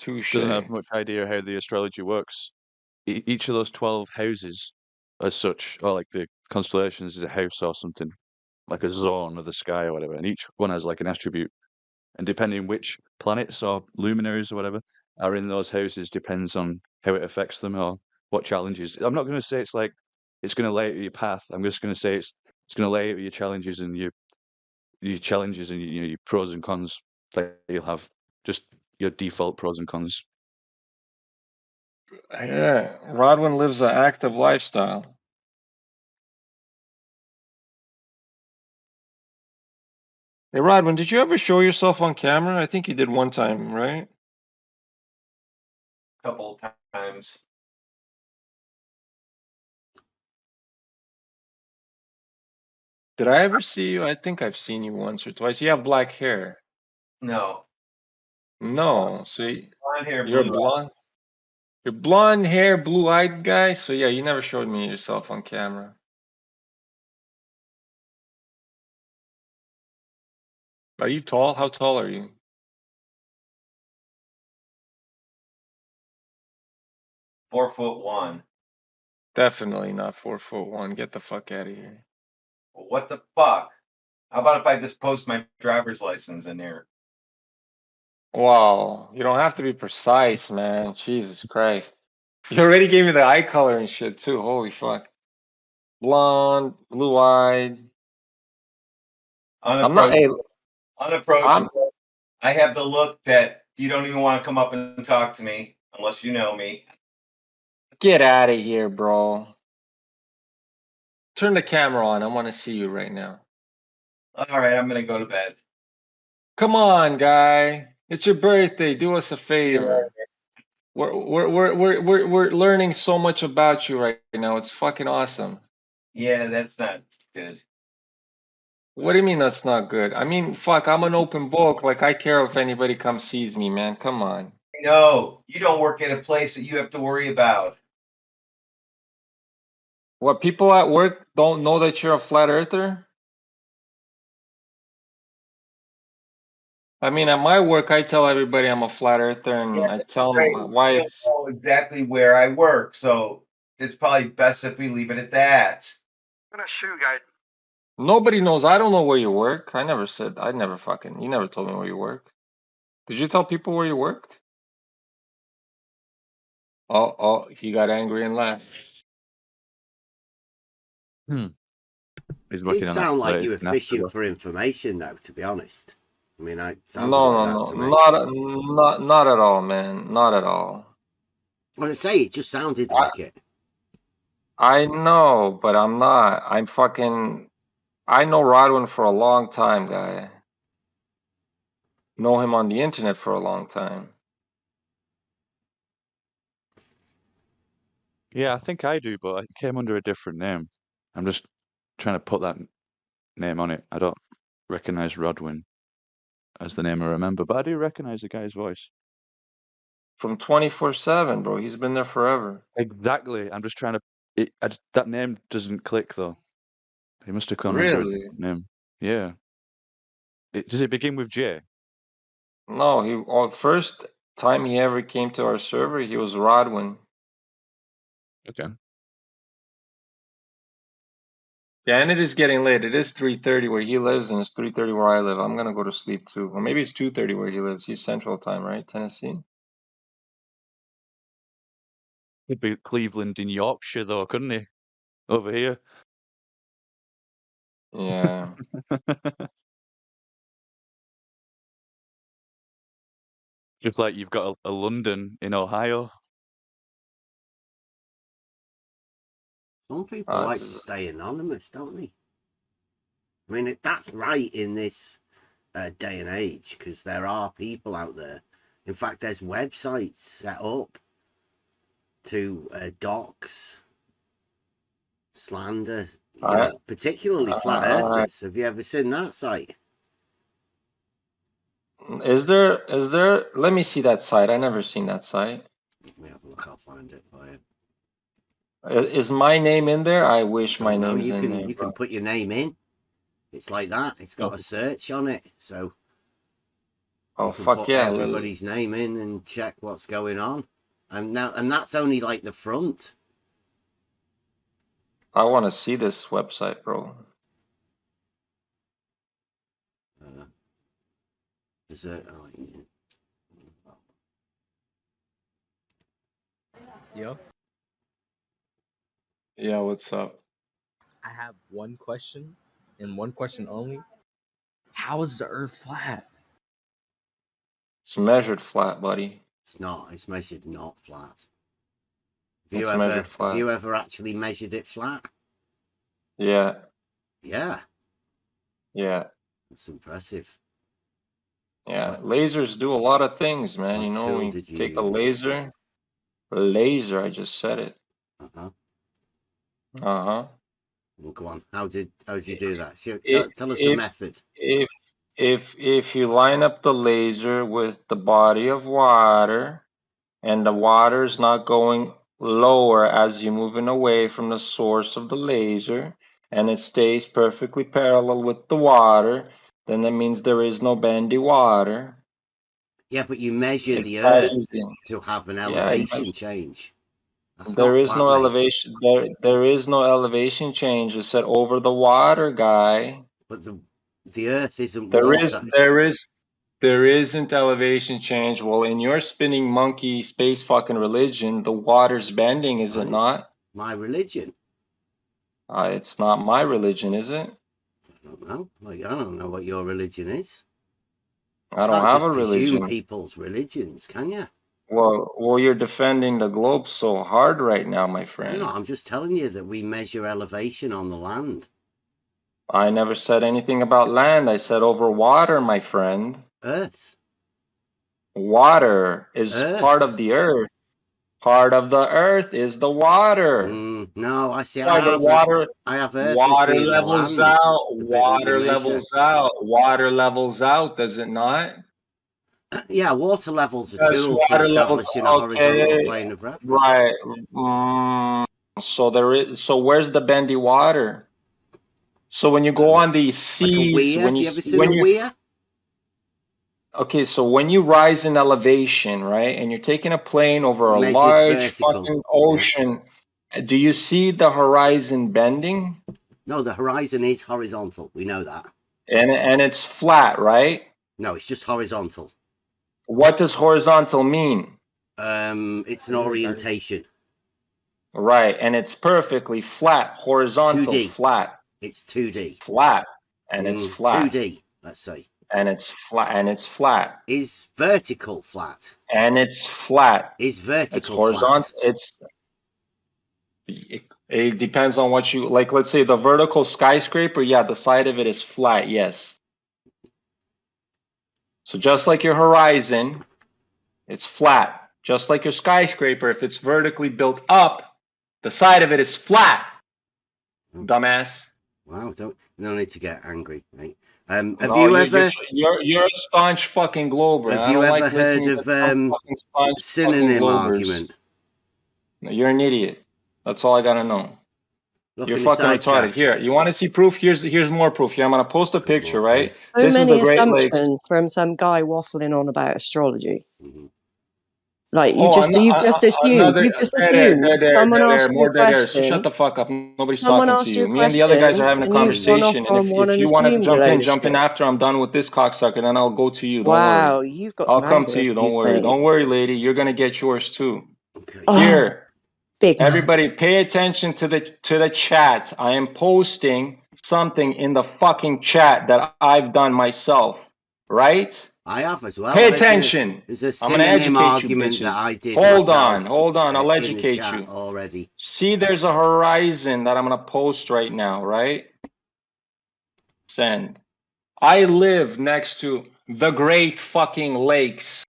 Touche. doesn't have much idea how the astrology works. Each of those 12 houses, as such, or like the constellations, is a house or something, like a zone of the sky or whatever, and each one has like an attribute. And depending which planets or luminaries or whatever are in those houses depends on how it affects them or what challenges. I'm not going to say it's like it's going to lay out your path. I'm just going to say it's going to lay out your challenges and your challenges and your pros and cons that you'll have. Just your default pros and cons. Yeah, Rodwin lives an active lifestyle. Hey, Rodwin, did you ever show yourself on camera? I think you did one time, right? Couple times. Did I ever see you? I think I've seen you once or twice. You have black hair. No. No, see, Blonde hair, you're blue blonde. You're blonde hair, blue-eyed guy. So yeah, you never showed me yourself on camera. Are you tall? How tall are you? eye. 4'1". Definitely not 4'1". Get the fuck out of here. What the fuck? How about if I just post my driver's license in there? Wow, you don't have to be precise, man. Jesus Christ. You already gave me the eye color and shit too. Holy fuck. Blonde, blue-eyed. I'm not. Hey, Unapproachable. I have the look that you don't even want to come up and talk to me unless you know me. get out of here, bro. Turn the camera on. I want to see you right now. All right, I'm gonna go to bed. Come on, guy. It's your birthday. Do us a favor. We're learning so much about you right now. It's fucking awesome. Yeah, that's not good. What do you mean that's not good? I mean, fuck, I'm an open book. Like, I care if anybody comes sees me, man. Come on. No, you don't work at a place that you have to worry about. What, people at work don't know that you're a flat earther? I mean, at my work, I tell everybody I'm a flat earther, and I tell them why You don't it's. know exactly where I work, so it's probably best if we leave it at that. I'm gonna shoot you guys. Nobody knows. I don't know where you work. I never said. I never fucking. You never told me where you work. Did you tell people where you worked? Oh, he got angry and left. He's It working did on sound like that you were today. fishing for information, though. To be honest, I mean, it sounded No, like no, that to no, me. not at all, man. Not at all. When I say it, just sounded like it. I know, but I'm not. I'm fucking. I know Rodwin for a long time, guy. Know him on the internet for a long time. Yeah, I think I do, but it came under a different name. I'm just trying to put that name on it. I don't recognize Rodwin as the name I remember, but I do recognize the guy's voice. From 24/7, bro. He's been there forever. Exactly. I'm just trying to. That name doesn't click though. He must have come under a Really? different name. Yeah. Does it begin with J? No, first time he ever came to our server, he was Rodwin. Okay. Yeah, and it is getting late. It is 3:30 where he lives, and it's 3:30 where I live. I'm gonna go to sleep too. Or maybe it's 2:30 where he lives. He's Central Time, right? Tennessee? Could be Cleveland in Yorkshire though, couldn't he? Over here. Yeah. Just like you've got a London in Ohio. Some people like to stay anonymous, don't they? I mean, that's right in this day and age, because there are people out there. In fact, there's websites set up to dox, slander, particularly flat earthers. Have you ever seen that site? Is there? Let me see that site. I never seen that site. Let me have a look. I'll find it for you. Is my name in there? I wish my name's you in can, there. You can put your name in. It's like that. It's got a search on it. So. Oh, can fuck put yeah. everybody's name in and check what's going on. And that's only like the front. I want to see this website, bro. Is it? Yo, Yeah, what's up? I have one question and one question only. How is the Earth flat? It's measured flat, buddy. It's not. It's measured not flat. Measured flat. Have you ever actually measured it flat? Yeah. Yeah. Yeah. That's impressive. Yeah. Lasers do a lot of things, man. What You know, tool when you did you take a use? laser, I just said it. Uh-huh. Uh-huh. Well, go on. How did you do that? So, If tell us the method. if you line up the laser with the body of water and the water is not going lower as you're moving away from the source of the laser and it stays perfectly parallel with the water, then that means there is no bendy water. Yeah, but you measure It's the that Earth easy. to have an Yeah, elevation change. That's there not is flat, no mate. elevation. There is no elevation change. It's set over the water, guy. But the Earth isn't water. There isn't elevation change. Well, in your spinning monkey space fucking religion, the water's bending, is it not? My religion. It's not my religion, is it? I don't know. Like, I don't know what your religion is. I don't have a religion. Presume people's religions, can you? Well, you're defending the globe so hard right now, my friend. No, I'm just telling you that we measure elevation on the land. I never said anything about land. I said over water, my friend. Earth. Water is part of the earth. Part of the earth is the water. No, I see. I have earth water as being levels the land, out. the bit that you Water measure. levels out. Water levels out. Does it not? Yeah, water levels a tool for establishing a horizontal plane of reference. Right. So where's the bendy water? So when you go on the seas, like a weir? Have you ever seen a weir? Okay, so when you rise in elevation, right, and you're taking a plane over a large fucking ocean, do you see the horizon bending? No, the horizon is horizontal. We know that. And it's flat, right? No, it's just horizontal. What does horizontal mean? It's an orientation. Right, and it's perfectly flat, horizontal, 2D. flat. It's 2D. Flat, and it's flat. 2D, let's say. And it's flat, Is vertical flat? And it's flat. Is vertical it's horizontal, flat? It depends on what you like. Let's say the vertical skyscraper, yeah, the side of it is flat, yes. So just like your horizon, it's flat. Just like your skyscraper, if it's vertically built up, the side of it is flat. Dumbass. Wow, no need to get angry, mate. Have No, you ever? You're a staunch fucking glober. Have you ever heard of synonym argument? You're an idiot. That's all I gotta know. You're fucking retarded. Here, you want to see proof? Here's more proof. Here, I'm gonna post a picture, right? So this many is the Great assumptions Lakes. From some guy waffling on about astrology. Like you've just assumed. You've just assumed. Someone asked you a question. Shut the fuck up. Nobody's talking to you. Me and the other guys are having a conversation. And if you want to jump in after I'm done with this cocksucker, then I'll go to you. Don't worry. Wow, you've got. I'll come to you. Don't worry. Don't worry, lady. You're gonna get yours too. Okay. Here, everybody, pay attention to the chat. I am posting something in the fucking chat that I've done myself. Right? I have as well. Pay attention. There's a synonym argument that I did. Hold on. I'll educate you already. See, there's a horizon that I'm gonna post right now, right? Send. I live next to the Great fucking Lakes.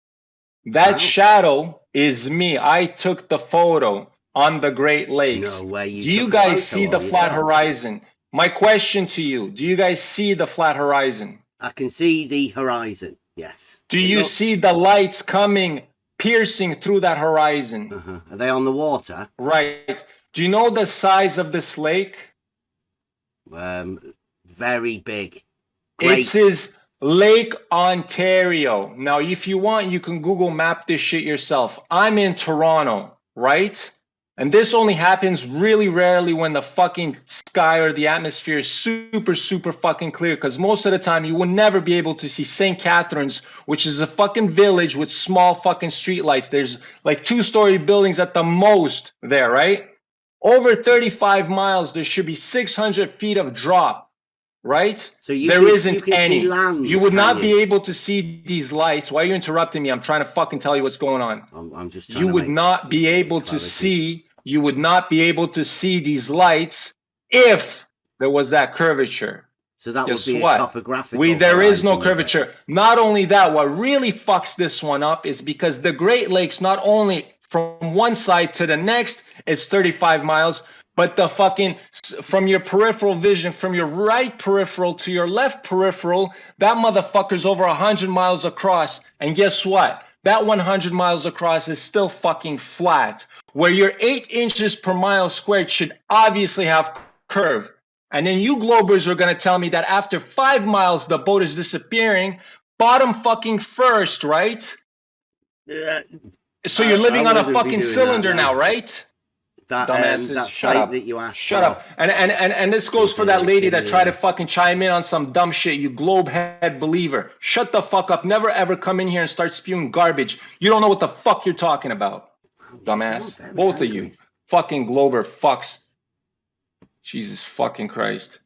That shadow is me. I took the photo on the Great Lakes. No way. Do you guys see the flat horizon? My question to you: do you guys see the flat horizon? I can see the horizon. Yes. Do you see the lights coming, piercing through that horizon? Are they on the water? Right. Do you know the size of this lake? Very big. It's as Lake Ontario. Now, if you want, you can Google map this shit yourself. I'm in Toronto, right? And this only happens really rarely when the fucking sky or the atmosphere is super, super fucking clear. Because most of the time, you will never be able to see St. Catharines, which is a fucking village with small fucking streetlights. There's like 2-story buildings at the most there, right? Over 35 miles, there should be 600 feet of drop. Right? So there isn't can any. see land. You would not be able to see these lights. Why are you interrupting me? I'm trying to fucking tell you what's going on. I'm just trying you would not be able to see. You would not be able to see these lights if there was that curvature. So that Guess would be what? a topographical. There is no curvature. Not only that, what really fucks this one up is because the Great Lakes, not only from one side to the next, is 35 miles, but the fucking from your peripheral vision, from your right peripheral to your left peripheral, that motherfucker's over 100 miles across. And guess what? That 100 miles across is still fucking flat. Where your 8 inches per mile squared should obviously have curve. And then you Globers are going to tell me that after 5 miles, the boat is disappearing. Bottom fucking first, right? So you're living on a fucking cylinder now, right? Dumbasses, that shut up. That you asked shut up. And this goes for that lady that tried to fucking chime in on some dumb shit, you globe head believer. Shut the fuck up. Never ever come in here and start spewing garbage. You don't know what the fuck you're talking about. Dumbass. Both angry. Of you. Fucking glober fucks. Jesus fucking Christ.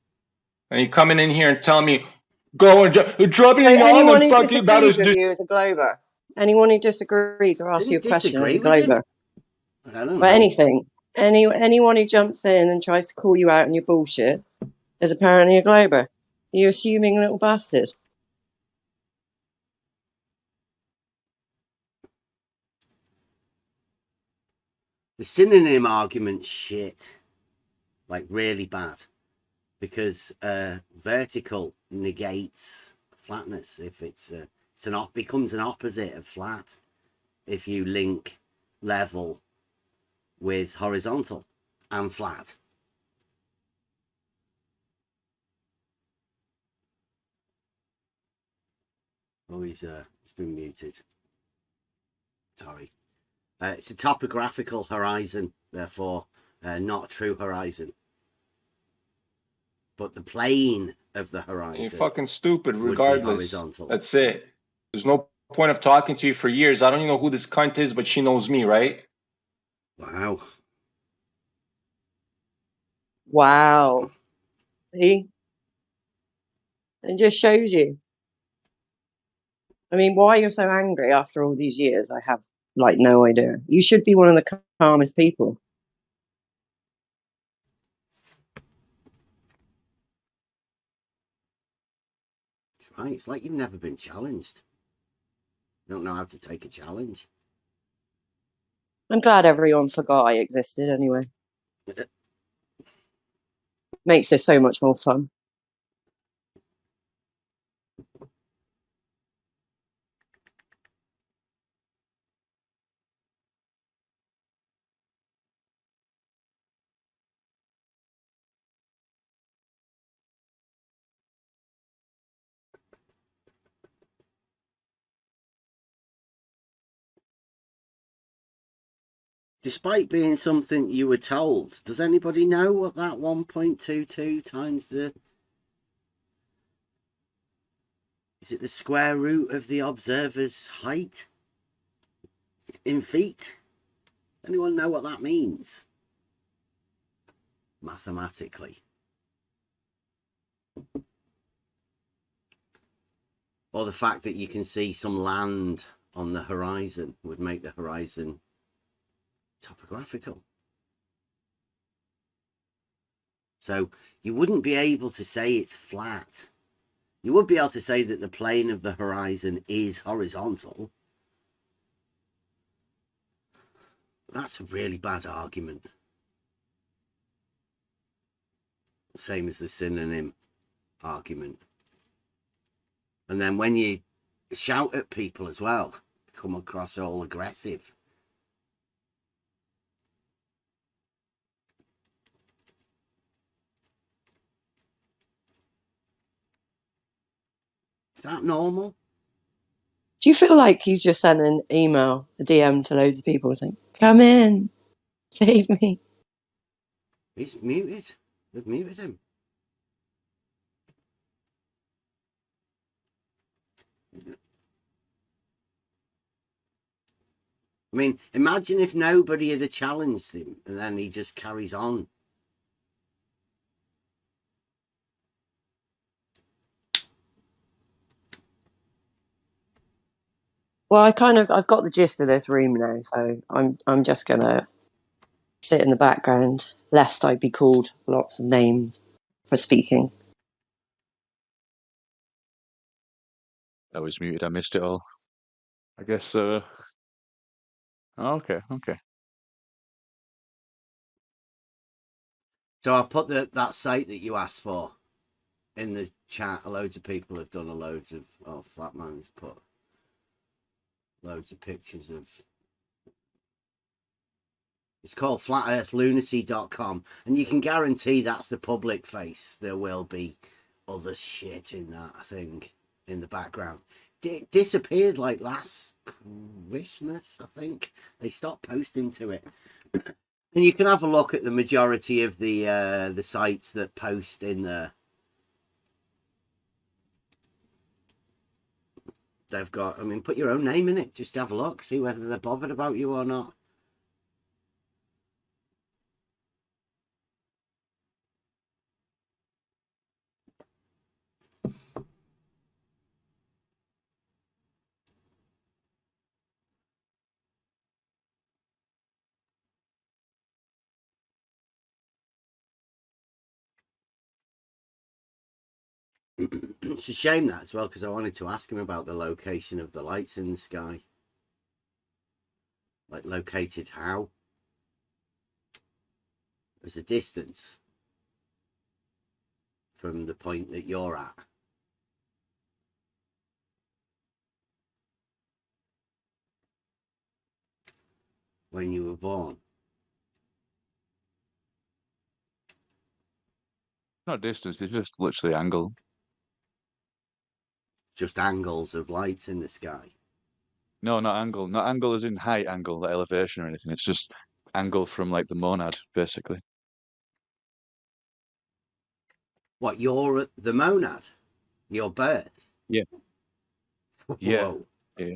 And you coming in here and telling me, go and drop me anyone who disagrees with you is a glober. Anyone who disagrees or asks you a question is a glober. I don't know. But anything. Anyone who jumps in and tries to call you out on your bullshit is apparently a glober. You assuming little bastard. The synonym argument's shit. Like really bad. Because vertical negates flatness if becomes an opposite of flat if you link level with horizontal and flat. Oh, he's been muted. Sorry. It's a topographical horizon, therefore not a true horizon. But the plane of the horizon. You're fucking stupid, regardless. That's it. There's no point of talking to you for years. I don't even know who this cunt is, but she knows me, right? Wow. Wow. See? It just shows you. I mean, why you're so angry after all these years, I have like no idea. You should be one of the calmest people. Right, it's like you've never been challenged. You don't know how to take a challenge. I'm glad everyone forgot I existed anyway. Makes this so much more fun. Despite being something you were told, does anybody know what that 1.22 times the... Is it the square root of the observer's height? In feet? Anyone know what that means? Mathematically. Or the fact that you can see some land on the horizon would make the horizon topographical. So you wouldn't be able to say it's flat. You would be able to say that the plane of the horizon is horizontal. That's a really bad argument. Same as the synonym argument. And then when you shout at people as well, come across all aggressive. Is that normal? Do you feel like he's just sent an email, a DM to loads of people saying, "Come in, save me"? He's muted. They've muted him. I mean, imagine if nobody had challenged him and then he just carries on. Well, I've got the gist of this room now, so I'm just gonna sit in the background, lest I be called lots of names for speaking. I was muted. I missed it all. I guess. Okay. So I'll put that site that you asked for in the chat. Loads of people have done loads of. Oh, Flatman's put loads of pictures of. It's called flatearthlunacy.com, and you can guarantee that's the public face. There will be other shit in that, I think, in the background. It disappeared like last Christmas, I think. They stopped posting to it. And you can have a look at the majority of the sites that post in there. They've got, I mean, put your own name in it. Just have a look, see whether they're bothered about you or not. It's a shame that as well, because I wanted to ask him about the location of the lights in the sky. Like, located how? As a distance from the point that you're at. When you were born. Not distance. It's just literally angle. Just angles of lights in the sky. No, not angle. Not angle as in height angle, the elevation or anything. It's just angle from like the monad, basically. What, you're the monad? Your birth? Yeah. Yeah. Whoa. Yeah.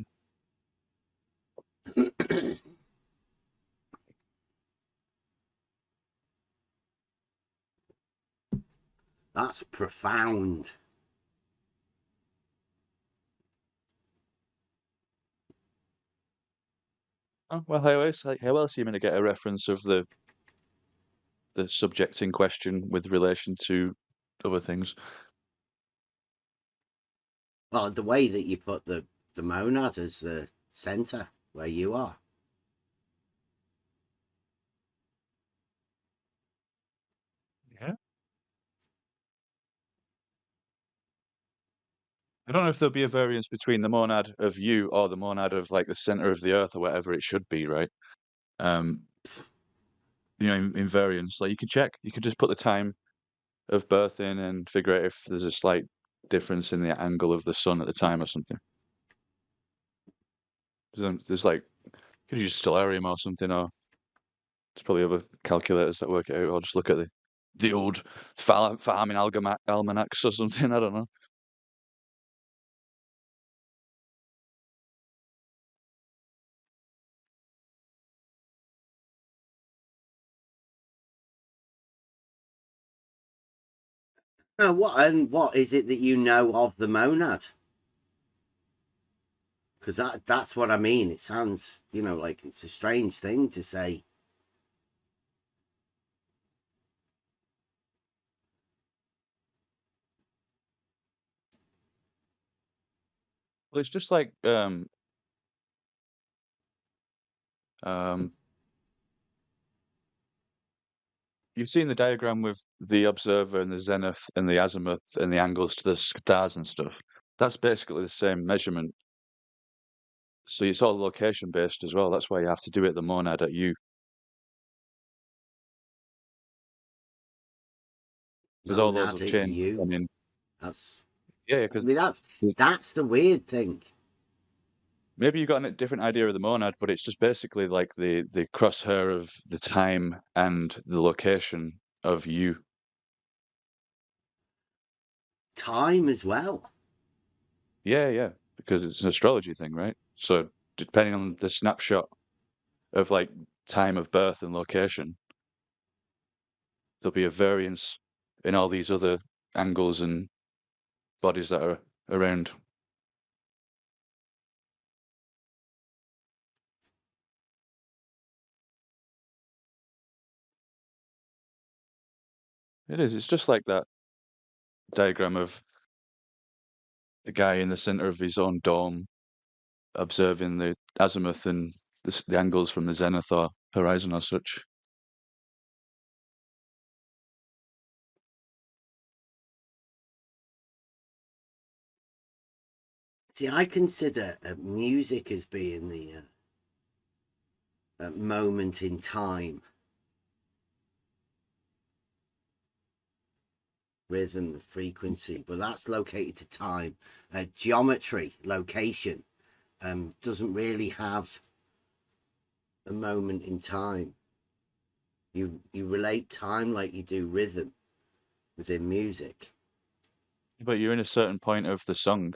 That's profound. Oh, well, how else are you going to get a reference of the subject in question with relation to other things? Well, the way that you put the monad as the center where you are. Yeah. I don't know if there'll be a variance between the monad of you or the monad of like the center of the earth or whatever it should be, right? In variance, like you could check, you could just put the time of birth in and figure out if there's a slight difference in the angle of the sun at the time or something. There's like, could use stellarium or something, or there's probably other calculators that work it out, or just look at the old farming almanacs or something. I don't know. What is it that you know of the monad? Because that's what I mean. It sounds, like it's a strange thing to say. Well, it's just like you've seen the diagram with the observer and the zenith and the azimuth and the angles to the stars and stuff. That's basically the same measurement. So it's all location based as well. That's why you have to do it the monad at you. But all those Monad have at changed. you. I mean, That's Yeah, I mean, that's the weird thing. Maybe you got a different idea of the monad, but it's just basically like the crosshair of the time and the location of you. Time as well. Yeah, because it's an astrology thing, right? So depending on the snapshot of like time of birth and location, there'll be a variance in all these other angles and bodies that are around. It is. It's just like that diagram of a guy in the center of his own dome observing the azimuth and the angles from the zenith or horizon or such. See, I consider music as being the moment in time. Rhythm, the frequency, but that's located to time. Geometry, location, doesn't really have a moment in time. You relate time like you do rhythm within music. But you're in a certain point of the song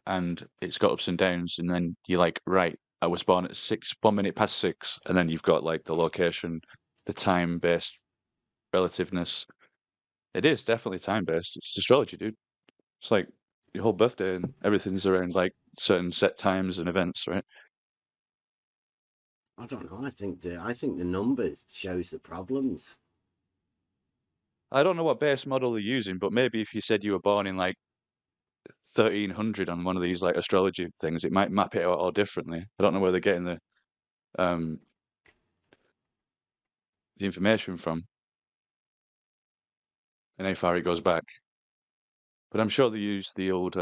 and it's got ups and downs, and then you're like, right, I was born at 1 minute past 6, and then you've got like the location, the time-based relativeness. It is definitely time-based. It's astrology, dude. It's like your whole birthday and everything's around like certain set times and events, right? I don't know. I think the numbers shows the problems. I don't know what base model they're using, but maybe if you said you were born in like 1300 on one of these like astrology things, it might map it out all differently. I don't know where they're getting the information from and how far it goes back. But I'm sure they use the old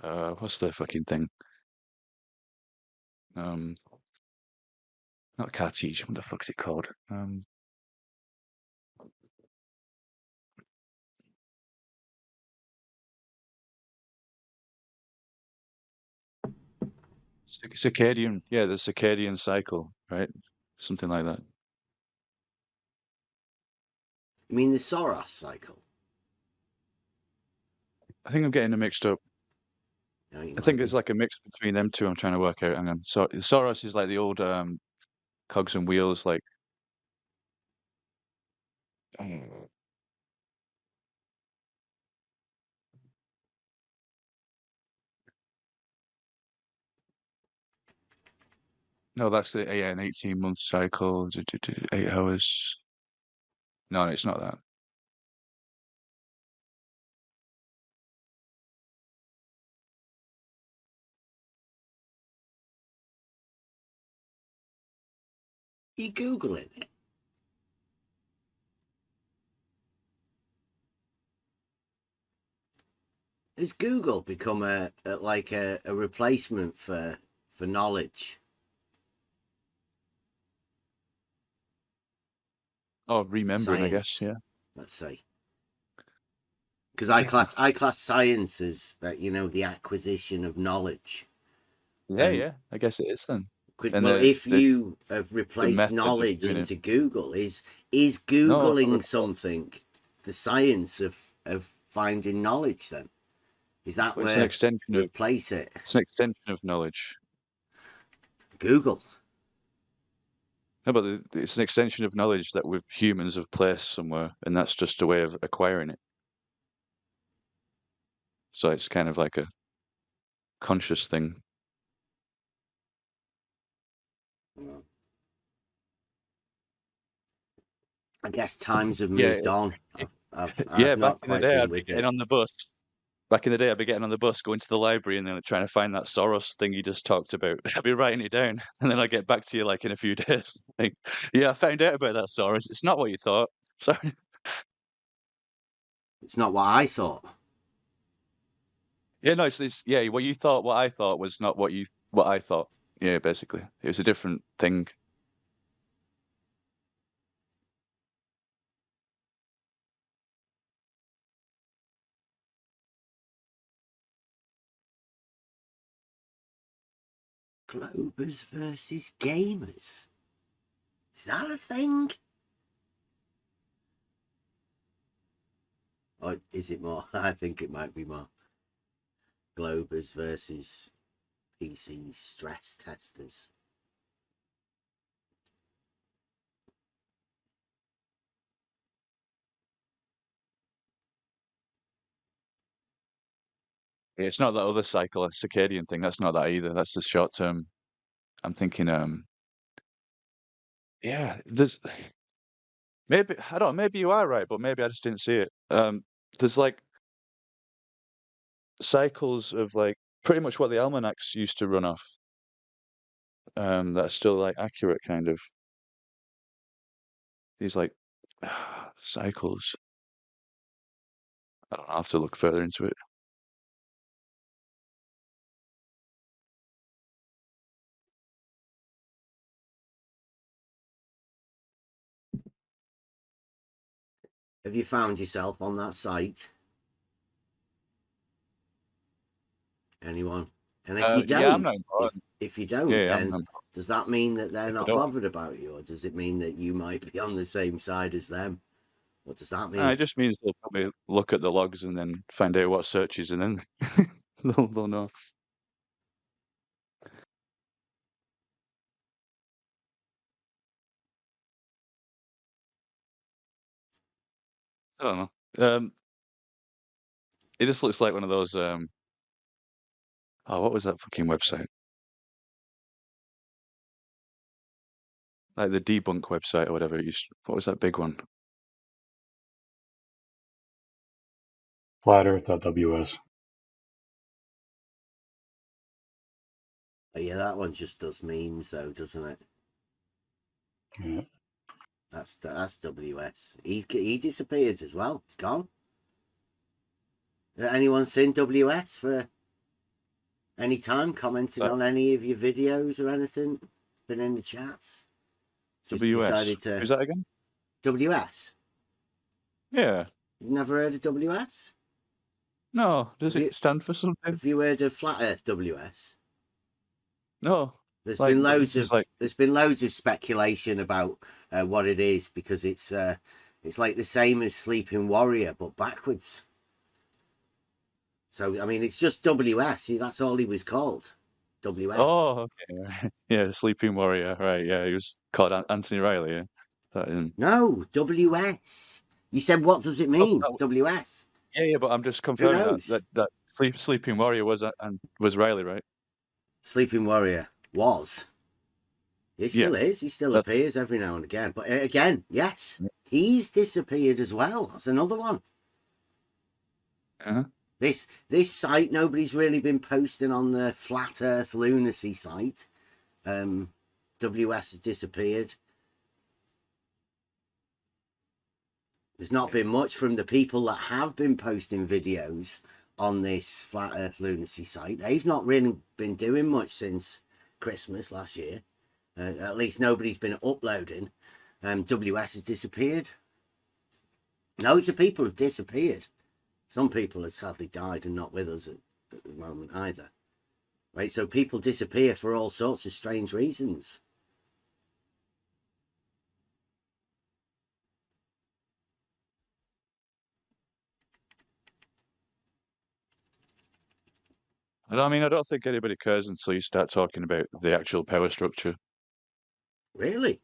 what's the fucking thing? Not Cartesian, what the fuck is it called? Circadian, yeah, the circadian cycle, right? Something like that. You mean the Soros cycle? I think I'm getting them mixed up. No, you I might think be. it's like a mix between them two. I'm trying to work out. Hang on. So Soros is like the old cogs and wheels, like. No, that's the an 18-month cycle, 8 hours. No, it's not that. You Googling it? Has Google become a replacement for knowledge? Oh, remembering, I guess. Science, Yeah. let's say. Because I class science as that, the acquisition of knowledge. Yeah. I guess it is then. And Well, if you have the replaced method of knowledge doing into it. Google, is No, Googling something the science of finding knowledge? Then is that it's an where extension we of place it? it's an extension of knowledge. Google. No, but it's an extension of knowledge that humans have placed somewhere, and that's just a way of acquiring it. So it's kind of like a conscious thing. I guess times have Yeah, moved on. back I've in not the quite day, been I'd be with getting it. on the bus. Back in the day, I'd be getting on the bus, going to the library, and then trying to find that Soros thing you just talked about. I'd be writing it down, and then I'd get back to you like in a few days. Like, yeah, I found out about that Soros. It's not what you thought. Sorry. It's not what I thought. Yeah, no, it's yeah. What you thought, what I thought was not what I thought. Yeah, basically, it was a different thing. Globers versus gamers. Is that a thing? Or is it more? I think it might be more. Globers versus PC stress testers. It's not that other cycle, a circadian thing. That's not that either. That's the short term. I'm thinking, yeah, there's maybe I don't know, maybe you are right, but maybe I just didn't see it. There's like cycles of like pretty much what the almanacs used to run off. That's still like accurate, kind of. These like cycles. I don't know, I'll have to look further into it. Have you found yourself on that site? Anyone? And if you don't, yeah, I'm not important. if you don't, Yeah, then does that mean that they're not don't. bothered about you, or does it mean that you might be on the same side as them? What does that mean? It just means they'll probably look at the logs and then find out what searches, and then they'll know. I don't know. It just looks like one of those. Oh, what was that fucking website? Like the debunk website or whatever. What was that big one? FlatEarth.ws. Oh, yeah, that one just does memes, though, doesn't it? Yeah. That's WS. He disappeared as well. He's gone. Anyone seen WS for any time? Commenting on any of your videos or anything? Been in the chats? Just WS. Who's that again? WS. Yeah. You've never heard of WS? No. Does it stand for something? Have you heard of Flat Earth WS? No. There's been loads of speculation about what it is, because it's like the same as Sleeping Warrior but backwards. So I mean, it's just WS. That's all he was called. WS. Oh, okay. Yeah, Sleeping Warrior. Right. Yeah, he was called Anthony Riley. Yeah. No, WS. You said, what does it mean? WS. Yeah, but I'm just confirming that Sleeping Warrior was Riley, right? Sleeping Warrior was. He still is. He still appears every now and again. But again, yes, he's disappeared as well. That's another one. Uh-huh. This site, nobody's really been posting on the Flat Earth Lunacy site. WS has disappeared. There's not been much from the people that have been posting videos on this Flat Earth Lunacy site. They've not really been doing much since Christmas last year. At least nobody's been uploading. WS has disappeared. Loads of people have disappeared. Some people have sadly died and not with us at the moment either. Right, so people disappear for all sorts of strange reasons. I mean, I don't think anybody cares until you start talking about the actual power structure. Really?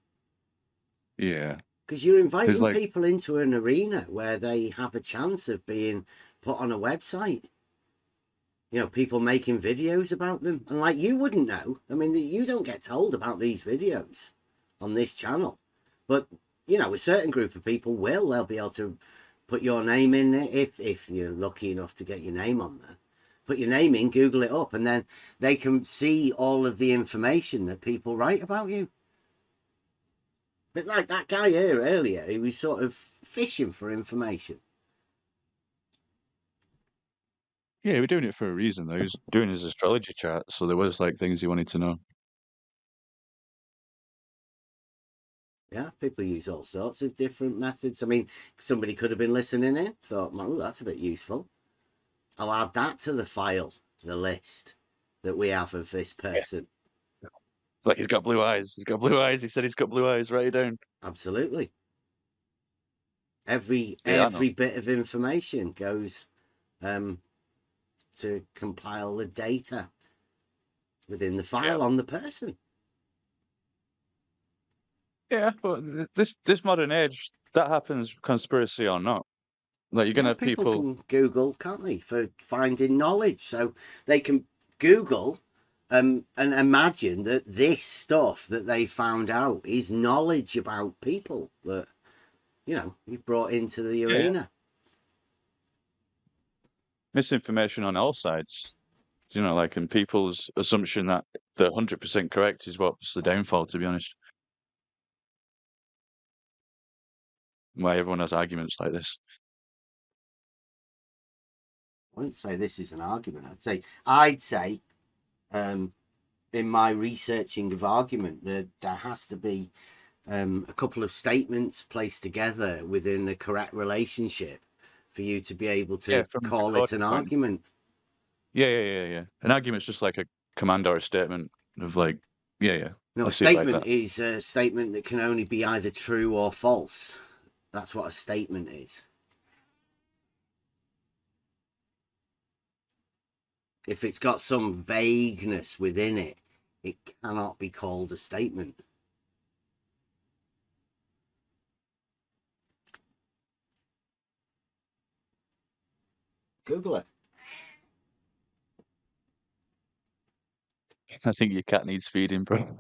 Yeah. Because you're inviting people into an arena where they have a chance of being put on a website. You know, people making videos about them. And like, you wouldn't know. I mean, you don't get told about these videos on this channel. But, you know, a certain group of people will. They'll be able to put your name in there if you're lucky enough to get your name on there. Put your name in, Google it up, and then they can see all of the information that people write about you. But like that guy here earlier, he was sort of fishing for information. Yeah, he was doing it for a reason, though. He was doing his astrology chart, so there was like things he wanted to know. Yeah, people use all sorts of different methods. I mean, somebody could have been listening in, thought, oh, that's a bit useful. I'll add that to the file, the list that we have of this person. Like, he's got blue eyes. He's got blue eyes. He said he's got blue eyes. Write it down. Absolutely. Every Yeah, bit of information goes to compile the data within the file on the person. Yeah, but this modern age, that happens, conspiracy or not. Like, you're gonna have People people. can Google, can't they, for finding knowledge? So they can Google and imagine that this stuff that they found out is knowledge about people that, you know, you've brought into the arena. Misinformation on all sides. You know, like, and people's assumption that they're 100% correct is what's the downfall, to be honest. Why everyone has arguments like this. I wouldn't say this is an argument. I'd say in my researching of argument that there has to be a couple of statements placed together within the correct relationship for you to be able to call it an argument. Yeah. An argument's just like a command or a statement of, like, yeah. No, a statement is a statement that can only be either true or false. That's what a statement is. If it's got some vagueness within it, it cannot be called a statement. Google it. I think your cat needs feeding, bro.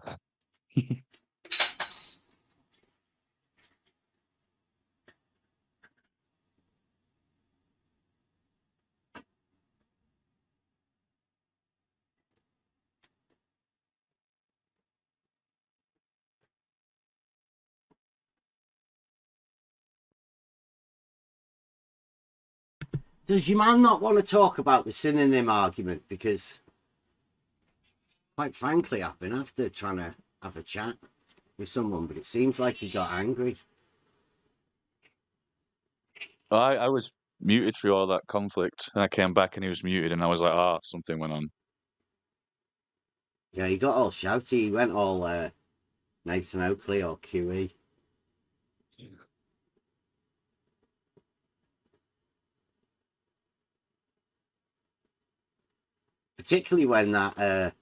Does your man not want to talk about the synonym argument? Because, quite frankly, I've been after trying to have a chat with someone, but it seems like he got angry. I was muted through all that conflict, and I came back and he was muted, and I was like, something went on. Yeah, he got all shouty. He went all Nathan Oakley or QE. Particularly when that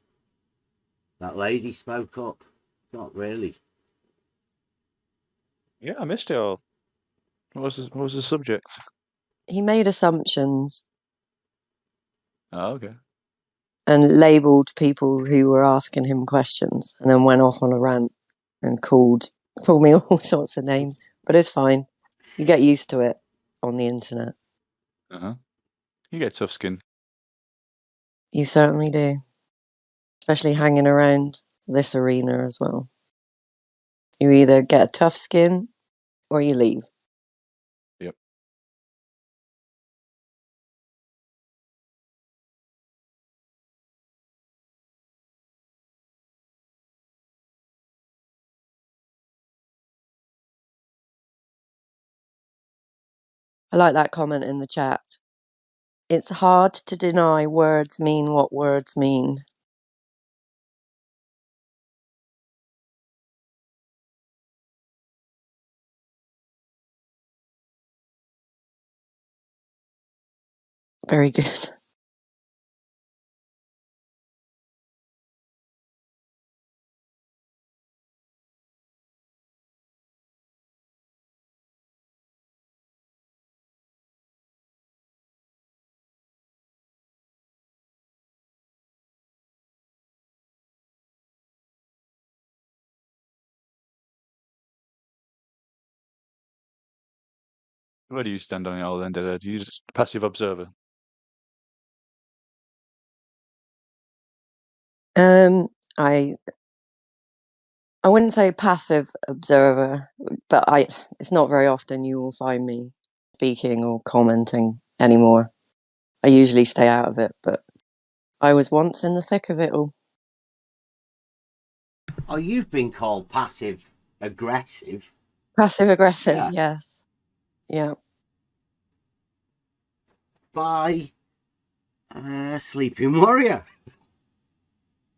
lady spoke up. Not really. Yeah, I missed it all. What was the subject? He made assumptions. Oh, okay. And labelled people who were asking him questions, and then went off on a rant and called me all sorts of names. But it's fine. You get used to it on the internet. You get tough skin. You certainly do. Especially hanging around this arena as well. You either get a tough skin or you leave. Yep. I like that comment in the chat. It's hard to deny words mean what words mean. Very good. Where do you stand on it all then, Dad? You just passive observer? I wouldn't say passive observer, but it's not very often you will find me speaking or commenting anymore. I usually stay out of it, but I was once in the thick of it all. Oh, you've been called passive aggressive. Passive aggressive, yeah. Yes. Yeah. By Sleeping Warrior.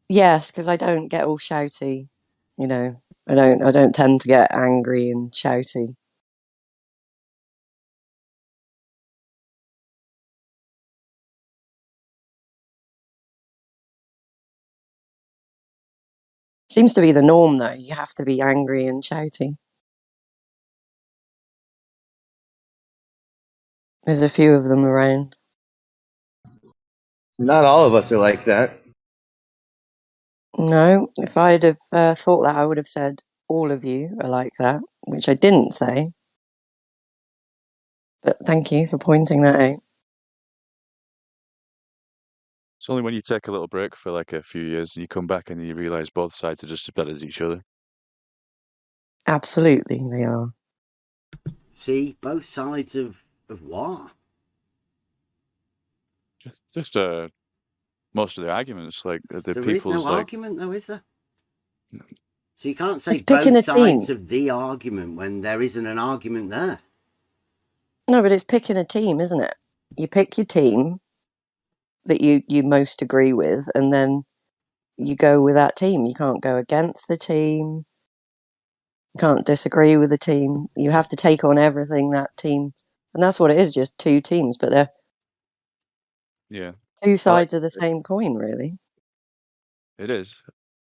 Yes, because I don't get all shouty. You know, I don't tend to get angry and shouty. Seems to be the norm, though. You have to be angry and shouty. There's a few of them around. Not all of us are like that. No, if I'd have thought that, I would have said all of you are like that, which I didn't say. But thank you for pointing that out. It's only when you take a little break for like a few years and you come back and you realise both sides are just as bad as each other. Absolutely, they are. See, both sides of what? Just most of the arguments, like the There is no people's like. argument, though, is there? So you can't say It's picking both a team. sides of the argument when there isn't an argument there. No, but it's picking a team, isn't it? You pick your team that you most agree with, and then you go with that team. You can't go against the team. You can't disagree with the team. You have to take on everything that team, and that's what it is. Just two teams, but they're two sides of the same coin, really. It is.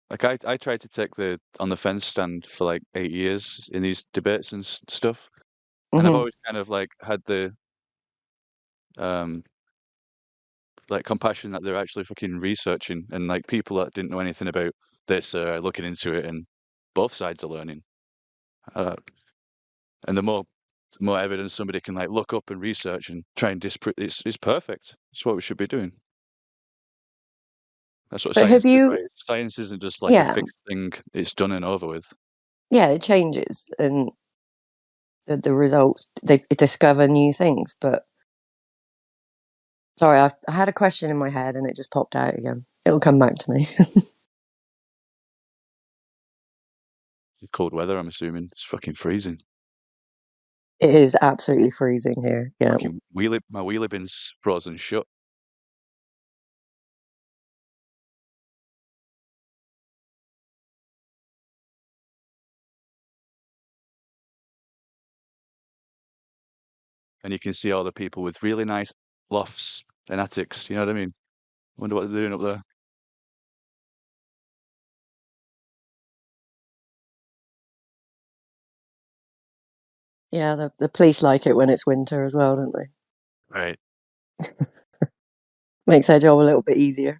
Like I tried to take the on the fence stand for like 8 years in these debates and stuff, and I've always kind of like had the like compassion that they're actually fucking researching, and like people that didn't know anything about this are looking into it, and both sides are learning. And the more evidence somebody can like look up and research and try and disprove, it's perfect. It's what we should be doing. That's what But science have is, you? right? Science isn't just like a Yeah, fixed thing; it's done and over with. yeah, it changes, and the results they discover new things. But sorry, I had a question in my head and it just popped out again. It will come back to me. It's cold weather, I'm assuming. It's fucking freezing. It is absolutely freezing here. Yeah. Fucking my wheelie bin's frozen shut. And you can see all the people with really nice lofts and attics. You know what I mean? Wonder what they're doing up there. Yeah, the police like it when it's winter as well, don't they? Right. Makes their job a little bit easier.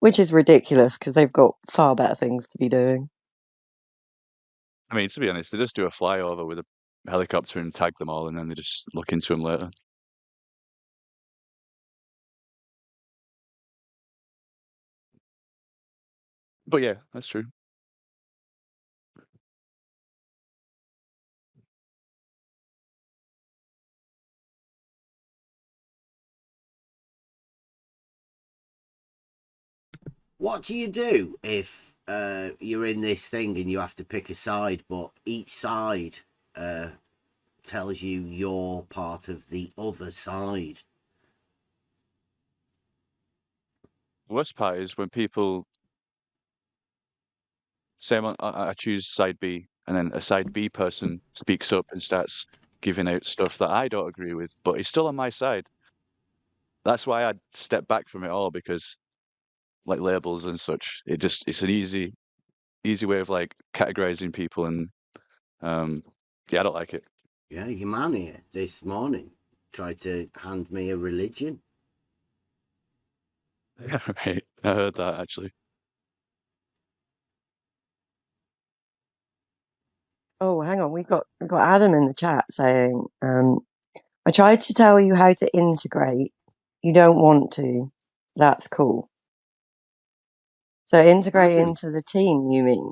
Which is ridiculous because they've got far better things to be doing. I mean, to be honest, they just do a flyover with a helicopter and tag them all, and then they just look into them later. But yeah, that's true. What do you do if you're in this thing and you have to pick a side, but each side tells you you're part of the other side? The worst part is when people say I choose side B, and then a side B person speaks up and starts giving out stuff that I don't agree with, but he's still on my side. That's why I'd step back from it all, because like labels and such, it's an easy way of like categorizing people, and yeah, I don't like it. Yeah, your man here this morning tried to hand me a religion. Yeah, right. I heard that actually. Oh, hang on, we got Adam in the chat saying, I tried to tell you how to integrate. You don't want to. That's cool. So integrate Adam. into the team, you mean?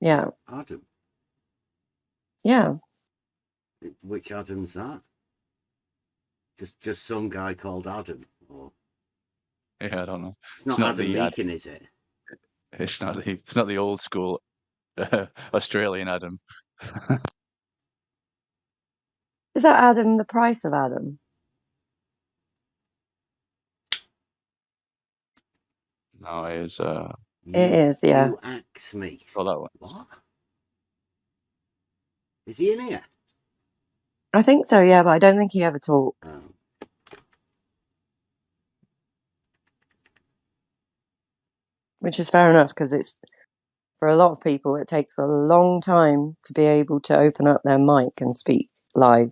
Yeah. Adam. Yeah. Which Adam's that? Just some guy called Adam, or Yeah, I don't know. It's not Adam the Meakin, is it? It's not the old school Australian Adam. Is that Adam, the price of Adam? No, it is. It is, yeah. You axe me. Oh, that one. What? Is he in here? I think so, yeah, but I don't think he ever talks. Oh. Which is fair enough, because it's, for a lot of people, it takes a long time to be able to open up their mic and speak live.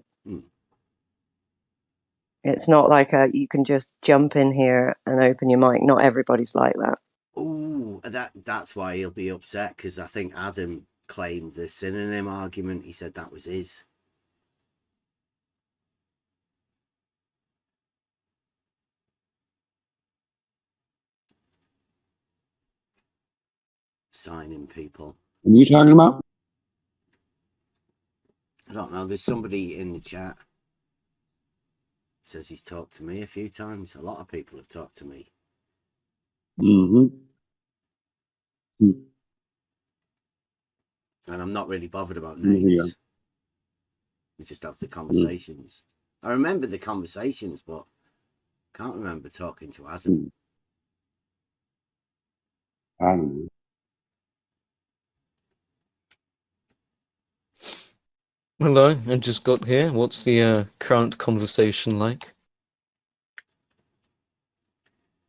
It's not like you can just jump in here and open your mic. Not everybody's like that. Oh, that's why he'll be upset, because I think Adam claimed the synonym argument. He said that was his. Signing people. What are you talking about? I don't know. There's somebody in the chat says he's talked to me a few times. A lot of people have talked to me. Mm-hmm. And I'm not really bothered about names. We just have the conversations. I remember the conversations, but can't remember talking to Adam. I don't know. Hello, I just got here. What's the current conversation like?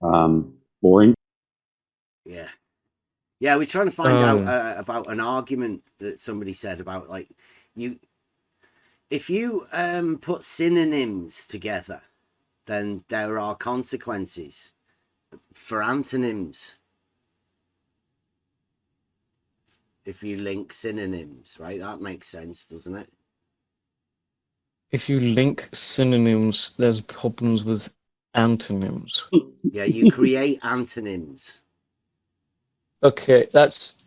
Boring. Yeah. Yeah, we're trying to find out about an argument that somebody said about, like, if you put synonyms together, then there are consequences for antonyms. If you link synonyms, right? That makes sense, doesn't it? If you link synonyms, there's problems with antonyms. Yeah, you create antonyms. Okay, that's...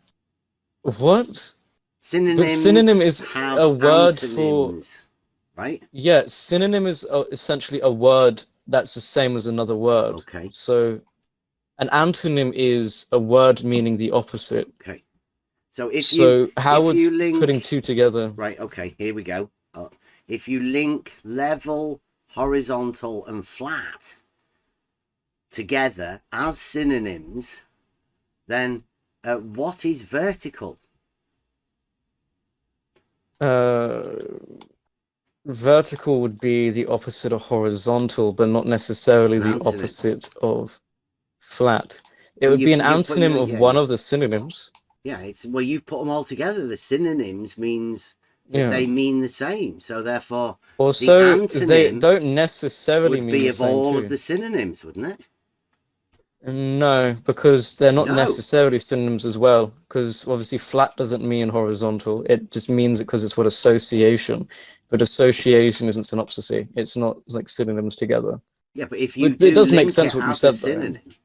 What? Synonyms but synonym is have a word antonyms, right? Yeah, synonym is essentially a word that's the same as another word. Okay. So an antonym is a word meaning the opposite. Okay. So if you link, putting two together? Right, okay, here we go. If you link level, horizontal, and flat together as synonyms, then what is vertical? Vertical would be the opposite of horizontal, but not necessarily the opposite of flat. It would be an antonym of one of the synonyms. Yeah, well, you've put them all together. The synonyms means that they mean the same. So therefore, also, the antonym they don't necessarily mean the same would be of all too. of the synonyms, wouldn't it? No, because they're not necessarily synonyms as well. Because obviously, flat doesn't mean horizontal. It just means it because it's what association. But association isn't synopsisy. It's not like synonyms together. Yeah, but if you it does make sense what you said, though. Synonym.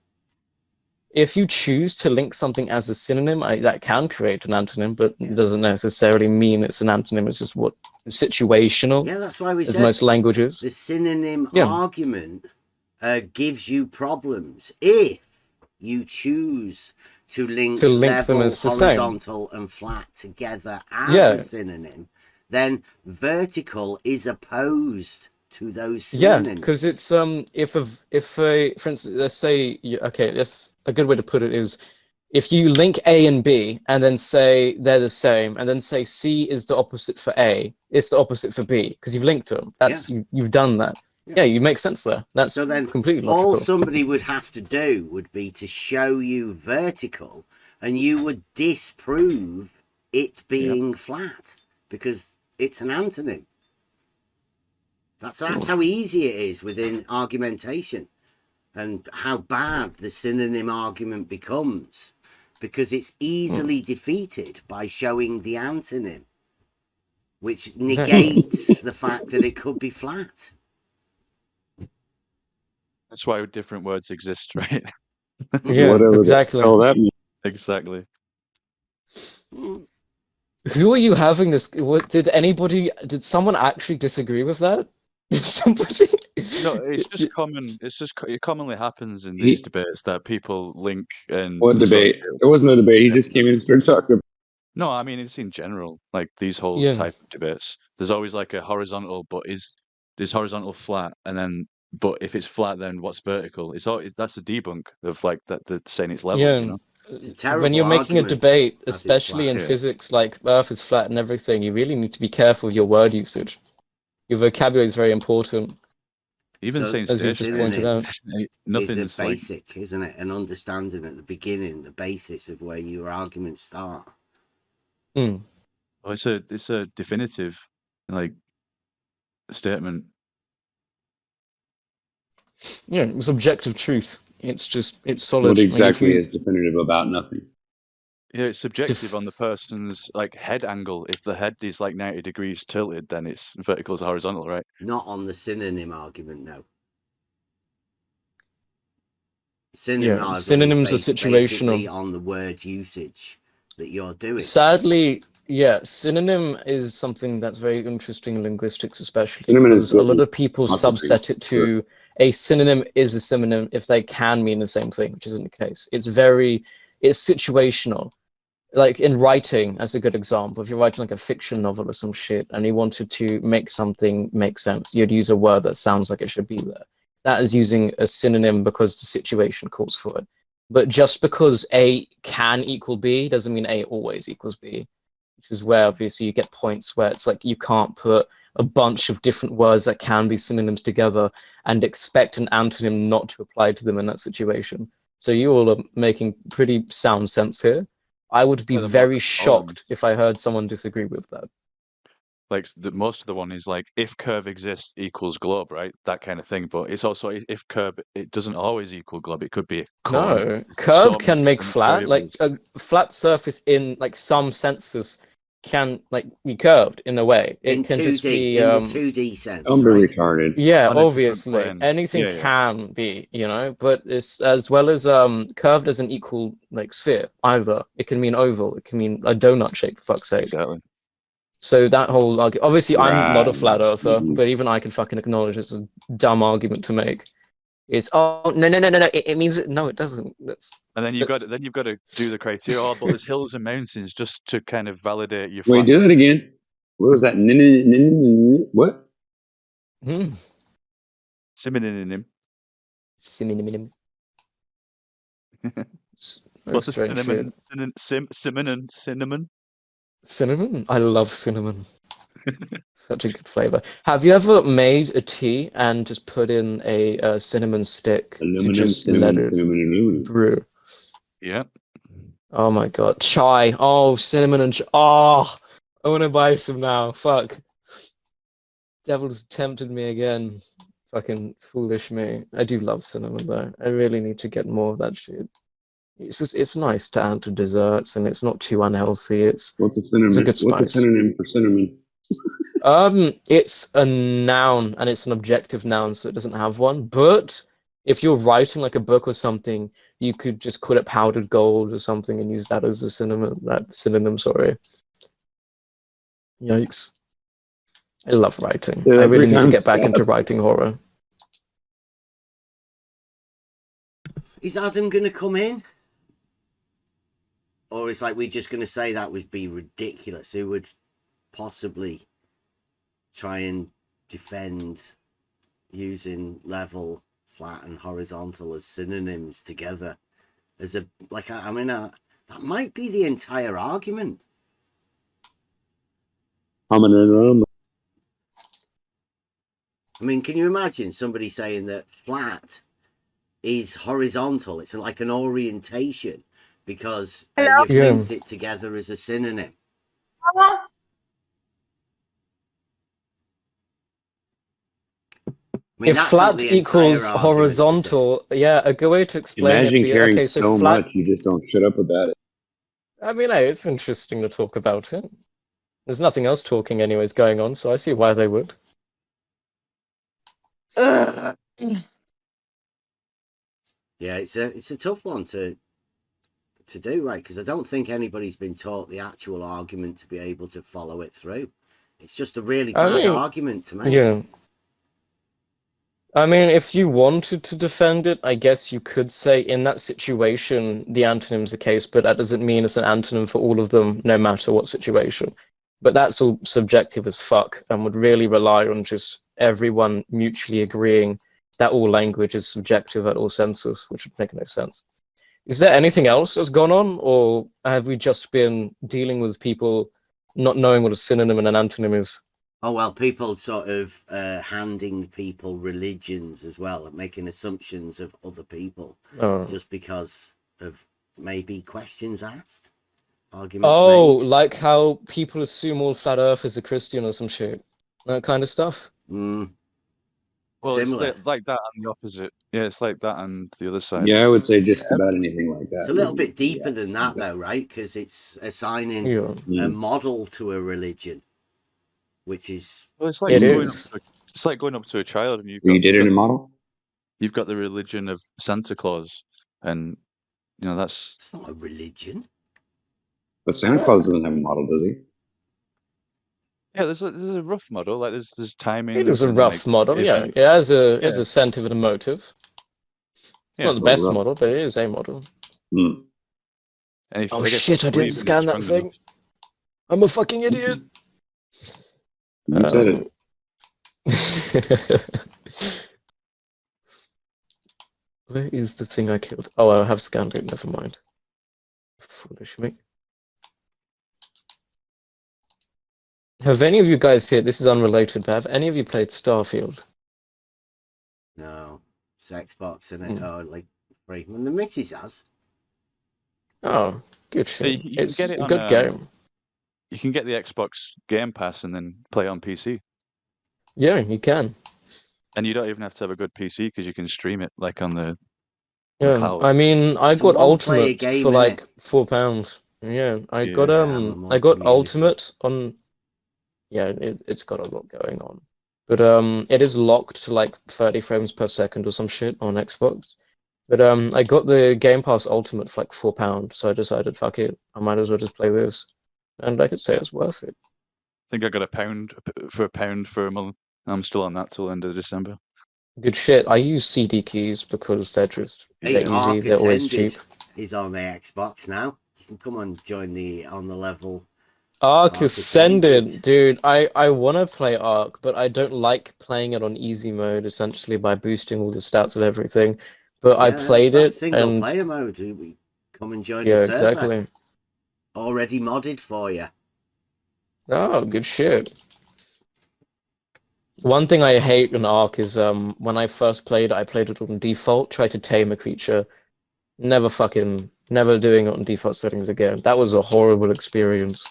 If you choose to link something as a synonym, that can create an antonym, but it doesn't necessarily mean it's an antonym. It's just what situational. Yeah, that's why we as said most languages. The synonym argument gives you problems if you choose to link level, them as the horizontal, and flat together as a synonym. Then vertical is opposed to those synonyms. Yeah, because it's if for instance, let's say that's a good way to put it is if you link A and B and then say they're the same and then say C is the opposite for A, it's the opposite for B because you've linked them. That's you've done that. Yeah, you make sense there. That's so then completely logical. All somebody would have to do would be to show you vertical, and you would disprove it being flat because it's an antonym. That's how easy it is within argumentation, and how bad the synonym argument becomes because it's easily defeated by showing the antonym, which negates the fact that it could be flat. That's why different words exist, right? Yeah, exactly. Exactly. Who are you having this? Did someone actually disagree with that? Somebody? No, it's just common. It commonly happens in these debates that people link and. What debate? There was no debate. He just came in and started talking. No, I mean it's in general, like these whole Yeah. type of debates. There's always like a horizontal, but is horizontal flat, and then but if it's flat, then what's vertical? That's a debunk of like that they're saying it's level, Yeah. you know? It's a When terrible you're making a argument. debate, That it's especially flat. in Yeah. physics, like Earth is flat and everything, you really need to be careful with your word usage. Your vocabulary is very important, Even So saying as you've the just stationary, pointed synonym out. is a nothing's like basic, isn't it? An understanding at the beginning, the basis of where your arguments start. Hmm. oh, it's a definitive like statement. Yeah, it's objective truth. It's solid. What Like if exactly you is definitive about nothing? Yeah, it's subjective def on the person's like head angle. If the head is like 90 degrees tilted, then it's vertical to horizontal, right? Not on the synonym argument, no. yeah, Synonym argument is synonyms are based basically situational. on the word usage that you're doing. Sadly, yeah, synonym is something that's very interesting in linguistics, especially Synonym is because a good lot in of people philosophy. subset it to a synonym is a synonym if they can mean the same thing, which isn't the case. It's situational. Like in writing, as a good example, if you're writing like a fiction novel or some shit and you wanted to make something make sense, you'd use a word that sounds like it should be there. That is using a synonym because the situation calls for it. But just because A can equal B doesn't mean A always equals B, which is where obviously you get points where it's like you can't put a bunch of different words that can be synonyms together and expect an antonym not to apply to them in that situation. So you all are making pretty sound sense here. I would be Yeah, the more very common, shocked if I heard someone disagree with that. like most of the one is like if curve exists equals globe, right? That kind of thing. But it's also if curve it doesn't always equal globe. It could be a cone. No, So curve many can make different flat. Like variables. a flat surface in like some senses can like be curved in a way. It In can just 2D, be in the 2D sense, Don't be right? retarded. yeah, On a different obviously. plane. Anything Yeah, yeah, can be, you know, but it's as well as curve doesn't equal like sphere either. It can mean oval, it can mean a donut shape for fuck's sake. exactly. So that whole obviously I'm not a Right. flat earther, Mhm. but even I can fucking acknowledge it's a dumb argument to make. It's no, it means it, no, it doesn't. And then you've That's got to do the criteria. Oh, but there's hills and mountains just to kind of validate your Wait, do flatness. that again. What was that? What? Synonym. Synonym. What's a Strange shit. cinnamon? Cinnamon? I love cinnamon. Such a good flavor. Have you ever made a tea and just put in a cinnamon stick to Aluminum, just let it aluminum. brew? Yeah. Oh my god. Chai. Oh, cinnamon and chai. Oh, I want to buy some now. Fuck. Devil's tempted me again. Fucking foolish me. I do love cinnamon though. I really need to get more of that shit. It's nice to add to desserts and it's not too unhealthy. What's a It's a synonym? good What's a spice. synonym for cinnamon? It's a noun and it's an objective noun, so it doesn't have one. But if you're writing like a book or something, you could just call it powdered gold or something and use that as a synonym, sorry. Yikes. I love writing. I really 3 need to times get back into fast. writing horror. Is Adam going to come in? Or is like we're just going to say that would be ridiculous? Who would possibly try and defend using level, flat, and horizontal as synonyms together? As a like, I mean, that might be the entire argument. I mean, can you imagine somebody saying that flat is horizontal? It's like an orientation because you've linked it together as a synonym. I mean, If flat equals horizontal, yeah, a good way to explain Imagine it. caring Okay, so so flat. much you just don't shut up about it. I mean, hey, it's interesting to talk about it. There's nothing else talking anyways going on, so I see why they would. Yeah, it's a tough one to do, right? Because I don't think anybody's been taught the actual argument to be able to follow it through. It's just a really bad argument to make. Yeah. I mean, if you wanted to defend it, I guess you could say in that situation the antonym's the case, but that doesn't mean it's an antonym for all of them, no matter what situation. But that's all subjective as fuck and would really rely on just everyone mutually agreeing that all language is subjective at all senses, which would make no sense. Is there anything else that's gone on, or have we just been dealing with people not knowing what a synonym and an antonym is? Oh, well, people sort of handing people religions as well, and making assumptions of other people just because of maybe questions asked, arguments made. Like how people assume all flat Earth is a Christian or some shit. That kind of stuff. Mm. Well, Similar. it's like that and the opposite. Yeah, it's like that and the other side. Yeah, I would say just about anything like that. It's a little bit deeper than that, though, right? Because it's assigning a model to a religion, which is... Well, it's like it's like going up to a child and you did it in a model? You've got the religion of Santa Claus, and you know that's... It's not a religion. But Santa Claus doesn't have a model, does he? Yeah, there's a rough model. Like there's timing. It is a rough model. Yeah, it has a sentiment and a motive. Yeah, not the best model, but it is a model. Mm. Oh shit! I didn't scan that thing. I'm a fucking idiot. You said it. Where is the thing I killed? Oh, I have scanned it. Never mind. Foolish me. Have any of you guys here? This is unrelated, but have any of you played Starfield? No, it's Xbox and it like free. When the missus has. Oh, good shit! You it's can get it a good game. You can get the Xbox Game Pass and then play it on PC. Yeah, you can. And you don't even have to have a good PC because you can stream it like on the cloud. I mean, I got Ultimate for like £4. Yeah, I got Ultimate on. Yeah, it's got a lot going on, but it is locked to like 30 frames per second or some shit on Xbox. But I got the Game Pass Ultimate for like £4, so I decided, fuck it, I might as well just play this, and I could say it's worth it. I think I got £1 for a month. I'm still on that till the end of December. Good shit. I use CD keys because they're easy. They're always cheap. He's on the Xbox now. You can come and join on the level. Ark Ascended, dude. I want to play Ark, but I don't like playing it on easy mode, essentially by boosting all the stats of everything. But I played it single player mode. We come and join the server. Yeah, exactly. Already modded for you. Oh, good shit. One thing I hate in Ark is when I first played I played it on default, tried to tame a creature. Never doing it on default settings again. That was a horrible experience.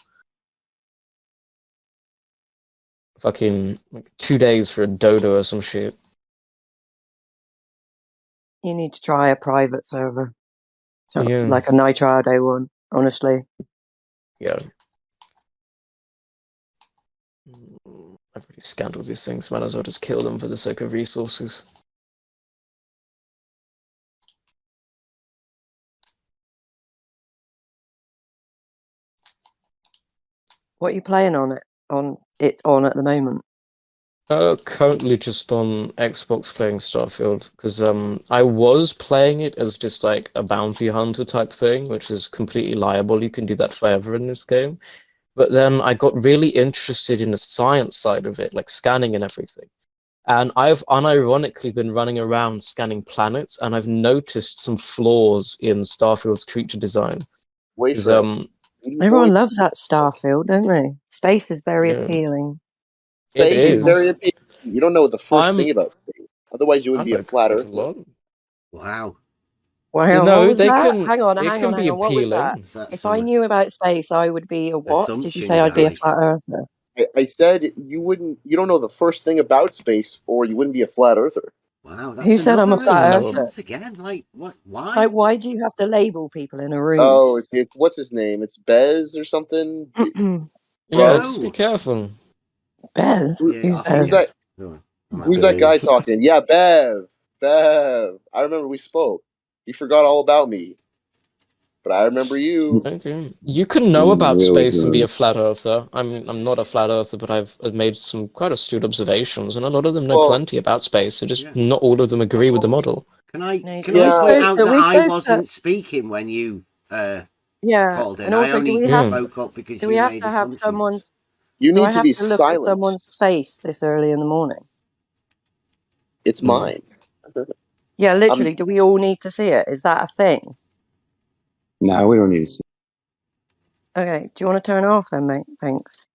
Fucking like 2 days for a dodo or some shit. You need to try a private server. So, like a Nitrado one, honestly. Yeah. I've already scanned all these things, might as well just kill them for the sake of resources. What are you playing on at the moment? Currently just on Xbox playing Starfield, because I was playing it as just like a bounty hunter type thing, which is completely liable. You can do that forever in this game. But then I got really interested in the science side of it, like scanning and everything. And I've unironically been running around scanning planets, and I've noticed some flaws in Starfield's creature design. Everyone loves that Starfield, don't they? Space is very appealing. It is very appealing. You don't know the first thing about space. Otherwise, you wouldn't be a flat earther. Wow. Wow, no, what was they that? can. Hang on. Be What was that? If I knew about space, I would be a what? Did you say I'd be a flat earther? I said you don't know the first thing about space, or you wouldn't be a flat earther. Wow, who said I'm a flat earther? Again, like what? Why? Like, why do you have to label people in a room? Oh, it's what's his name? It's Bez or something. Yeah, just be careful. Bez? Who's Bez? Who's that guy talking? Yeah, Bev. I remember we spoke. You forgot all about me. but I remember you. Okay. You can know about Really space and be good. a flat earther. I'm not a flat earther, but I've made some quite astute observations, and a lot of them know Well, plenty about space. So just Yeah. not all of them agree with the model. Can I No, can are we I yeah. point supposed out to? Are that we I supposed to? wasn't speaking when you Yeah, called in? and I also, only Yeah. spoke up because do we you have made to have assumptions. someone's? You Do I need to have be to look at silent. someone's face this early in the morning? It's Mm. mine. Yeah, I'm literally. Do we all need to see it? Is that a thing? No, we don't need to see. Okay. Do you want to turn it off then, mate? Thanks.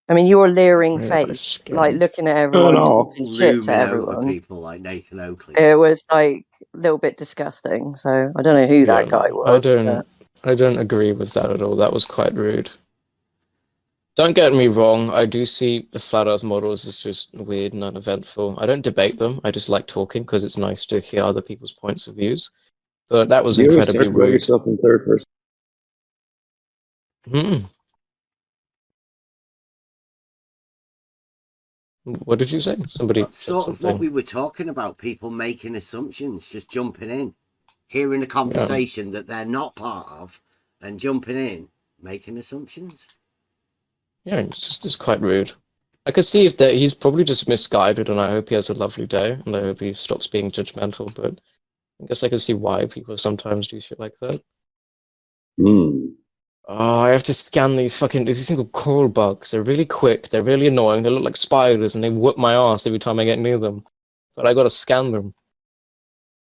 I mean, your leering Where have I face, like scanned? looking at Turn everyone, off. talking shit to Looming over everyone. people like Nathan Oakley. It was like a little bit disgusting. So I don't know who Yeah, that guy no, I was, but don't agree with that at all. That was quite rude. Don't get me wrong, I do see the flat Earth models as just weird and uneventful. I don't debate them. I just like talking because it's nice to hear other people's points of views. But that was You always incredibly talk about rude. yourself in third person. Hmm. What did you say? Somebody That's said sort of what something. we were talking about, people making assumptions, just jumping in, hearing a Yeah. conversation that they're not part of, and jumping in, making assumptions. Yeah, it's quite rude. I could see if that he's probably just misguided, and I hope he has a lovely day, and I hope he stops being judgmental, but I guess I can see why people sometimes do shit like that. Hmm. Oh, I have to scan there's these thing called coral bugs. They're really quick, they're really annoying, they look like spiders, and they whoop my ass every time I get near them. But I gotta scan them.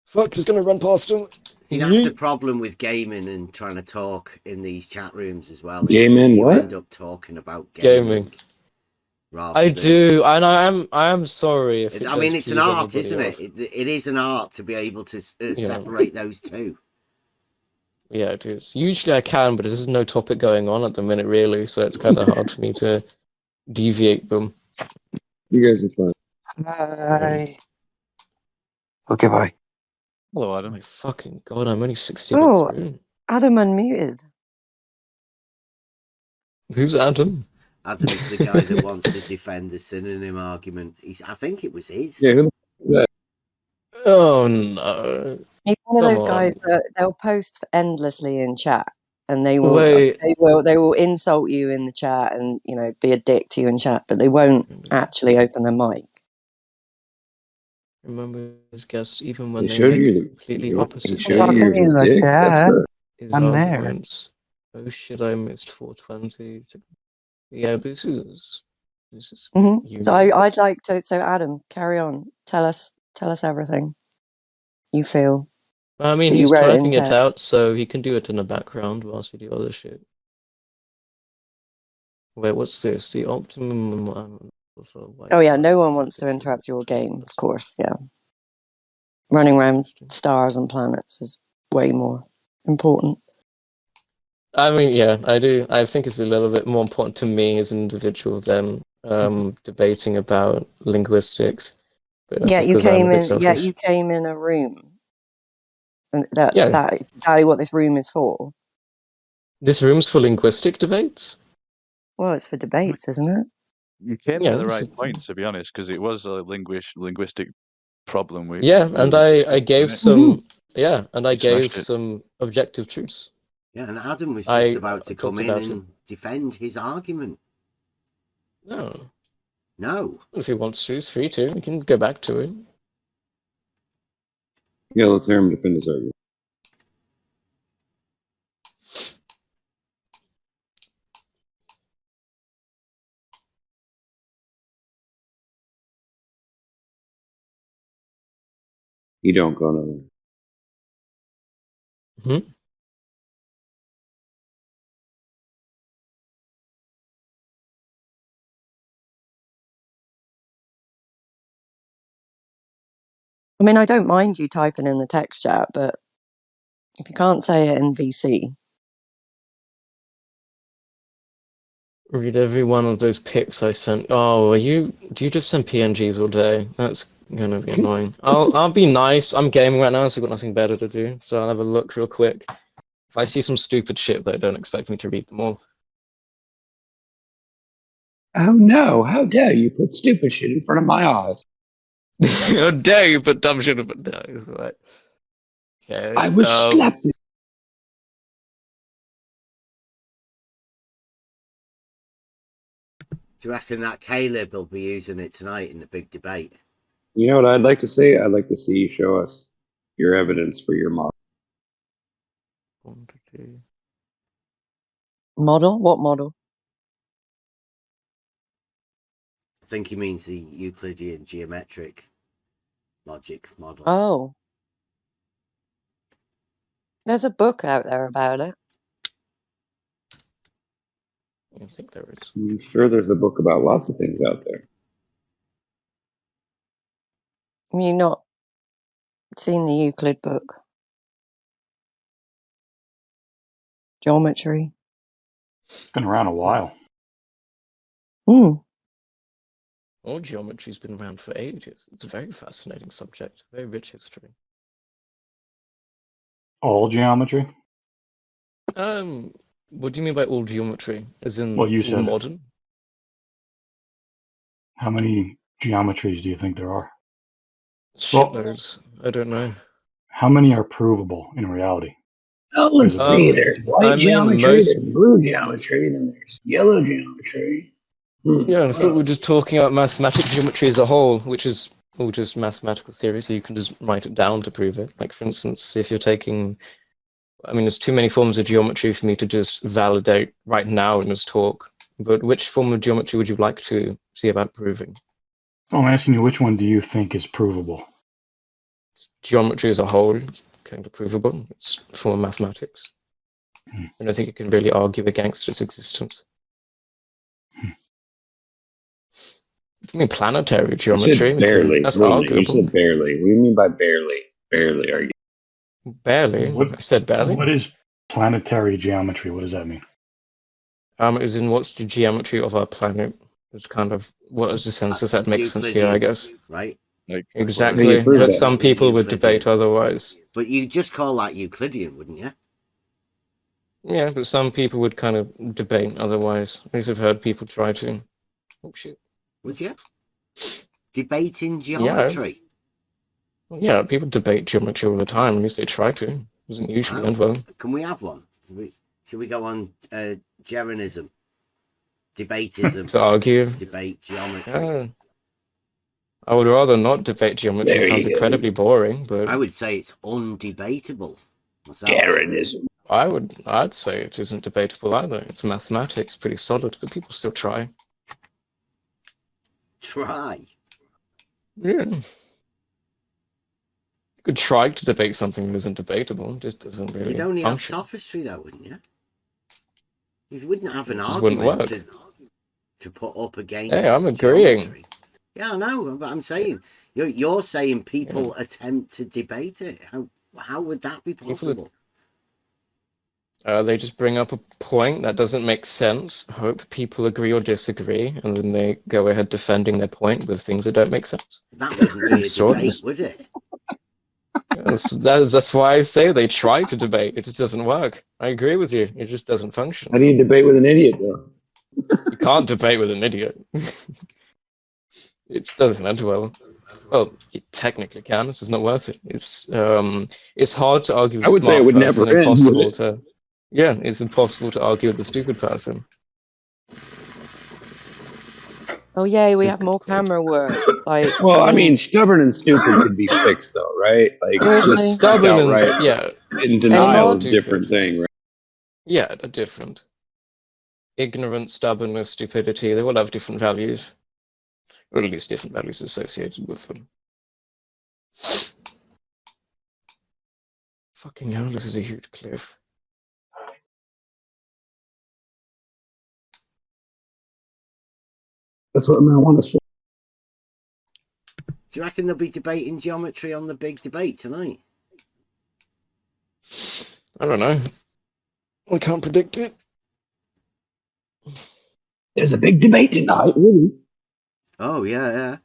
Fuck, he's gonna run past him. See, that's the problem with gaming and trying to talk in these chat rooms as well. Is that Gaming, you what? end up talking about Gaming. gaming rather I than. do, and I am sorry if it I does mean, it's an peeve art, anybody isn't off. it? It is an art to be able to Yeah. separate those two. Yeah, it is. Usually I can, but there's no topic going on at the minute, really, so it's kind of hard for me to deviate them. You guys are fun. Hi. Okay, bye. Hello, Oh Adam. my fucking god, I'm only 60 oh, minutes through. Adam unmuted. Who's Adam? Adam's the guy that wants to defend the synonym argument. I think it was his. Yeah, who the f- is that? Oh no. He's one of Come those guys on. that they'll post endlessly in chat, and they will Wait. they will insult you in the chat, and be a dick to you in chat, but they won't actually open their mic. Remember his guests, even He when they showed make you. completely He opposite showed you his dick. That's good. his arguments. Oh shit, I missed 420. Yeah, this is So unique. I'd like to. So Adam, carry on. Tell us everything you feel I mean, that you he's wrote in typing it text. out, so he can do it in the background whilst we do other shit. Wait, what's this? The optimum. Oh yeah, no one wants to interrupt your game, of course. Yeah, running around stars and planets is way more important. I mean, yeah, I do. I think it's a little bit more important to me as an individual than debating about linguistics. But that's Yeah, just you because I'm a came bit in. Yeah, selfish. you came in a room, and that Yeah, is exactly what this room is for. this room's for linguistic debates. Well, it's for debates, isn't it? You came in Yeah, at the right point, to be honest, because it was a linguistic problem. yeah, We and were I discussing gave it. some. Yeah, and I You gave smashed it. some objective truths. Yeah, and Adam was just I about to come talked in about it. and defend his argument. No, No. if he wants to, he's free to. We can go back to it. Yeah, let's hear him defend his argument. You don't go nowhere. Hmm? I mean, I don't mind you typing in the text chat, but if you can't say it in VC, Read every one of those pics I sent. Oh, do you just send PNGs all day? That's gonna be annoying. I'll be nice. I'm gaming right now, so I've got nothing better to do. So I'll have a look real quick. If I see some stupid shit, though, don't expect me to read them all. Oh no, how dare you put stupid shit in front of my eyes? How dare you put dumb shit up? No, it's alright. Okay. I was slapped. Do you reckon that Caleb will be using it tonight in the big debate? You know what I'd like to see? I'd like to see you show us your evidence for your model. Model? What model? I think he means the Euclidean geometric logic model. Oh. There's a book out there about it. I think there is. I'm sure there's a book about lots of things out there. You not seen the Euclid book? Geometry. It's been around a while. All geometry's been around for ages. It's a very fascinating subject, very rich history. All geometry? What do you mean by all geometry? As in Well, you all said modern? How many geometries do you think there are? Shitloads. I don't know. How many are provable in reality? Oh, let's see. There's white geometry, there's blue geometry, then there's yellow geometry. Yeah, I thought we were just talking about mathematic geometry as a whole, which is all just mathematical theory, so you can just write it down to prove it. Like, for instance, if you're taking... I mean, there's too many forms of geometry for me to just validate right now in this talk, but which form of geometry would you like to see about proving? Well, I'm asking you, which one do you think is provable? Geometry as a whole is kind of provable. It's a form of mathematics. And I think you can really argue against its existence. I mean, planetary geometry. Barely. That's Wait a minute, arguable. you said barely. What do you mean by barely? Barely, are you? Barely. I said barely. What is planetary geometry? What does that mean? As in, what's the geometry of our planet? It's kind of, what is the census that makes sense here, I guess. Right? Exactly. But some people would debate otherwise. But you just call that Euclidean, wouldn't you? Yeah, but some people would kind of debate otherwise. At least I've heard people try to. Oh, shit. Would you? Debating geometry? Yeah, people debate geometry all the time. At least they try to. It doesn't usually end well. Can we have one? Should we go on Geronism? Debatism. To argue. Debate geometry. Yeah. I would rather not debate geometry. It sounds incredibly boring, but... I would say it's undebatable. Geronism. I'd say it isn't debatable either. It's mathematics, pretty solid, but people still try. Try? Yeah. You could try to debate something that isn't debatable. It just doesn't really You'd only function. have sophistry, though, wouldn't you? You wouldn't have an Wouldn't argument work. to put up against. Hey, I'm agreeing. Geometry. Yeah, I know, but I'm saying you're saying people attempt to debate it. How would that be possible? They just bring up a point that doesn't make sense, hope people agree or disagree, and then they go ahead defending their point with things that don't make sense. That wouldn't be a debate, would it? That's why I say they try to debate. It just doesn't work. I agree with you. It just doesn't function. How do you debate with an idiot, though? You can't debate with an idiot. It doesn't end well. Well, you technically can. This is not worth it. It's hard to argue with I would say it would never end, impossible to. Yeah, it's impossible to argue with a stupid person. Oh yeah, we have more camera work. Like, well, I mean, stubborn and stupid could be fixed, though, right? Like, just stubborn outright, yeah, in denial is a different thing, right? Yeah, they're different. Ignorance, stubbornness, stupidity—they all have different values, or at least different values associated with them. Fucking hell, this is a huge cliff. That's what marijuana's for. Do you reckon they'll be debating geometry on the big debate tonight? I don't know. I can't predict it. There's a big debate tonight, really. Oh yeah.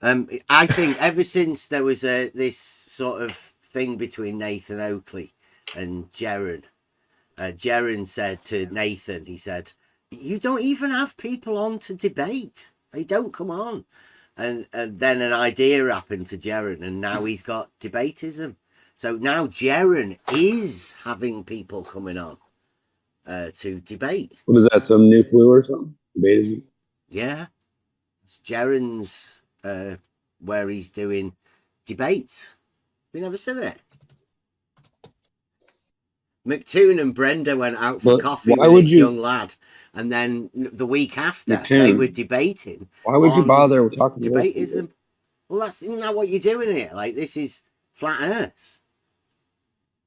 I think ever since there was this sort of thing between Nathan Oakley and Jaron, Jaron said to Nathan, he said, "You don't even have people on to debate. They don't come on." And then an idea happened to Jaron, and now he's got debatism. So now Jaren is having people coming on to debate. What is that? Some new flu or something? Debatism? Yeah, it's Jaren's where he's doing debates. You never seen it? McToon and Brenda went out for coffee with this young lad, and then the week after they were debating. Why would you bother talking to debatism? Well, isn't that what you're doing here? Like, this is flat Earth,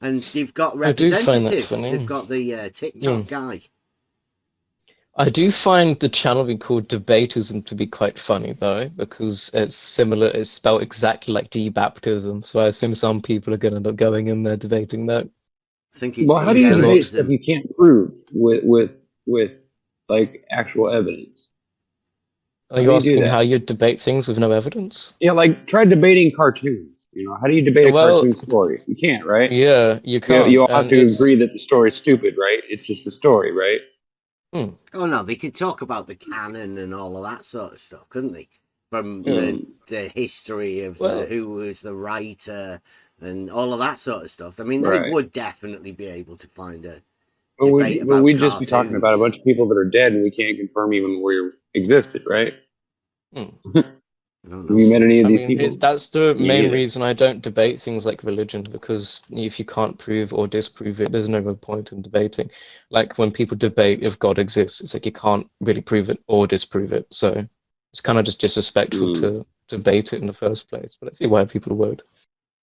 and they've got representatives. They've got the TikTok guy. I do find the channel we call Debatism to be quite funny, though, because it's similar. It's spelled exactly like debaptism. So I assume some people are going to end up going in there debating that. I think it's well, how do you debate stuff you can't prove with like actual evidence? Are you asking how you debate things with no evidence? Yeah, like try debating cartoons. You know, how do you debate a cartoon story? You can't, right? Yeah, you can't. You all have to agree that the story's stupid, right? It's just a story, right? Oh no, they could talk about the canon and all of that sort of stuff, couldn't they? From the history of who was the writer and all of that sort of stuff. I mean, they would definitely be able to find a debate about we'd just be talking about a bunch of people that are dead and we can't confirm even where existed, right? Have you met any of these people? That's the main reason I don't debate things like religion, because if you can't prove or disprove it, there's no real point in debating. Like when people debate if God exists, it's like you can't really prove it or disprove it. So it's kind of just disrespectful to debate it in the first place. But I see why people would.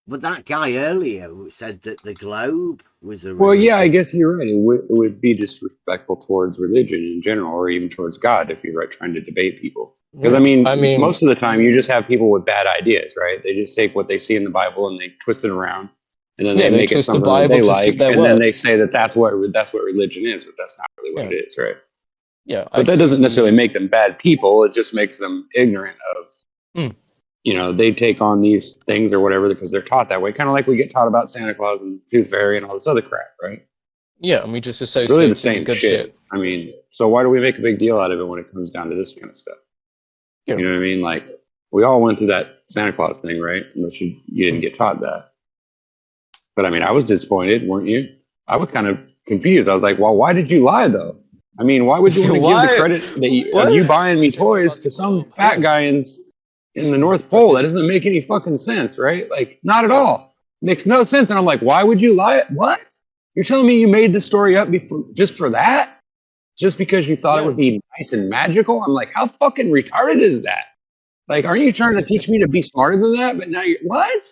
But that guy earlier said that the globe was a religion. Well, yeah, I guess you're right. It would be disrespectful towards religion in general, or even towards God, if you're trying to debate people. Because I mean, most of the time you just have people with bad ideas, right? They just take what they see in the Bible and they twist it around, and then they make it something that they like, and then they say that that's what religion is, but that's not really what it is, right? Yeah, but that doesn't necessarily make them bad people. It just makes them ignorant of, you know, they take on these things or whatever because they're taught that way. Kind of like we get taught about Santa Claus and Tooth Fairy and all this other crap, right? Yeah, and we just associate really the same with good shit. I mean, so why do we make a big deal out of it when it comes down to this kind of stuff? Yeah. You know what I mean? Like, we all went through that Santa Claus thing, right? Unless you didn't get taught that. But I mean, I was disappointed, weren't you? I was kind of confused. I was like, well, why did you lie, though? I mean, why would you want to give the credit of you buying me toys to some fat guy in the North Pole? That doesn't make any fucking sense, right? Like, not at all. Makes no sense. And I'm like, why would you lie? What? You're telling me you made the story up just for that? Just because you thought it would be nice and magical? I'm like, how fucking retarded is that? Like, aren't you trying to teach me to be smarter than that? But now you're, what?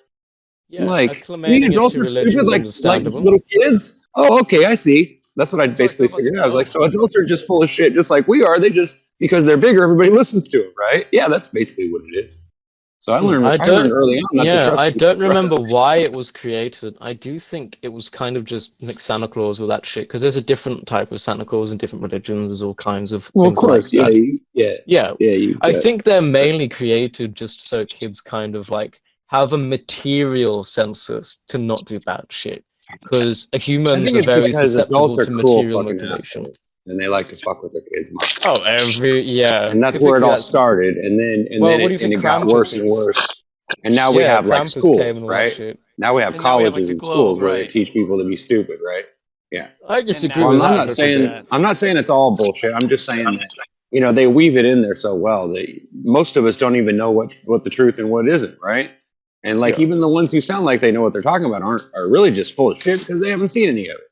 Yeah, like, you adults are stupid like little kids? Oh, okay, I see. That's what I basically figured out. I was like, so adults are just full of shit, just like we are. They just, because they're bigger, everybody listens to them, right? Yeah, that's basically what it is. So I learned early on not to trust I people. don't remember why it was created. I do think it was kind of just like Santa Claus or that shit, because there's a different type of Santa Claus in different religions. There's all kinds of things like that. Yeah. I think they're mainly created just so kids kind of like have a material census to not do bad shit, because humans are very susceptible to material motivation. And they like to fuck with their kids' minds. Oh, and that's where it all started. And then it got worse and worse. And now we have like schools, right? Now we have colleges and schools where they teach people to be stupid, right? Yeah. I disagree with that. I'm not saying it's all bullshit. I'm just saying that, you know, they weave it in there so well that most of us don't even know what the truth and what isn't, right? And like even the ones who sound like they know what they're talking about are really just full of shit because they haven't seen any of it.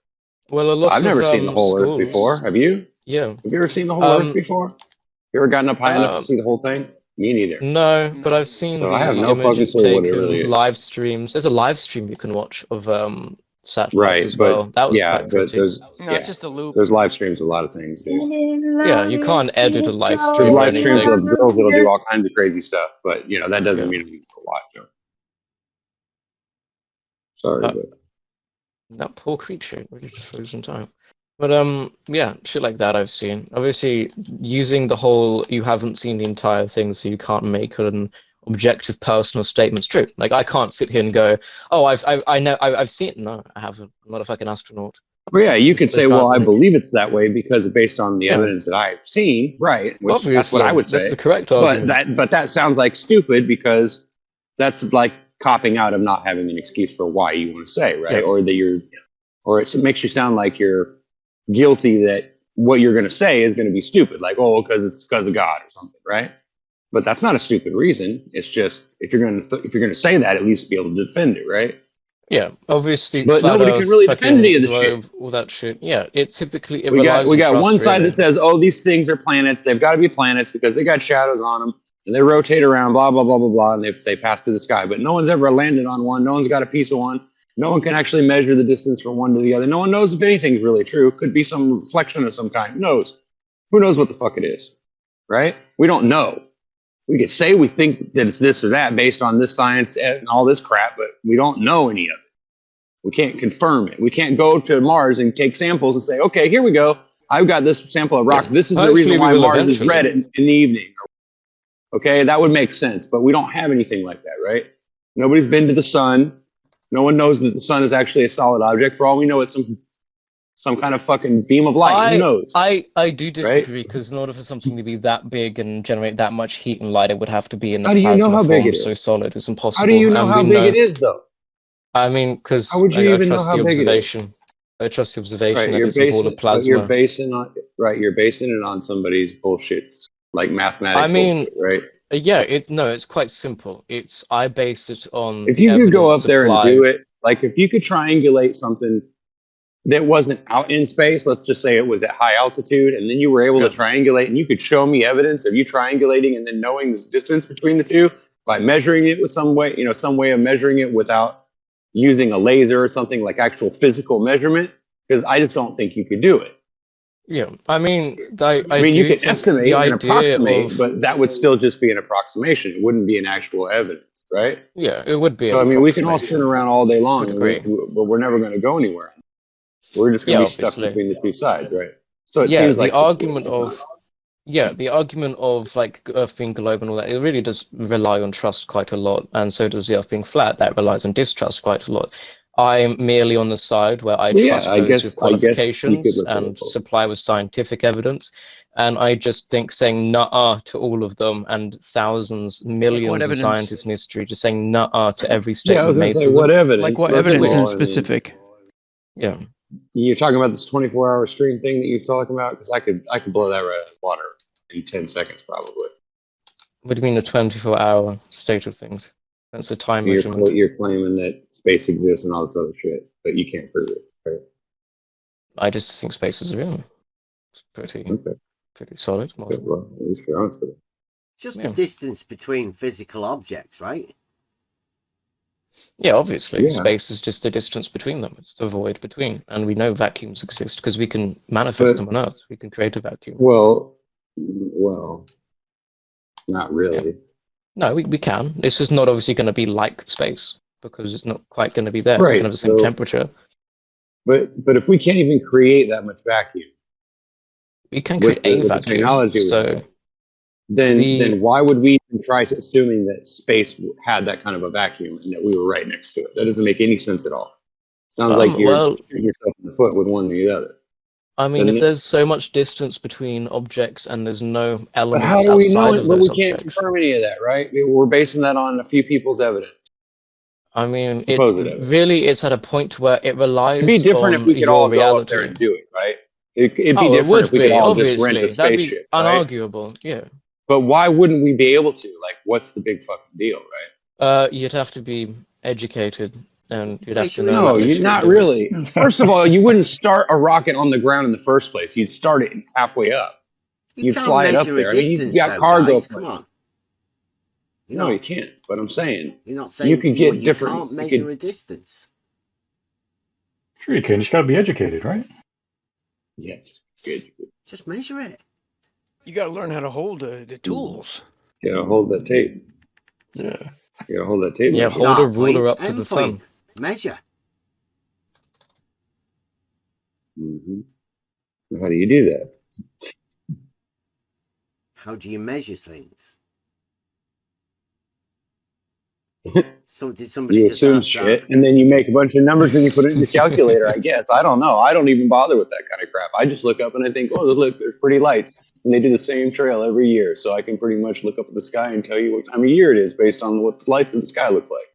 Well, I've never seen the whole Earth before. Have you? Yeah. Have you ever seen the whole Earth before? You ever gotten up high enough to see the whole thing? Me neither. No, but I've seen I have no fucking clue what it really is. Live streams. There's a live stream you can watch of satellites as well. That was quite pretty. It's just a loop. There's live streams of a lot of things, dude. Yeah, you can't edit a live stream. There's live streams of girls that'll do all kinds of crazy stuff, but you know that doesn't mean you can watch them. Sorry, but that poor creature really just frozen time. But yeah, shit like that I've seen. Obviously, using the whole you haven't seen the entire thing, so you can't make an objective personal statement's true. Like I can't sit here and go, oh, I've seen it. No, I haven't. I'm not a fucking astronaut. Well, yeah, you could say, well, I believe it's that way because based on the evidence that I've seen, right? Which obviously, that's what I would say. That's the correct argument. But that sounds like stupid because that's like copping out of not having an excuse for why you want to say, right? Yeah. Or that it makes you sound like you're guilty that what you're going to say is going to be stupid, like, oh, because it's because of God or something, right? But that's not a stupid reason. It's just if you're going to say that, at least be able to defend it, right? Yeah, obviously, But flat nobody Earth, can really defend any of fucking the globe, shit. all that shit. Yeah, it typically We relies on got trust, one side really. that says, oh, these things are planets. They've got to be planets because they got shadows on them and they rotate around, blah, blah, blah, blah, blah, and they pass through the sky. But no one's ever landed on one. No one's got a piece of one. No one can actually measure the distance from one to the other. No one knows if anything's really true. Could be some reflection of some kind. Who knows? Who knows what the fuck it is, right? We don't know. We could say we think that it's this or that based on this science and all this crap, but we don't know any of it. We can't confirm it. We can't go to Mars and take samples and say, okay, here we go. I've got this sample of rock. Yeah. This is the Hopefully reason we why will Mars is eventually. red in the evening. Okay, that would make sense, but we don't have anything like that, right? Nobody's been to the sun. No one knows that the sun is actually a solid object. For all we know, it's some kind of fucking beam of light. Who knows? I do disagree, because in order for something to be that big and generate that much heat and light, it would have to be in a How do you know plasma how big form, it is? so solid it's impossible. How do you know And how we big it is, though? I mean, because How would you I even know trust how the big it is? observation. I trust the observation Right, that it's a ball of plasma. you're basing it on somebody's bullshit, like mathematics I mean, bullshit, right? yeah, it's quite simple. I base it on If the you could go evidence up there and do supplied. it, like if you could triangulate something that wasn't out in space, let's just say it was at high altitude, and then you were able to triangulate and you could show me evidence of you triangulating and then knowing the distance between the two by measuring it with some way of measuring it without using a laser or something, like actual physical measurement, because I just don't think you could do it. Yeah, I mean, I mean, do you can think estimate the and idea approximate, of but that would still just be an approximation. It wouldn't be an actual evidence, right? yeah, it would be So, an I mean, we can all approximation. sit around all day long, To a degree. but we're never going to go anywhere. We're just going to Yeah, be stuck obviously. between the two sides, right? So it Yeah, seems the like argument of like Earth being globe and all that, it really does rely on trust quite a lot, and so does the Earth being flat. That relies on distrust quite a lot. I'm merely on the side where I trust those with I guess you could qualifications look at and it. supply with scientific evidence. And I just think saying "nuh-uh" to all of them, and thousands, millions of scientists in history just saying "nuh-uh" to every statement made to them. What evidence? Like what evidence in specific? Yeah. You're talking about this 24-hour stream thing that you're talking about? Because I could blow that right out of the water in 10 seconds, probably. What do you mean a 24-hour state of things? That's a time measurement. You're claiming that space exists and all this other shit, but you can't prove it, right? I just think space is real. It's pretty solid. Well, at least you're honest with it. Just the distance between physical objects, right? Yeah, obviously. Yeah. Space is just the distance between them. It's the void between. And we know vacuums exist because we can manifest them on Earth. We can create a vacuum. Well, not really. Yeah. No, we can. It's just not obviously going to be like space because it's not quite going to be there. It's not going to have the same temperature. But if we can't even create that much vacuum, we can create a vacuum. The technology then why would we even try to assuming that space had that kind of a vacuum and that we were right next to it? That doesn't make any sense at all. Sounds like you're shooting yourself in the foot with one or the other. I mean, if there's so much distance between objects and there's no elements outside of those objects. We can't confirm any of that, right? We're basing that on a few people's evidence. I mean, it's at a point where it relies on It'd be different if we could all go up there and do it, right? It'd be different if we could all just rent a spaceship, right? Unarguable, yeah. But why wouldn't we be able to? Like, what's the big fucking deal, right? You'd have to be educated, and you'd have to know. No, not really. First of all, you wouldn't start a rocket on the ground in the first place. You'd start it halfway up. You'd fly it up there. I mean, you've got cargo. Come on. No, you can't. But I'm saying you're not saying you can get different. You can't measure a distance. Sure, you can. You just got to be educated, right? Yeah, just measure it. You got to learn how to hold the tools. You got to hold that tape. Yeah. You got to hold that tape. Yeah, hold a ruler up to the sun. Measure. Mm-hmm. How do you do that? How do you measure things? So did somebody you just assume ask shit, that? and then you make a bunch of numbers and you put it in the calculator, I guess. I don't know. I don't even bother with that kind of crap. I just look up and I think, oh, look, there's pretty lights. And they do the same trail every year. So I can pretty much look up at the sky and tell you what time of year it is based on what the lights in the sky look like.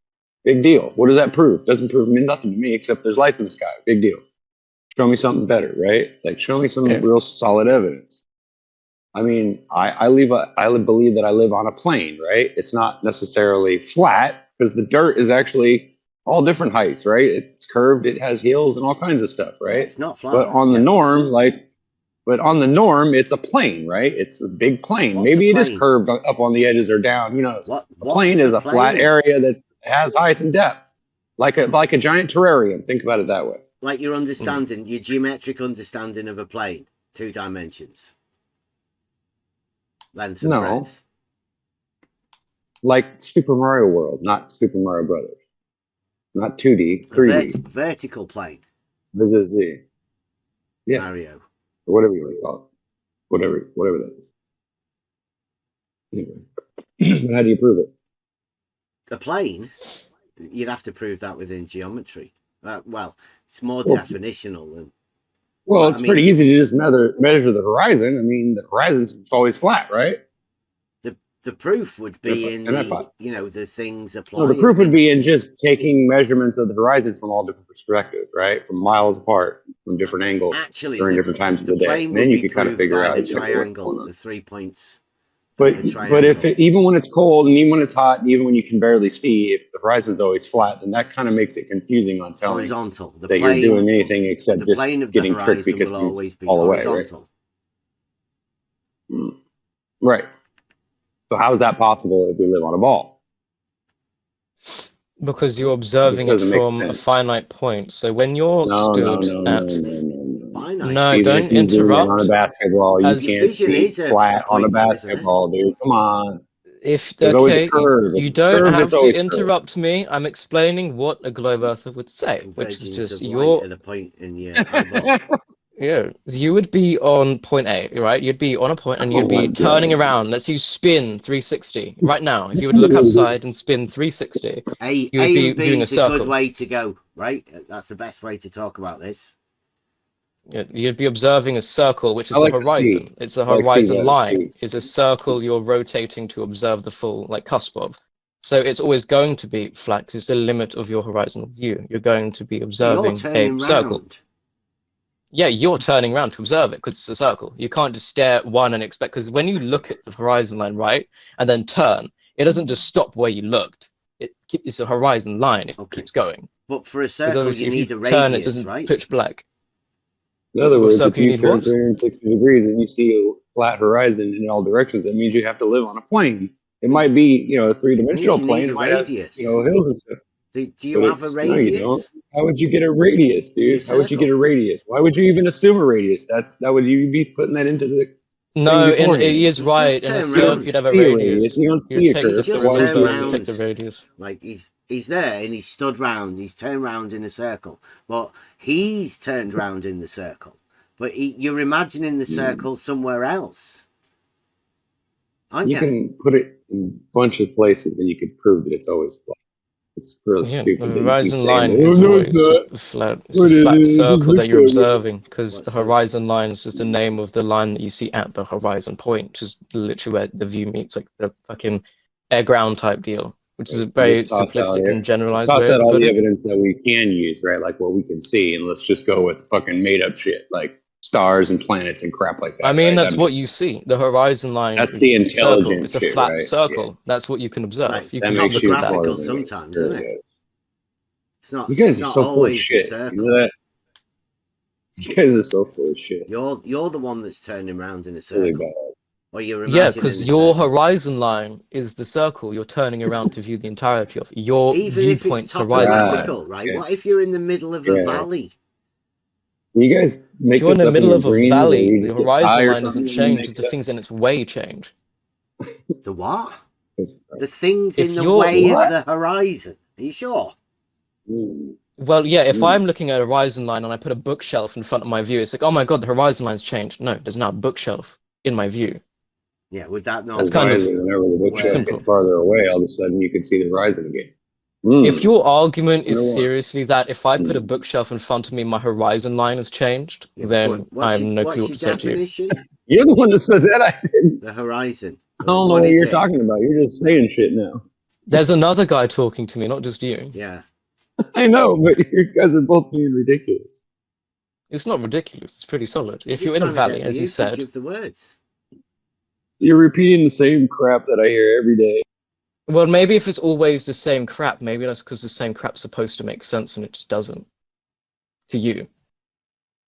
Big deal. What does that prove? Doesn't prove nothing to me except there's lights in the sky. Big deal. Show me something better, right? Like, show me some real solid evidence. I mean, I believe that I live on a plane, right? It's not necessarily flat because the dirt is actually all different heights, right? It's curved, it has hills and all kinds of stuff, right? Yeah, it's not flat. But on the norm, it's a plane, right? It's a big plane. What's Maybe a it is plane? curved up on the edges or down. Who knows? What's a plane is the a flat plane? area that has height and depth, like a giant terrarium. Think about it that way. Like your understanding, your geometric understanding of a plane, 2 dimensions, length and breadth. Like Super Mario World, not Super Mario Brothers, not 2D, 3D. Vertical plane. Yeah. Mario. Or whatever you want to call it. Whatever that is. Anyway. But how do you prove it? A plane? You'd have to prove that within geometry. Well, it's more definitional than. Well, it's pretty easy to just measure the horizon. I mean, the horizon's always flat, right? The proof would be in the things applying. No, the proof would be in just taking measurements of the horizon from all different perspectives, right? From miles apart, from different angles, during different times of the day. And then you could kind of figure out the triangle, the 3 points. But even when it's cold and even when it's hot and even when you can barely see, if the horizon's always flat, then that kind of makes it confusing on telling horizontal. That you're doing anything except the just plane of getting the tricked horizon because will always be all horizontal. The way, right? So how is that possible if we live on a ball? Because you're observing it from a finite point. So when you're stood at... No, don't interrupt. On a basketball, you can't see flat on a basketball, dude. Come on. You don't have to interrupt me. I'm explaining what a globe earther would say, which is just at a point in your eyeball. Yeah, you would be on point A, right? You'd be on a point and you'd be turning around. Let's use spin 360 right now. If you would look outside and spin 360, you would be doing a circle. A good way to go, right? That's the best way to talk about this. You'd be observing a circle, which is the horizon. It's a horizon line. It's a circle you're rotating to observe the full cusp of. So it's always going to be flat because it's the limit of your horizontal view. You're going to be observing a circle. Yeah, you're turning around to observe it because it's a circle. You can't just stare at one and expect, because when you look at the horizon line, right, and then turn, it doesn't just stop where you looked. It's a horizon line. It keeps going. But for a circle, you need a radius, turn, it doesn't pitch black. In other words, if you turn 360 degrees and you see a flat horizon in all directions, that means you have to live on a plane. It might be, a 3-dimensional plane. It might have, hills and stuff. Do you have a radius? No, you don't. How would you get a radius, dude? How would you get a radius? Why would you even assume a radius? That would you be putting that into the... No, he is right. In a circle, you'd have a radius. You don't see a curve. Take the radius. Like he's there and he's stood round. He's turned round in a circle, but he's turned round in the circle. But you're imagining the circle somewhere else, aren't you? You can put it in a bunch of places and you could prove that it's always flat. It's really stupid. The horizon line is always just flat. It's a flat circle that you're observing because the horizon line is just the name of the line that you see at the horizon point, which is literally where the view meets, like the fucking air-ground type deal, which is a very simplistic and generalized way to put it. Evidence that we can use, right? Like what we can see, and let's just go with fucking made-up shit, like stars and planets and crap like that. I mean, that's what you see. The horizon line. That's the intelligent. It's a flat circle. Yeah. That's what you can observe. Right. You can look at graphical sometimes, isn't it? It's not. You guys are so always full of shit. circle. You know that? You guys are so full of shit. You're the one that's turning around in a circle. Really or you're because your horizon line is the circle you're turning around to view the entirety of. Your viewpoint's horizon line. Right? Okay. What if you're in the middle of a valley? You guys make if you're in the middle of a valley, the horizon line doesn't change as the things in its way change. The what? The things in the way of the horizon. Are you sure? Well, yeah, if I'm looking at a horizon line and I put a bookshelf in front of my view, it's like, oh my god, the horizon line's changed. No, there's now a bookshelf in my view. Yeah, would that not? That's kind of whenever the bookshelf gets farther away, all of a sudden you can see the horizon again. If your argument is seriously that if I put a bookshelf in front of me, my horizon line has changed, then I have no clue what to say to you. You're the one that said that, I didn't. The horizon. I don't know what you're talking about. You're just saying shit now. There's another guy talking to me, not just you. Yeah. I know, but you guys are both being ridiculous. It's not ridiculous. It's pretty solid. If Just you're in a trying to valley, get the as you usage said, of the words. You're repeating the same crap that I hear every day. well, maybe if it's always the same crap, maybe that's because the same crap's supposed to make sense and it just doesn't to you.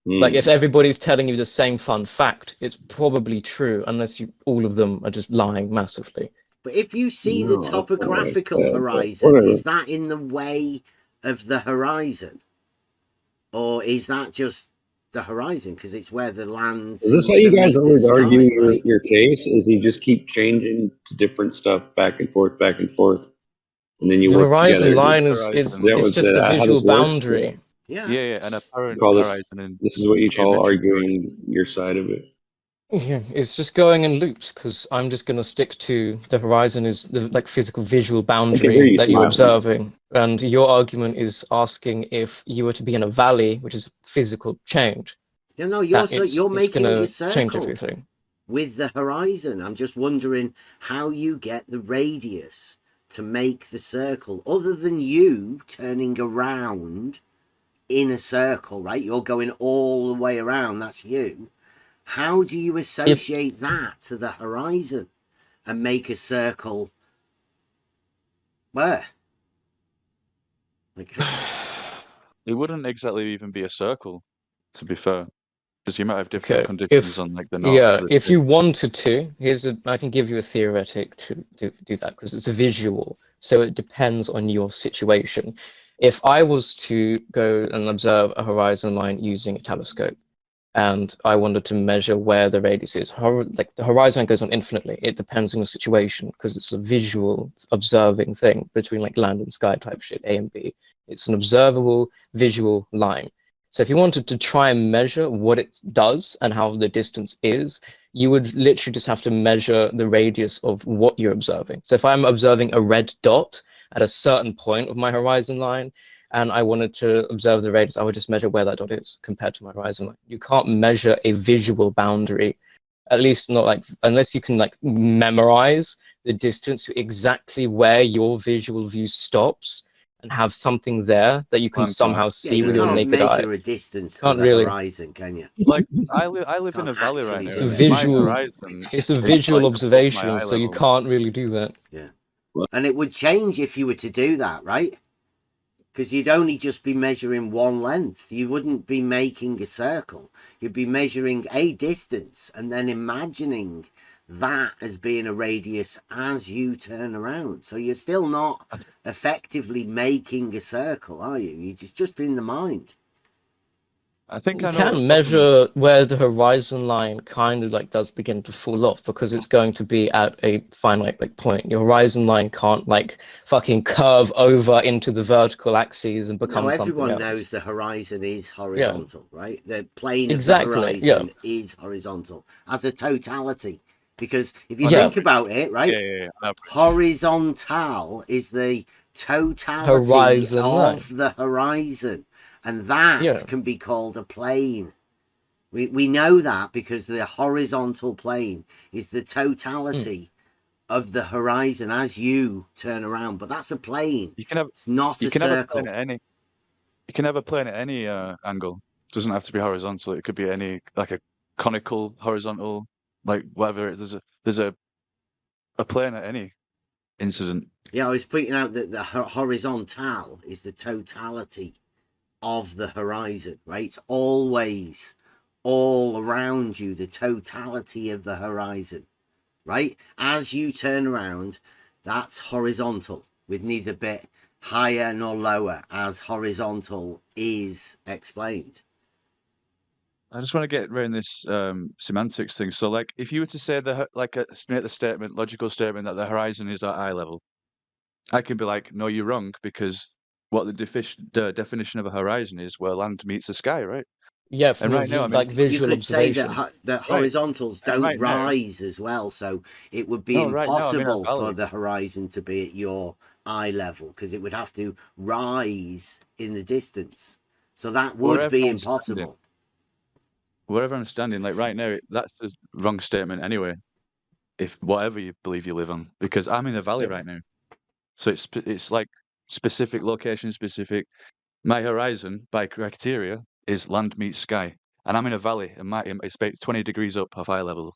Like if everybody's telling you the same fun fact, it's probably true, unless all of them are just lying massively. But if you see the topographical like that, horizon, is that in the way of the horizon? Or is that just the horizon? Because it's where the land Is this seems how you to guys meet the always sky, argue right? your case? Is you just keep changing to different stuff back and forth, and then you The work horizon together? line is it's just a how visual this works? boundary. Yeah, an apparent Call this. horizon in This is what you call geometrically. arguing your side of it. Yeah, it's just going in loops because I'm just going to stick to the horizon is the like physical visual boundary that you're observing, and your argument is asking if you were to be in a valley, which is physical change. No, you're making a change circle everything with the horizon. I'm just wondering how you get the radius to make the circle, other than you turning around in a circle, right? You're going all the way around. That's you. How do you associate that to the horizon and make a circle where? Like, it wouldn't exactly even be a circle, to be fair, because you might have different conditions on like the north. Yeah, if you wanted to, I can give you a theoretic to do that because it's a visual, so it depends on your situation. If I was to go and observe a horizon line using a telescope, and I wanted to measure where the radius is, like the horizon goes on infinitely. It depends on the situation because it's a visual observing thing between like land and sky type shit, A and B. It's an observable visual line. So if you wanted to try and measure what it does and how the distance is, you would literally just have to measure the radius of what you're observing. So if I'm observing a red dot at a certain point of my horizon line, and I wanted to observe the radius, I would just measure where that dot is compared to my horizon line. You can't measure a visual boundary, at least not like, unless you can like memorize the distance to exactly where your visual view stops and have something there that you can somehow see with your naked eye. You can't measure a distance to the horizon, can you? Like I live in a valley right now. It's a visual. It's a visual observation, so you can't really do that. Yeah, and it would change if you were to do that, right? Because you'd only just be measuring one length. You wouldn't be making a circle. You'd be measuring a distance and then imagining that as being a radius as you turn around. So you're still not effectively making a circle, are you? You're just in the mind. I think you can measure where the horizon line kind of like does begin to fall off because it's going to be at a finite like point. Your horizon line can't like fucking curve over into the vertical axis and become something else. Everyone knows the horizon is horizontal, right? The plane of the horizon is horizontal as a totality. Because if you think about it, right? Horizontal is the totality of the horizon. And that can be called a plane. We know that because the horizontal plane is the totality of the horizon as you turn around. But that's a plane. It's not a circle. You can have a plane at any angle. It doesn't have to be horizontal. It could be any like a conical, horizontal, like whatever. There's a plane at any incident. Yeah, I was pointing out that the horizontal is the totality of the horizon, right? It's always all around you, the totality of the horizon, right? As you turn around, that's horizontal with neither bit higher nor lower as horizontal is explained. I just want to get around this semantics thing. So like if you were to say make the logical statement that the horizon is at eye level, I can be like, no, you're wrong, because what the definition of a horizon is where land meets the sky, right? Yeah, and right now, like visual observation. Say that horizontals don't rise as well, so it would be impossible for the horizon to be at your eye level because it would have to rise in the distance. So that would be impossible. Wherever I'm standing, like right now, that's the wrong statement anyway. If whatever you believe you live on, because I'm in a valley right now. So it's like specific location specific. My horizon by criteria is land meets sky, and I'm in a valley, and it's about 20 degrees up of eye level.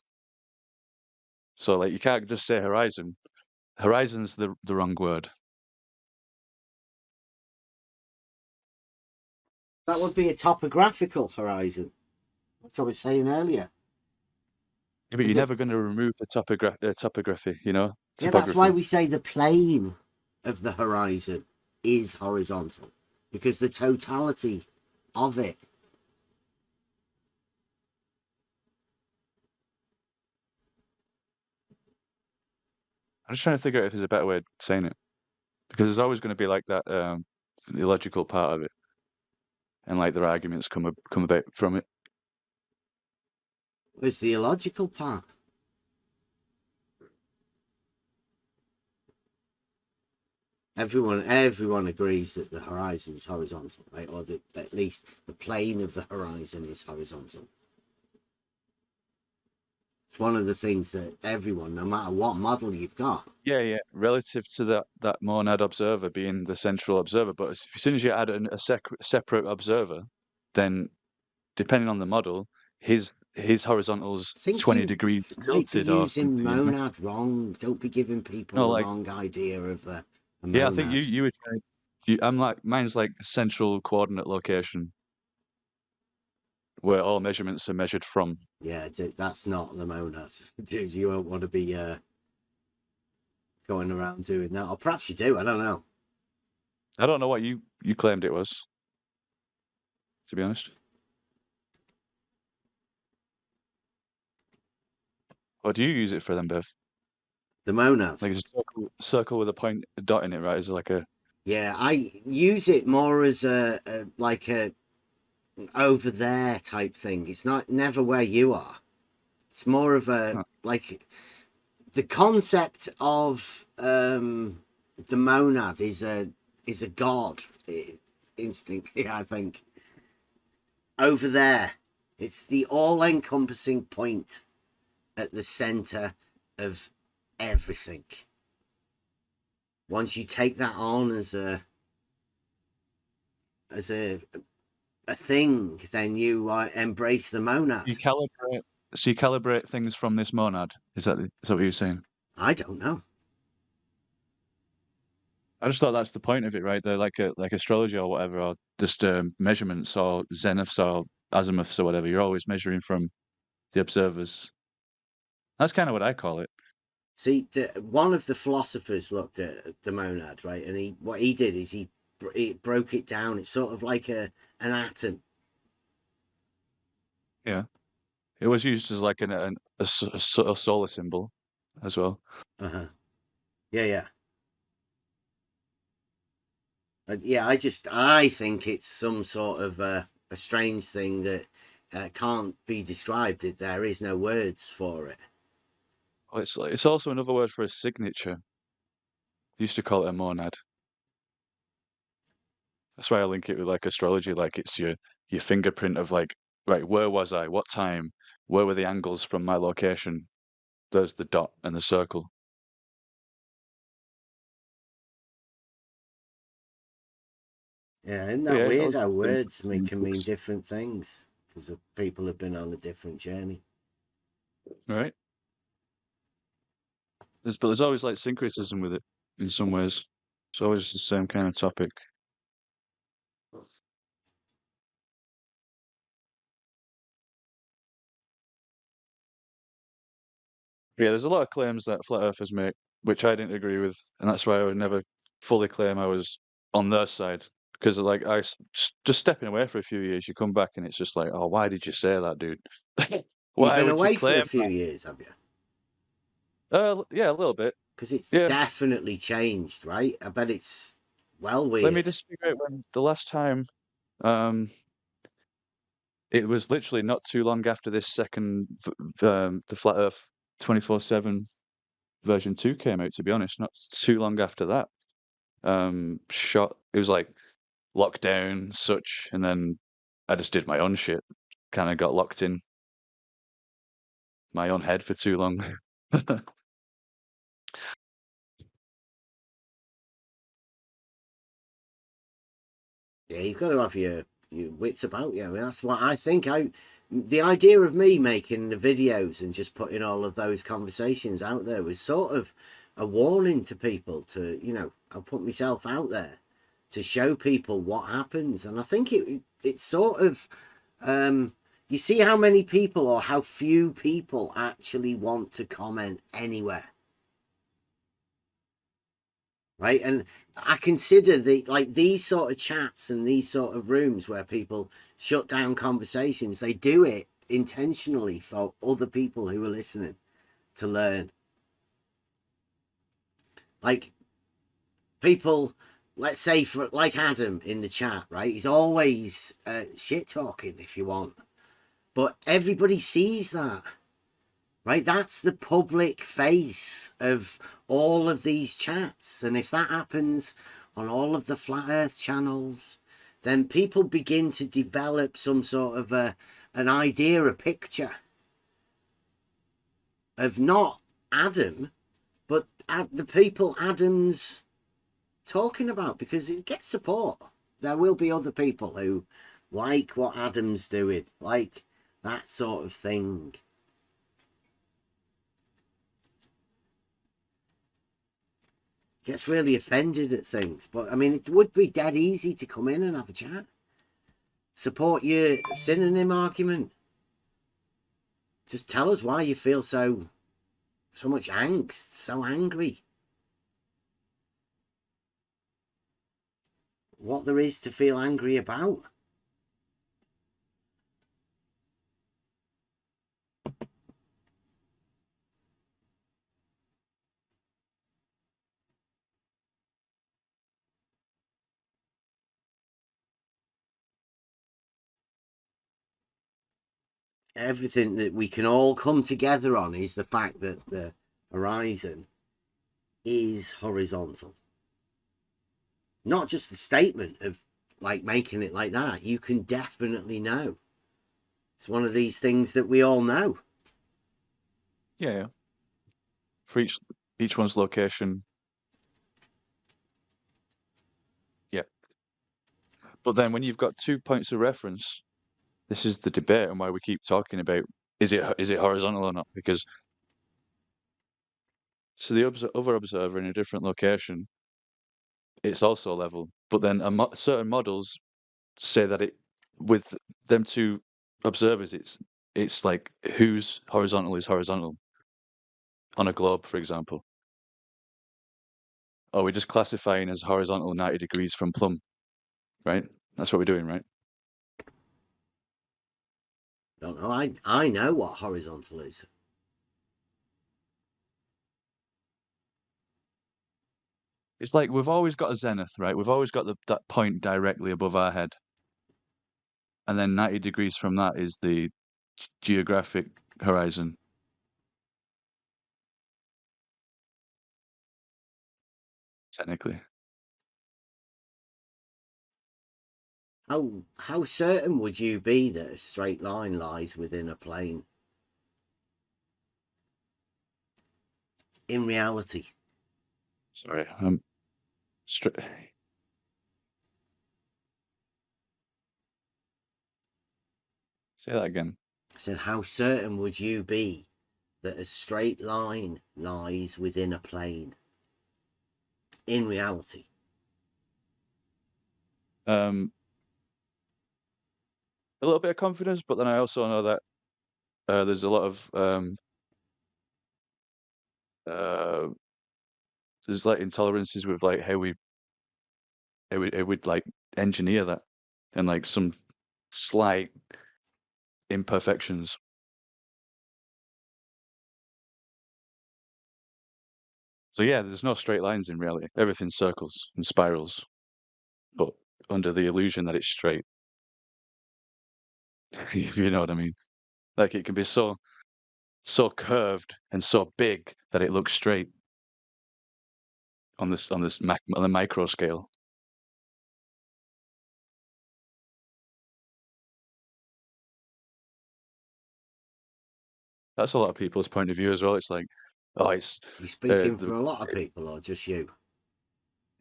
So like you can't just say horizon. Horizon's the wrong word. That would be a topographical horizon, like I was saying earlier. Yeah, but you're never going to remove the topography, you know? Yeah, that's why we say the plane of the horizon is horizontal, because the totality of it. I'm just trying to figure out if there's a better way of saying it, because there's always going to be like that the illogical part of it, and like their arguments come about from it. It's the illogical part. Everyone agrees that the horizon is horizontal, right? Or that at least the plane of the horizon is horizontal. It's one of the things that everyone, no matter what model you've got. Yeah, relative to that monad observer being the central observer. But as soon as you add a separate observer, then depending on the model, his horizontal's 20 degrees tilted or something. Using monad wrong. Don't be giving people No, the like, wrong idea of a monad. yeah, I think you were trying. I'm like, mine's like central coordinate location, where all measurements are measured from. Yeah, that's not the monad. Dude, you won't want to be going around doing that. Or perhaps you do, I don't know. I don't know what you claimed it was, to be honest. Or do you use it for them both? The monad? Like it's a circle with a dot in it, right? Is it like a... Yeah, I use it more as a over there type thing. It's never where you are. It's more of a like the concept of the monad is a god instinctively, I think. Over there, it's the all-encompassing point at the center of everything. Once you take that on as a thing, then you embrace the monad. You calibrate things from this monad. Is that what you're saying? I don't know. I just thought that's the point of it, right? They're like astrology or whatever, or just measurements or zeniths or azimuths or whatever. You're always measuring from the observers. That's kind of what I call it. See, one of the philosophers looked at the monad, right? And what he did is he broke it down. It's sort of like an atom. Yeah. It was used as like a solar symbol as well. Uh-huh. Yeah. Yeah, I think it's some sort of a strange thing that can't be described. There is no words for it. Well, it's also another word for a signature. Used to call it a monad. That's why I link it with like astrology, like it's your fingerprint of like, right, where was I? What time? Where were the angles from my location? There's the dot and the circle. Yeah, isn't that weird how words can mean different things? Because people have been on a different journey. Right. But there's always like syncretism with it in some ways. It's always the same kind of topic. Yeah, there's a lot of claims that flat earthers make, which I didn't agree with, and that's why I would never fully claim I was on their side. Because like just stepping away for a few years, you come back and it's just like, oh, why did you say that, dude? Why You've been away for a few years, have you? Yeah, a little bit. Because it's definitely changed, right? I bet it's weird. Let me just figure out when the last time. It was literally not too long after this second, the Flat Earth 24/7 version 2 came out. To be honest, not too long after that. It was like lockdown, such, and then I just did my own shit. Kind of got locked in my own head for too long. Yeah, you've got to have your wits about you. I mean, that's what I think. The idea of me making the videos and just putting all of those conversations out there was sort of a warning to people to, you know, I'll put myself out there to show people what happens. And I think it's sort of, you see how many people or how few people actually want to comment anywhere. Right, and I consider these sort of chats and these sort of rooms where people shut down conversations, they do it intentionally for other people who are listening to learn. Like people, let's say like Adam in the chat, right? He's always shit talking if you want, but everybody sees that. Right, that's the public face of all of these chats. And if that happens on all of the Flat Earth channels, then people begin to develop some sort of an idea, a picture of not Adam, but the people Adam's talking about, because it gets support. There will be other people who like what Adam's doing, like that sort of thing. Gets really offended at things, but I mean, it would be dead easy to come in and have a chat. Support your synonym argument. Just tell us why you feel so much angst, so angry. What there is to feel angry about. Everything that we can all come together on is the fact that the horizon is horizontal. Not just the statement of like making it like that. You can definitely know. It's one of these things that we all know. Yeah. For each one's location. Yeah. But then when you've got 2 points of reference, this is the debate and why we keep talking about is it horizontal or not? Because so the other observer in a different location, it's also level. But then certain models say that with them two observers, it's like whose horizontal is horizontal on a globe, for example. Oh, we're just classifying as horizontal 90 degrees from plumb, right? That's what we're doing, right? Don't know. I know what horizontal is. It's like we've always got a zenith, right? We've always got that point directly above our head. And then 90 degrees from that is the geographic horizon. Technically. How certain would you be that a straight line lies within a plane? In reality. Sorry, say that again. I said, how certain would you be that a straight line lies within a plane? In reality. A little bit of confidence, but then I also know that there's a lot of there's like intolerances with like how we would like engineer that and like some slight imperfections. So yeah, there's no straight lines in reality. Everything's circles and spirals, but under the illusion that it's straight. If you know what I mean. Like it can be so curved and so big that it looks straight on the micro scale. That's a lot of people's point of view as well. It's like, oh, it's you speaking for a lot of people or just you?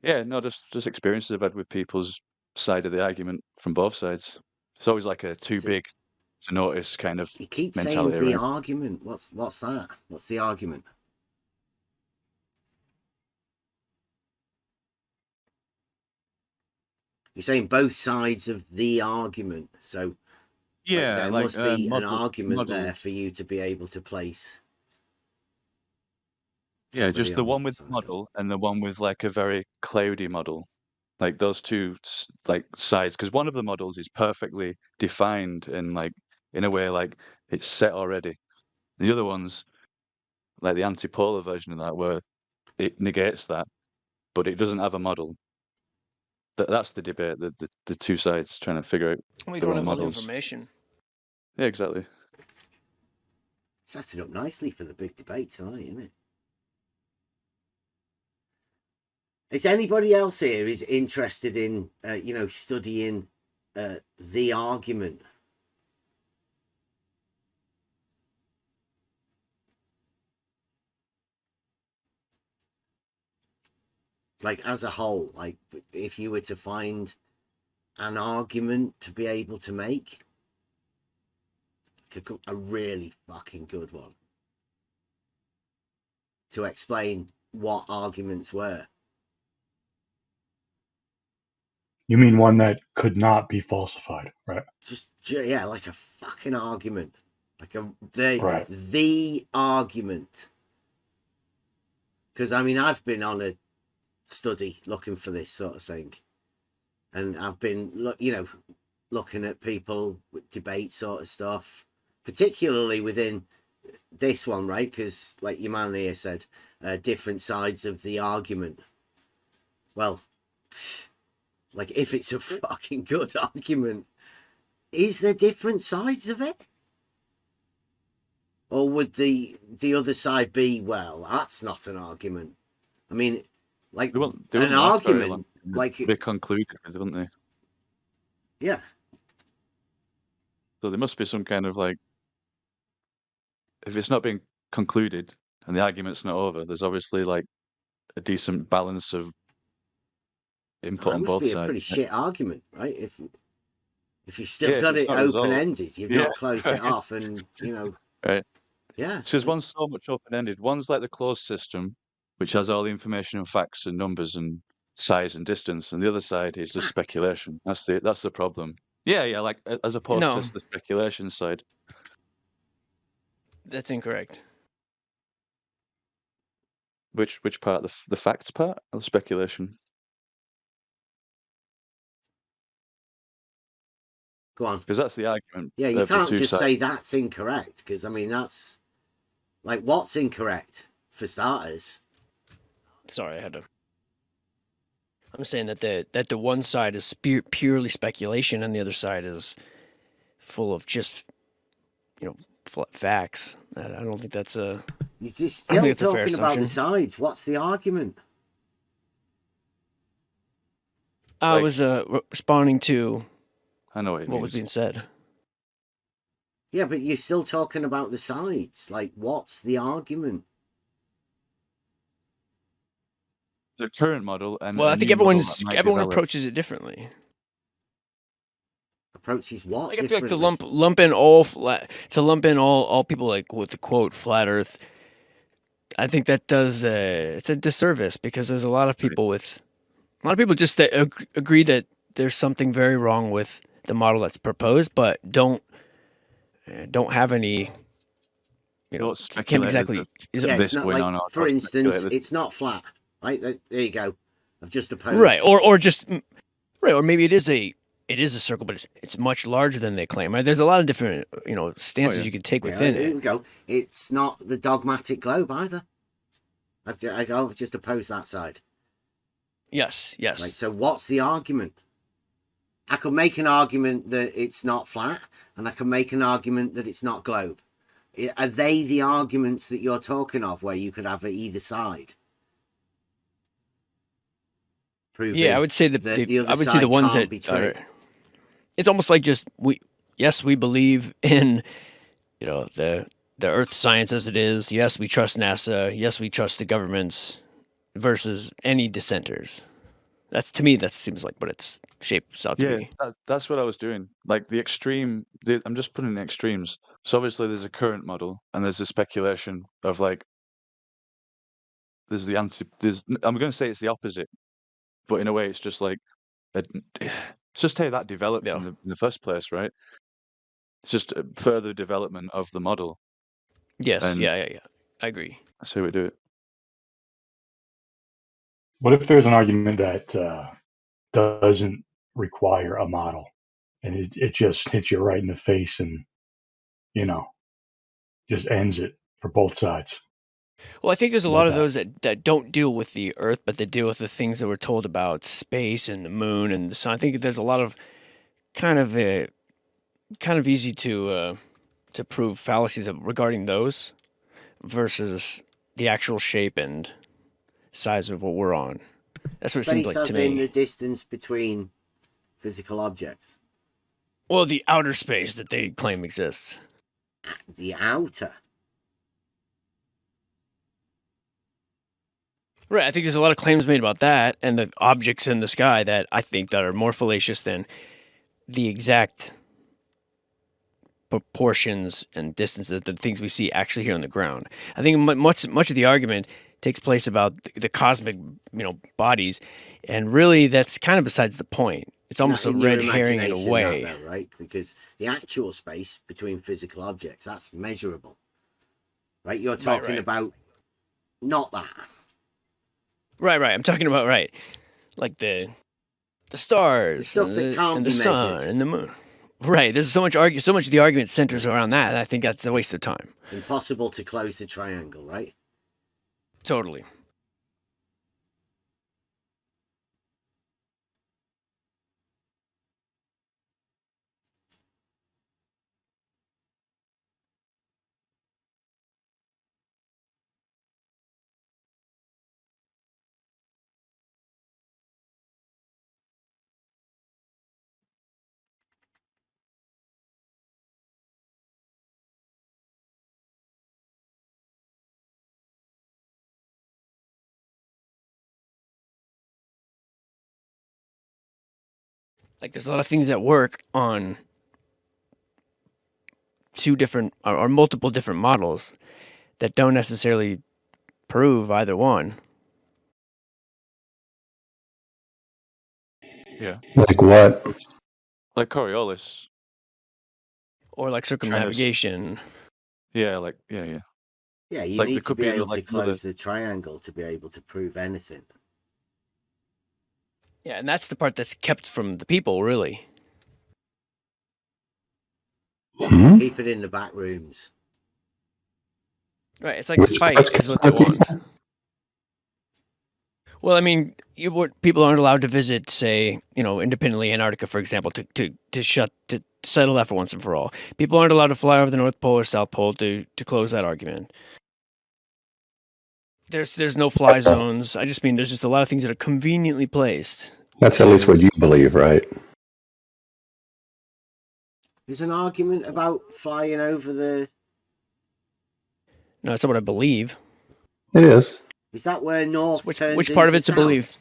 Yeah, no, just experiences I've had with people's side of the argument from both sides. It's always like a too big to notice kind of You keep mentality. saying the right? argument. What's that? What's the argument? You're saying both sides of the argument. So Yeah, there like must be an argument models. there for you to be able to place. Yeah, just the one with the model and the one with like a very cloudy model. Like those two like sides, because one of the models is perfectly defined and like in a way like it's set already. The other one's like the antipolar version of that, where it negates that, but it doesn't have a model. That's the debate. The two sides trying to figure out We their don't own have all the models. information. Yeah, exactly. Set it up nicely for the big debate tonight, isn't it? Is anybody else here is interested in, studying the argument? Like as a whole, like if you were to find an argument to be able to make, a really fucking good one to explain what arguments were. You mean one that could not be falsified, right? Just like a fucking argument, like Right. the argument. Because I mean, I've been on a study looking for this sort of thing, and I've been looking at people with debate sort of stuff, particularly within this one, right? Because like your man here said, different sides of the argument. Well, like if it's a fucking good argument, is there different sides of it? Or would the other side be, well, that's not an argument? I mean, like they an argument, like they concluded, wouldn't they? Yeah. So there must be some kind of like, if it's not being concluded and the argument's not over, there's obviously like a decent balance of input on both sides. That must be a pretty shit argument, right? If you still got it open-ended, you've not closed it off, and right. Yeah. Because one's so much open-ended. One's like the closed system, which has all the information and facts and numbers and size and distance, and the other side is just speculation. That's the problem. Yeah, like as opposed to the speculation side. That's incorrect. Which part? The facts part or the speculation? Go on. Because that's the argument. Yeah, you can't just say that's incorrect, because I mean that's like, what's incorrect for starters? Sorry, I had to. I'm saying that the one side is purely speculation, and the other side is full of just facts. I don't think that's a. You're just still talking about the sides. What's the argument? I was responding to. I know what was being said. Yeah, but you're still talking about the sides. Like, what's the argument? The current model and well, I think everyone approaches it differently. Approaches what? Like, I feel like to lump in all people like with the quote flat Earth. I think that does it's a disservice, because there's a lot of people just agree that there's something very wrong with the model that's proposed, but don't have any. Can't exactly. It's not like, for instance, it's not flat, right? There you go. I've just opposed. Right, or just right, or maybe it is a circle, but it's much larger than they claim. Right? There's a lot of different stances you could take within it. Here we go. It's not the dogmatic globe either. I've just opposed that side. Yes. Right, so what's the argument? I could make an argument that it's not flat, and I can make an argument that it's not globe. Are they the arguments that you're talking of, where you could have either side? Yeah, I would say the ones that are. It's almost like just we believe in, the Earth science as it is. Yes, we trust NASA. Yes, we trust the governments, versus any dissenters. That's, to me, that seems like what its shapes out to be. That's what I was doing. Like the extreme, I'm just putting the extremes. So obviously there's a current model, and there's a speculation of like, I'm going to say it's the opposite, but in a way it's just like, it's just how that developed in the first place, right? It's just a further development of the model. Yes, and yeah. I agree. That's how we do it. What if there's an argument that doesn't require a model, and it just hits you right in the face, and just ends it for both sides? Well, I think there's a lot of those that don't deal with the Earth, but they deal with the things that we're told about space and the moon and the sun. I think there's a lot of kind of easy to prove fallacies regarding those versus the actual shape and size of what we're on. That's what it seems like to me. In the distance between physical objects. Well, the outer space that they claim exists. The outer. Right, I think there's a lot of claims made about that and the objects in the sky that I think that are more fallacious than the exact proportions and distances, the things we see actually here on the ground. I think much of the argument takes place about the cosmic, bodies, and really that's kind of besides the point. It's almost a red herring in a way, though, right? Because the actual space between physical objects, that's measurable, right? You're talking about not that. Right. I'm talking about like the stars, the stuff that can't and be the sun measured. and the moon. Right. There's so much of the argument centers around that. I think that's a waste of time. Impossible to close the triangle, right? Totally. Like there's a lot of things that work on two different or multiple different models that don't necessarily prove either one. Yeah. Like what? Like Coriolis. Or like circumnavigation. Yeah, Yeah, you need to be able to close the triangle to be able to prove anything. Yeah, and that's the part that's kept from the people, really. Keep it in the back rooms. Right, it's like the fight is what they want. Well, I mean, people aren't allowed to visit, say, independently Antarctica, for example, to settle that for once and for all. People aren't allowed to fly over the North Pole or South Pole to close that argument. There's no fly zones. I just mean there's just a lot of things that are conveniently placed. That's at least what you believe, right? There's an argument about flying over the... No, that's not what I believe. It is. Is that where north turns which part of it's south? A belief?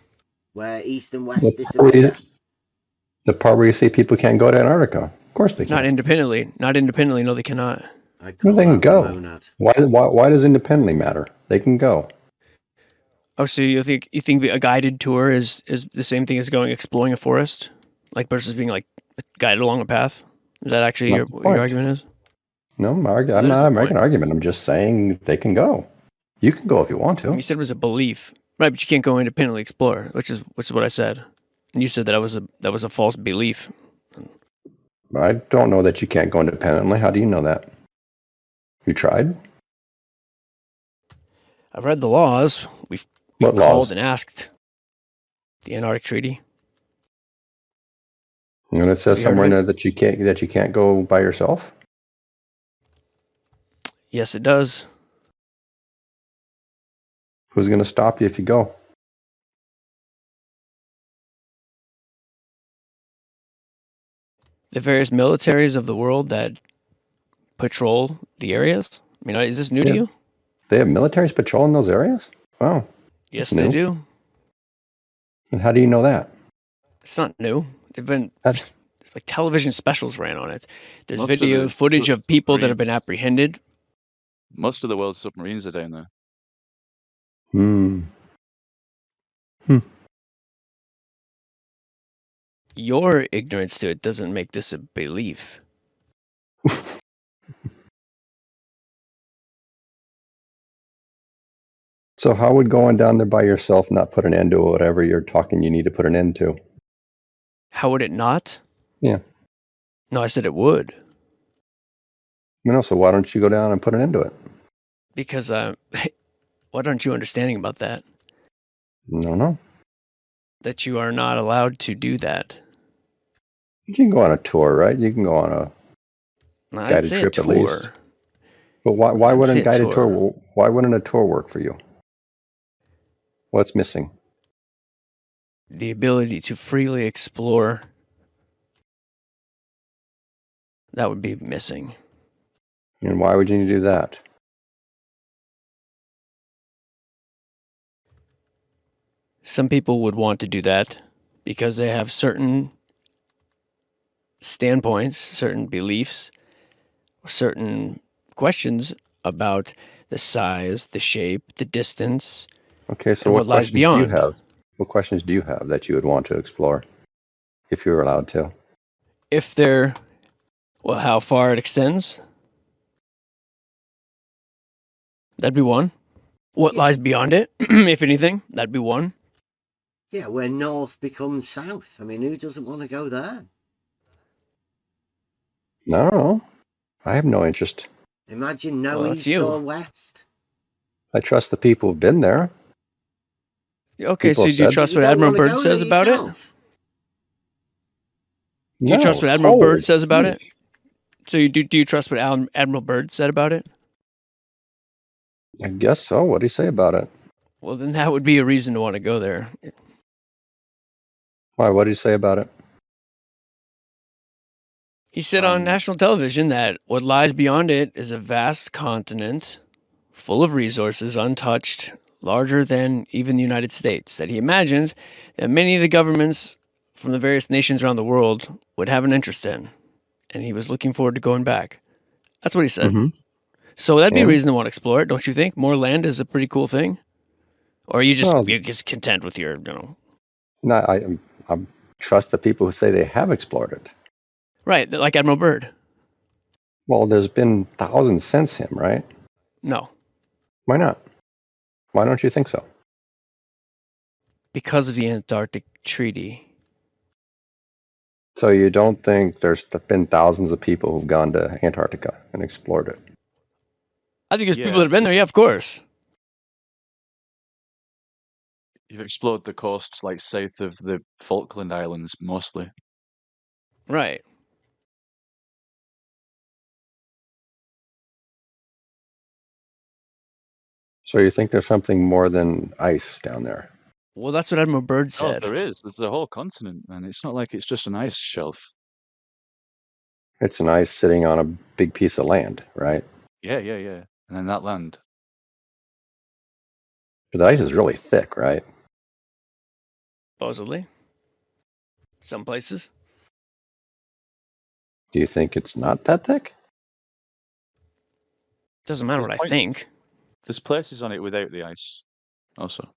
Where east and west disappear? The part where you say people can't go to Antarctica. Of course they can. Not independently. No, they cannot. Well, they can go. Why does independently matter? They can go. Oh, so you think a guided tour is the same thing as going exploring a forest, like versus being like guided along a path? Is that actually what your argument is? No, I'm not making an argument. I'm just saying they can go. You can go if you want to. You said it was a belief, right? But you can't go independently explore, which is what I said. And you said that was a false belief. I don't know that you can't go independently. How do you know that? You tried? I've read the laws. We've called and asked. The Antarctic Treaty. And it says somewhere in there that you can't go by yourself? Yes, it does. Who's going to stop you if you go? The various militaries of the world that patrol the areas. I mean, is this new to you? They have militaries patrolling those areas? Wow. Yes, they do. And how do you know that? It's not new. They've been That's, like television specials ran on it. There's Most of video the footage of people that have submarines- been apprehended. Most of the world's submarines are down there. hmm. Your ignorance to it doesn't make this a belief. So how would going down there by yourself not put an end to whatever you're talking you need to put an end to? How would it not? Yeah. No, I said it would. So why don't you go down and put an end to it? Because what aren't you understanding about that? No. That you are not allowed to do that. You can go on a tour, right? You can go on a I'd guided say trip a at least. tour. But why I'd wouldn't say a guided tour. tour? Why wouldn't a tour work for you? What's missing? The ability to freely explore. That would be missing. And why would you need to do that? Some people would want to do that because they have certain standpoints, certain beliefs, certain questions about the size, the shape, the distance, Okay, so and what what lies questions do you beyond. have? What questions do you have that you would want to explore if you were allowed to? If they're, well, how far it extends, that'd be one. What lies beyond it, if anything, that'd be one. Yeah, where north becomes south. I mean, who doesn't want to go there? No, I have no interest. Imagine no Well, that's east you. or west. I trust the people who've been there. Okay, People so have do you said- trust You what don't Admiral want to Bird go there says about it? yourself. Do you trust No, what Admiral cold. Bird says about Hmm. it? So do you trust what Admiral Bird said about it? I guess so. What do you say about it? Well, then that would be a reason to want to go there. Why? What do you say about it? He said on national television that what lies beyond it is a vast continent full of resources, untouched, larger than even the United States, that he imagined that many of the governments from the various nations around the world would have an interest in. And he was looking forward to going back. That's what he said. Mm-hmm. So that'd be a And? reason to want to explore it, don't you think? More land is a pretty cool thing? Or are you just, Well, you're just content with your, no, I trust the people who say they have explored it. Right, like Admiral Byrd. Well, there's been thousands since him, right? No, Why not? Why don't you think so? because of the Antarctic Treaty. So you don't think there's been thousands of people who've gone to Antarctica and explored it? I think there's people that have been there, yeah, of course. You've explored the coasts like south of the Falkland Islands mostly. Right. So you think there's something more than ice down there? Well, that's what Admiral Byrd Oh, said. there is. There's a whole continent, and it's not like it's just an ice shelf. It's an ice sitting on a big piece of land, right? Yeah. And then that land. But the ice is really thick, right? Supposedly. Some places. Do you think it's not that thick? Doesn't matter what I think. There's places on it without the ice, also.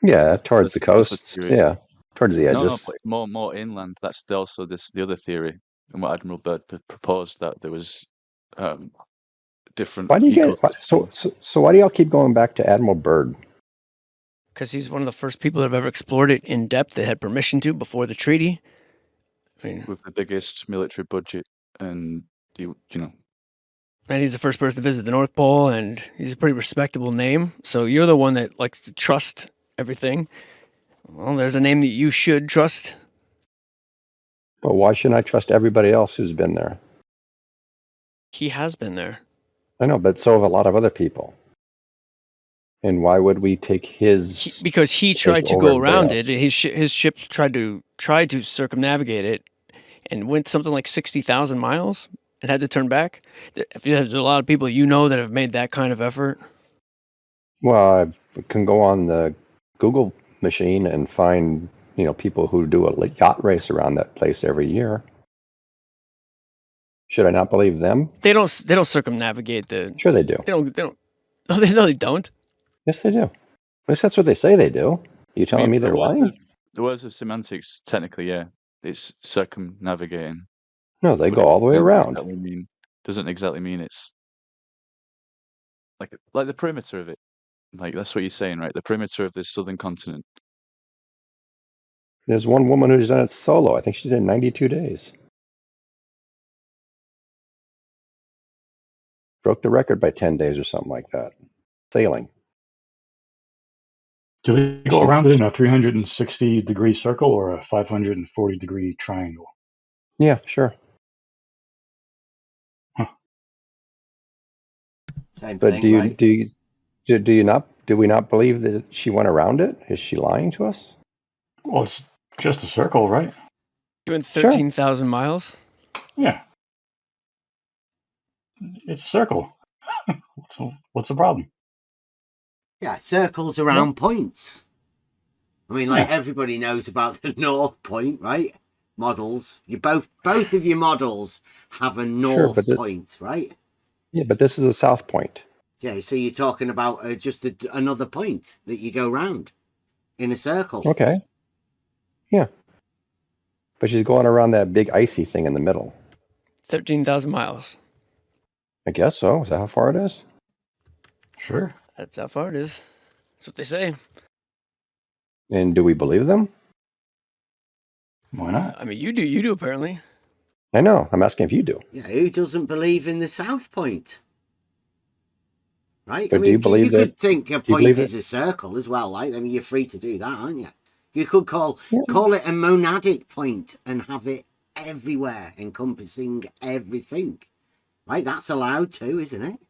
Yeah, towards the That's the coast. theory. Yeah, towards the No, edges. more inland. That's also the other theory, and what Admiral Byrd proposed, that there was different Why do you get ecosystems. so? Why do y'all keep going back to Admiral Byrd? Because he's one of the first people that have ever explored it in depth. They had permission to before the treaty. I mean, with the biggest military budget, and you know. And he's the first person to visit the North Pole, and he's a pretty respectable name. So you're the one that likes to trust everything. Well, there's a name that you should trust. But why shouldn't I trust everybody else who's been there? He has been there. I know, but so have a lot of other people. And why would we take his? Because he tried to over go everybody around else? it. His ship tried to circumnavigate it, and went something like 60,000 miles and had to turn back. There's a lot of people that have made that kind of effort. Well, I can go on the Google machine and find people who do a yacht race around that place every year. Should I not believe them? They don't circumnavigate the. Sure they do. They don't. No, they don't. Yes, they do. At least that's what they say they do. You telling me they're lying? The words of semantics, technically, yeah, it's circumnavigating. No, they go all the way around. Doesn't exactly mean it's like the perimeter of it. Like that's what you're saying, right? The perimeter of the southern continent. There's one woman who's done it solo. I think she did it in 92 days. Broke the record by 10 days or something like that. Sailing. Do they go around it in a 360-degree circle or a 540-degree triangle? Yeah, sure. Huh. Same but thing, do you right? do you not? Do we not believe that she went around it? Is she lying to us? Well, it's just a circle, right? Doing 13,000 miles. Yeah, it's a circle. What's the problem? Yeah, circles around points. I mean, like everybody knows about the North Point, right? Models. You both of your models have a North Point, right? Yeah, but this is a South Point. Yeah, so you're talking about just another point that you go round in a circle. Okay. Yeah. But she's going around that big icy thing in the middle. 13,000 miles. I guess so. Is that how far it is? Sure. That's how far it is. That's what they say. And do we believe them? Why not? I mean, you do apparently. I know. I'm asking if you do. Yeah, who doesn't believe in the South Point? Right? But I mean, do you believe you could that, think a point is a circle as well, right? I mean, you're free to do that, aren't you? You could call it a monadic point and have it everywhere, encompassing everything. Right? That's allowed too, isn't it?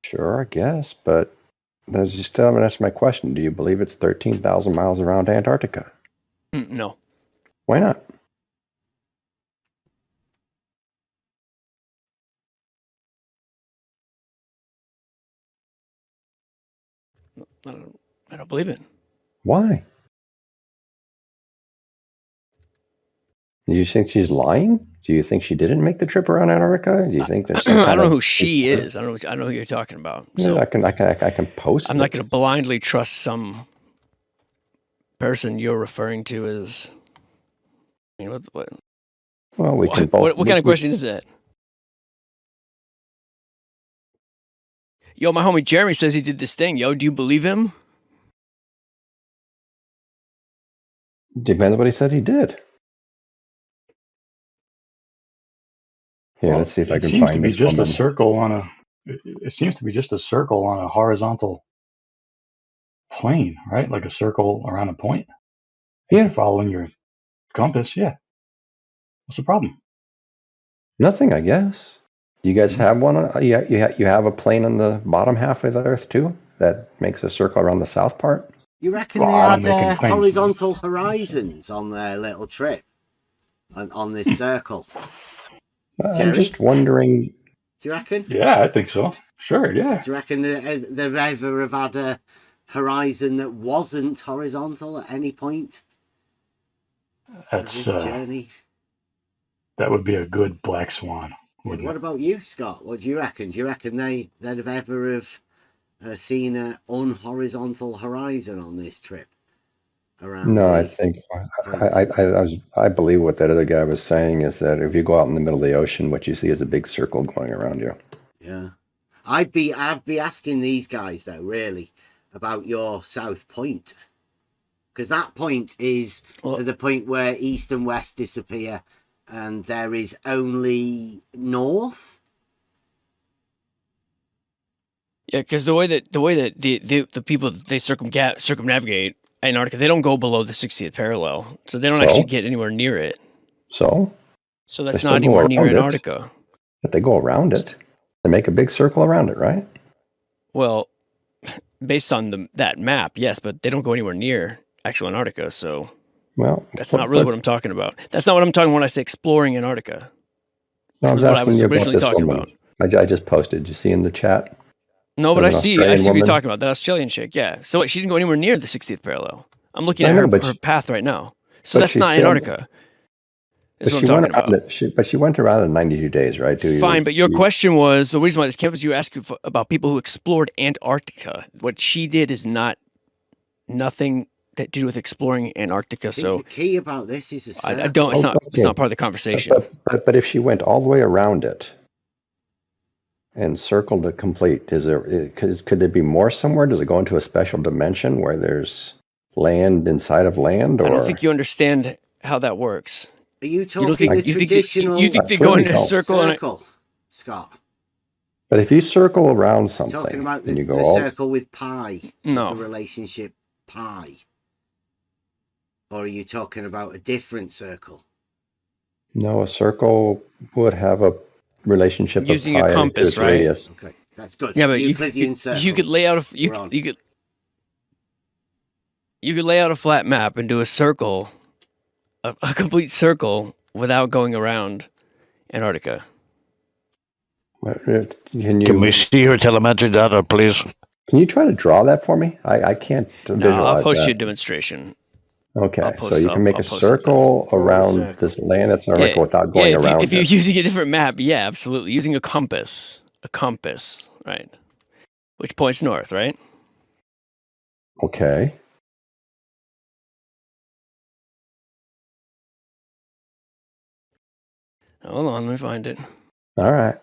Sure, I guess. But you still haven't asked my question. Do you believe it's 13,000 miles around Antarctica? No. Why not? I don't believe it. Why? Do you think she's lying? Do you think she didn't make the trip around Antarctica? Do you think there's some kind I don't of... know who she is. I know who you're talking about. So I can post I'm not going to blindly trust some person you're referring to as. You know, what? Well, we can both. What kind of question is that? Yo, my homie Jeremy says he did this thing. Yo, do you believe him? Depends what he said he did. Here, let's see if I can find this woman. It seems to be just a circle on a horizontal plane, right? Like a circle around a point. If you're following your compass, yeah. What's the problem? Nothing, I guess. You guys have one? You have a plane on the bottom half of the Earth too that makes a circle around the south part? You reckon they had horizontal horizons on their little trip on this circle? I'm just wondering. Do you reckon? Yeah, I think so. Sure, yeah. Do you reckon they've ever have had a horizon that wasn't horizontal at any point? That's this journey. That would be a good black swan. What about you, Scott? What do you reckon? Do you reckon they'd have ever have seen an unhorizontal horizon on this trip? No, I think I believe what that other guy was saying is that if you go out in the middle of the ocean, what you see is a big circle going around you. Yeah, I'd be asking these guys though, really, about your South Point, because that point is the point where east and west disappear, and there is only north. Yeah, because the way that the people they circumnavigate Antarctica, they don't go below the 60th parallel, so they don't actually get anywhere near it. So that's not anywhere near Antarctica. But they go around it. They make a big circle around it, right? Well, based on that map, yes, but they don't go anywhere near actual Antarctica. So, that's not really what I'm talking about. That's not what I'm talking about when I say exploring Antarctica. No, I was asking you about this woman. I just posted. Did you see in the chat? No, but I see what you're woman. talking about. That Australian chick, yeah. So what, she didn't go anywhere near the 60th parallel. I'm looking I at know, her, but her she- path right now. So but that's she not sailed- Antarctica. But Is what she I'm went talking around about. it. But she went around in 92 days, right? Fine, but your question was, the reason why this came up is you asked about people who explored Antarctica. What she did is nothing that to do with exploring Antarctica. So the key about this is a circle. I don't. It's not part of the conversation. But if she went all the way around it and circled it complete, could there be more somewhere? Does it go into a special dimension where there's land inside of land? Or I don't think you understand how that works. Are you talking the traditional? You think they go in a circle, Scott? But if you circle around something, Talking about and you go the all circle with pi, no, the relationship pi, or are you talking about a different circle? No, a circle would have a relationship using of pi a compass, to its right? radius. Okay, that's good. Yeah, but Euclidean circles. you could lay out you could lay out a flat map and do a circle, a complete circle, without going around Antarctica. Can we see your telemetry data, please? Can you try to draw that for me? I can't visualize I'll post that. you a demonstration. Okay, so you can make a circle around this land that's Antarctica without going around if you're it. using a different map, yeah, absolutely. Using a compass, right? Which points north, right? Okay. Hold on, let me find it. All right.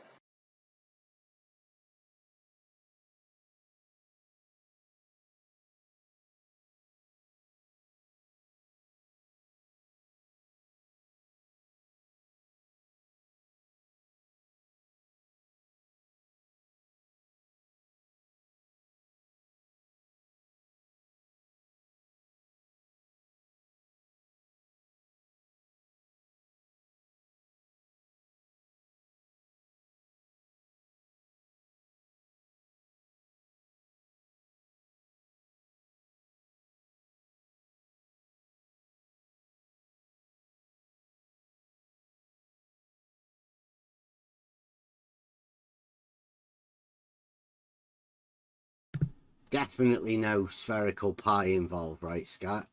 Definitely no spherical pi involved, right, Scott?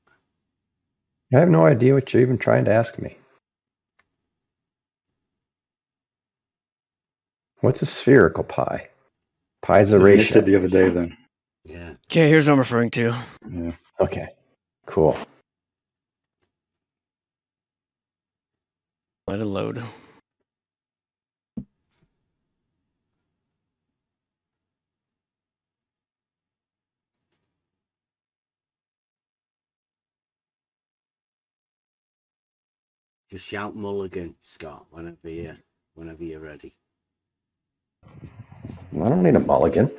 I have no idea what you're even trying to ask me. What's a spherical pi? Pi is a You missed ratio. it the other day then. Yeah. Okay, here's what I'm referring to. Yeah. Okay, cool. Let it load. Just shout mulligan, Scott, whenever you're ready. I don't need a mulligan.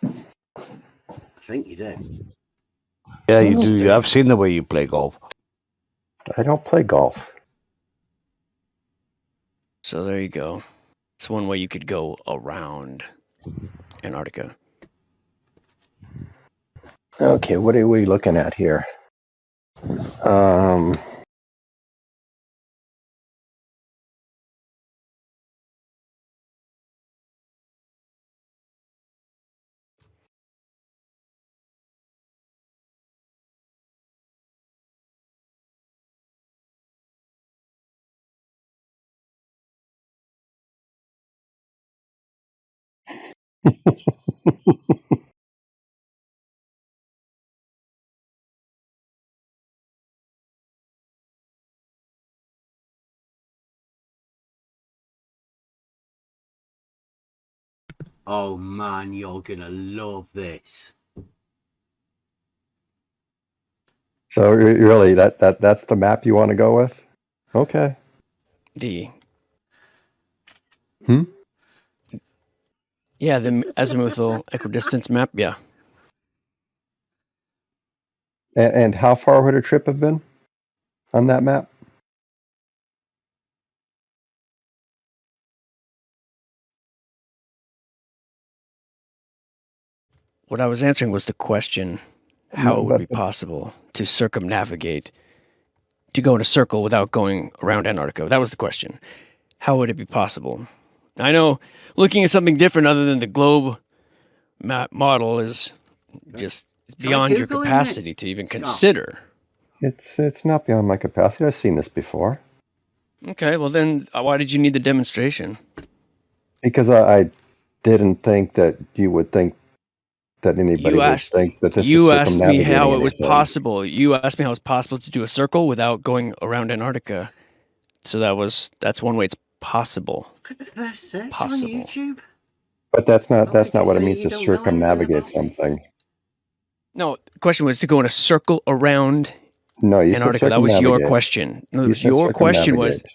I think you do. Yeah, you do. I've seen the way you play golf. I don't play golf. So there you go. It's one way you could go around Antarctica. Okay, what are we looking at here? Oh man, you're gonna love this. So really, that's the map you want to go with? Okay. Yeah, the azimuthal equidistance map. Yeah. And how far would a trip have been on that map? What I was answering was the question, how it would be possible to circumnavigate, to go in a circle without going around Antarctica. That was the question. How would it be possible? I know looking at something different other than the globe model is just beyond your capacity to even consider. It's not beyond my capacity. I've seen this before. Okay, well then, why did you need the demonstration? Because I didn't think that you would think that anybody would think that this is You asked me circumnavigating how it was anything. possible. You asked me how it's possible to do a circle without going around Antarctica. So that's one way it's possible. Look at the first search on YouTube. But that's not what it means to circumnavigate something. No, the question was to go in a circle around No, you said Antarctica. That was your circumnavigate. question. No, You it was said your question. circumnavigate.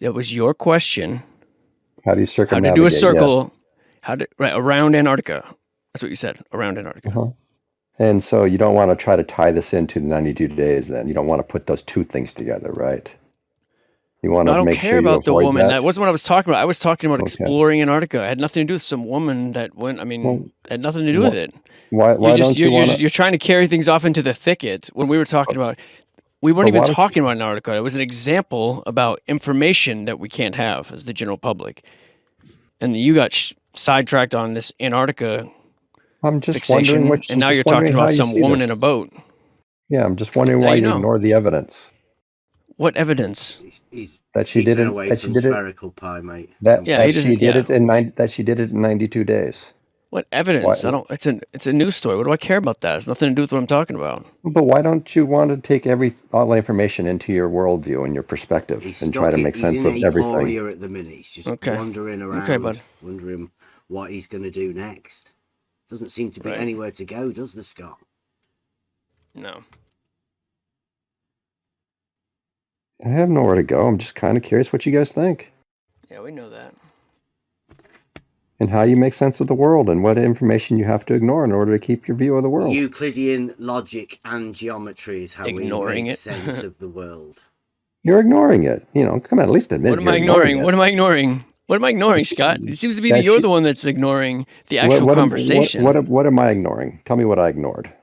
That was your question. How do you circumnavigate? How to do a circle? Yes. Around Antarctica? That's what you said. Around Antarctica. Uh-huh. And so you don't want to try to tie this into the 92 days. Then you don't want to put those two things together, right? You want to make sure you avoid that. I don't care about the woman. That wasn't what I was talking about. I was talking about exploring Antarctica. It had nothing to do with some woman that went. I mean, it had nothing to do with it. Why don't you want to? You're trying to carry things off into the thicket when we were talking about. We weren't even talking about Antarctica. It was an example about information that we can't have as the general public. And you got sidetracked on this Antarctica I'm just fixation, wondering and now you're talking about some woman in a boat. Yeah, I'm just wondering why you ignore the evidence. What evidence? He's that she did it. away that from she did spherical pie, mate. That she did it in 92 days. What evidence? Why? It's a news story. What do I care about that? It's nothing to do with what I'm talking about. But why don't you want to take all the information into your worldview and your perspective and try to make sense of everything? He's in at the minute. He's just wandering around, wondering what he's going to do next. Doesn't seem to be anywhere to go, does the Scott? No. I have nowhere to go. I'm just kind of curious what you guys think. Yeah, we know that. And how you make sense of the world and what information you have to ignore in order to keep your view of the world. Euclidean logic and geometry is how we make sense of the world. You're ignoring it. Come on, at least admit it. What am I ignoring? What am I ignoring? What am I ignoring, Scott? It seems to be that you're the one that's ignoring the actual conversation. What am I ignoring? Tell me what I ignored.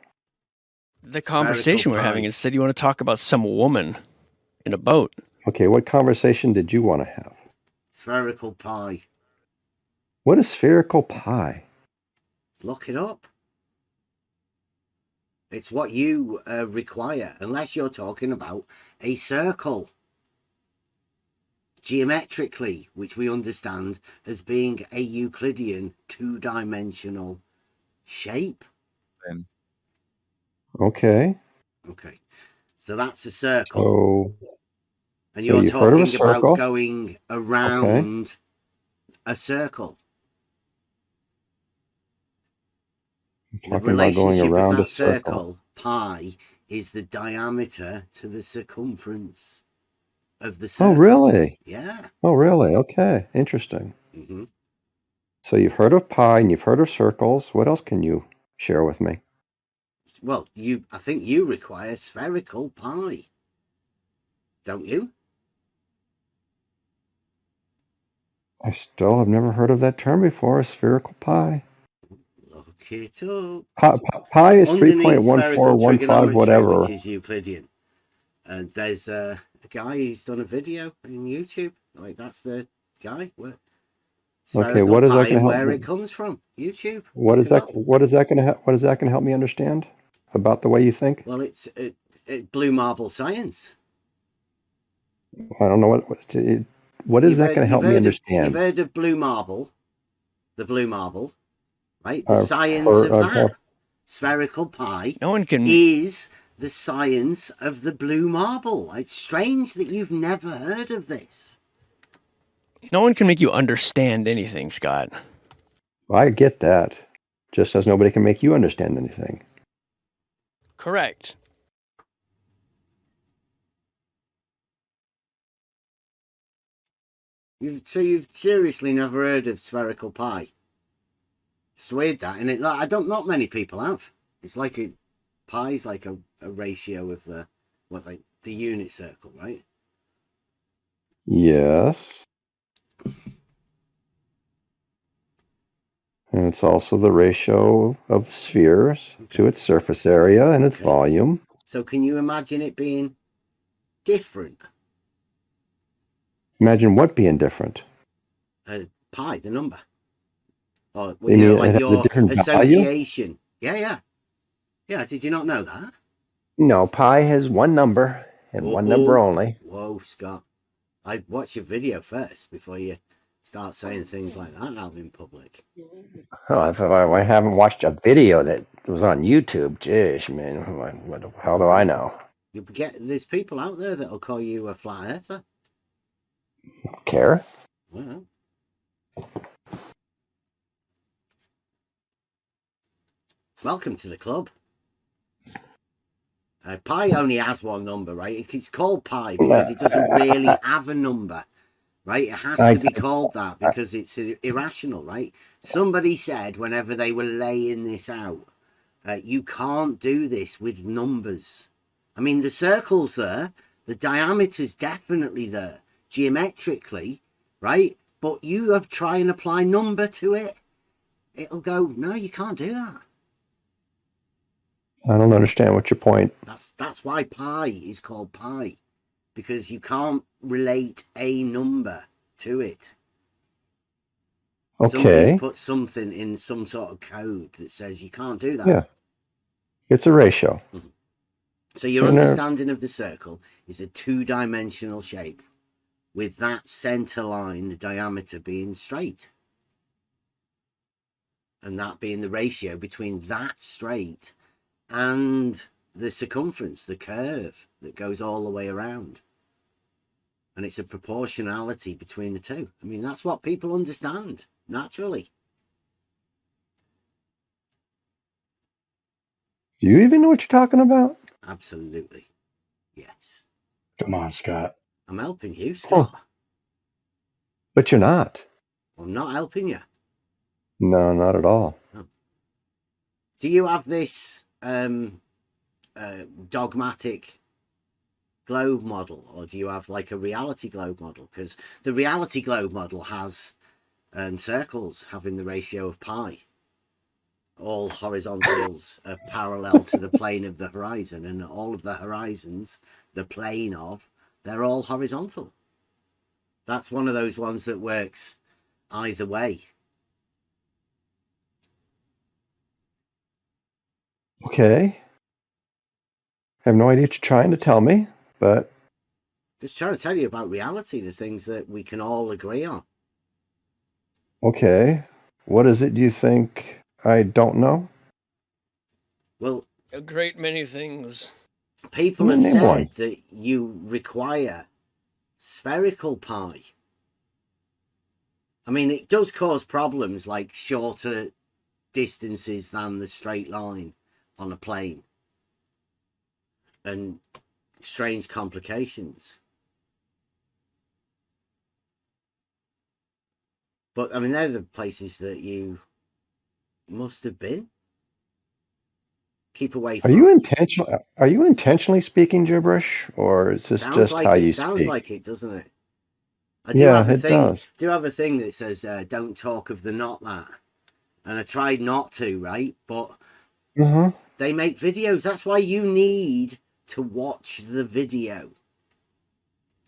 The conversation we're having. Instead, you want to talk about some woman in a boat. Okay, what conversation did you want to have? Spherical pie. What is spherical pie? Look it up. It's what you require, unless you're talking about a circle. Geometrically, which we understand as being a Euclidean two-dimensional shape. Okay. Okay. So that's a circle. And you're talking about going around a circle. I'm talking about going around a circle. Pi is the diameter to the circumference of the circle. Oh, really? Yeah. Oh, really? Okay. Interesting. Mm-hmm. So you've heard of pi and you've heard of circles. What else can you share with me? Well, I think you require spherical pi. Don't you? I still have never heard of that term before, spherical pi. Look it up. Pi is 3.1415 whatever. Which is Euclidean. And there's a guy who's done a video on YouTube. Like, that's the guy. Okay, what is that going to help? Where it comes from? YouTube. What is that going to help me understand about the way you think? Well, it's blue marble science. I don't know what is that going to help me understand? You've heard of blue marble, the blue marble, right? The science of that. Spherical pie is the science of the blue marble. It's strange that you've never heard of this. No one can make you understand anything, Scott. I get that. Just as nobody can make you understand anything. Correct. So you've seriously never heard of spherical pie? It's weird that, and not many people have. It's like pie's like a ratio of the unit circle, right? Yes. And it's also the ratio of spheres to its surface area and its volume. So can you imagine it being different? Imagine what being different? Pi, the number. Or You mean it has a different value? association. Yeah. Did you not know that? No, pi has one number and one number only. Whoa, Scott. I'd watch your video first before you start saying things like that out in public. Oh, if I haven't watched a video that was on YouTube, jeez, man, what the hell do I know? There's people out there that'll call you a flat earther. Care? Well. Welcome to the club. Pi only has one number, right? It's called pi because it doesn't really have a number, right? It has to be called that because it's irrational, right? Somebody said whenever they were laying this out, you can't do this with numbers. I mean, the circle's there, the diameter's definitely there, geometrically, right? But you try and apply number to it, it'll go, no, you can't do that. I don't understand what's your point. That's why pi is called pi, because you can't relate a number to it. Okay. Somebody's put something in some sort of code that says you can't do that. Yeah. It's a ratio. Mm-hmm. So your understanding of the circle is a two-dimensional shape with that center line, the diameter being straight. And that being the ratio between that straight and the circumference, the curve that goes all the way around. And it's a proportionality between the two. I mean, that's what people understand, naturally. Do you even know what you're talking about? Absolutely. Yes. Come on, Scott. I'm helping you, Scott. But you're not. I'm not helping you. No, not at all. No. Do you have this dogmatic globe model, or do you have like a reality globe model? Because the reality globe model has circles having the ratio of pi. All horizontals are parallel to the plane of the horizon, and all of the horizons, the plane of, they're all horizontal. That's one of those ones that works either way. Okay. I have no idea what you're trying to tell me, but... Just trying to tell you about reality, the things that we can all agree on. Okay. What is it you think I don't know? Well, a great many things. People have said that you require spherical pi. I mean, it does cause problems like shorter distances than the straight line on a plane and strange complications. But I mean, they're the places that you must have been. Keep away from. Are you intentionally speaking gibberish, or is this just like how it. you Sounds speak? like it, doesn't it? I do have a thing. Does. Do have a thing that says "Don't talk of the not that," and I tried not to, right? But they make videos. That's why you need to watch the video.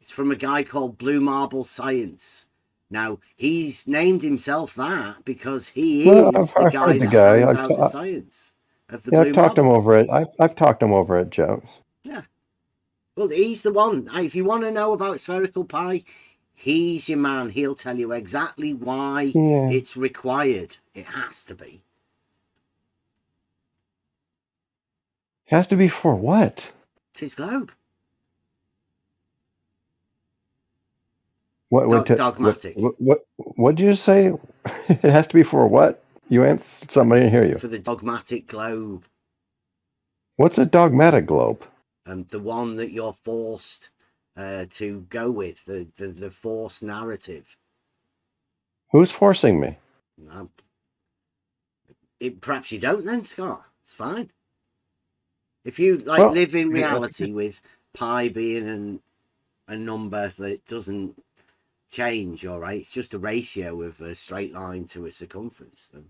It's from a guy called Blue Marble Science. Now he's named himself that because he is the guy that hands out the science of the blue marble. I've talked him over it. I've talked him over at Jones. Yeah. Well, he's the one. If you want to know about spherical pi, he's your man. He'll tell you exactly why it's required. It has to be. Has to be for what? Tis globe. Dogmatic. What did you say? It has to be for what? You answered. Somebody didn't hear you. For the dogmatic globe. What's a dogmatic globe? The one that you're forced to go with, the forced narrative. Who's forcing me? Perhaps you don't then, Scott. It's fine. If you live in reality with pi being a number that doesn't change, all right, it's just a ratio of a straight line to a circumference, then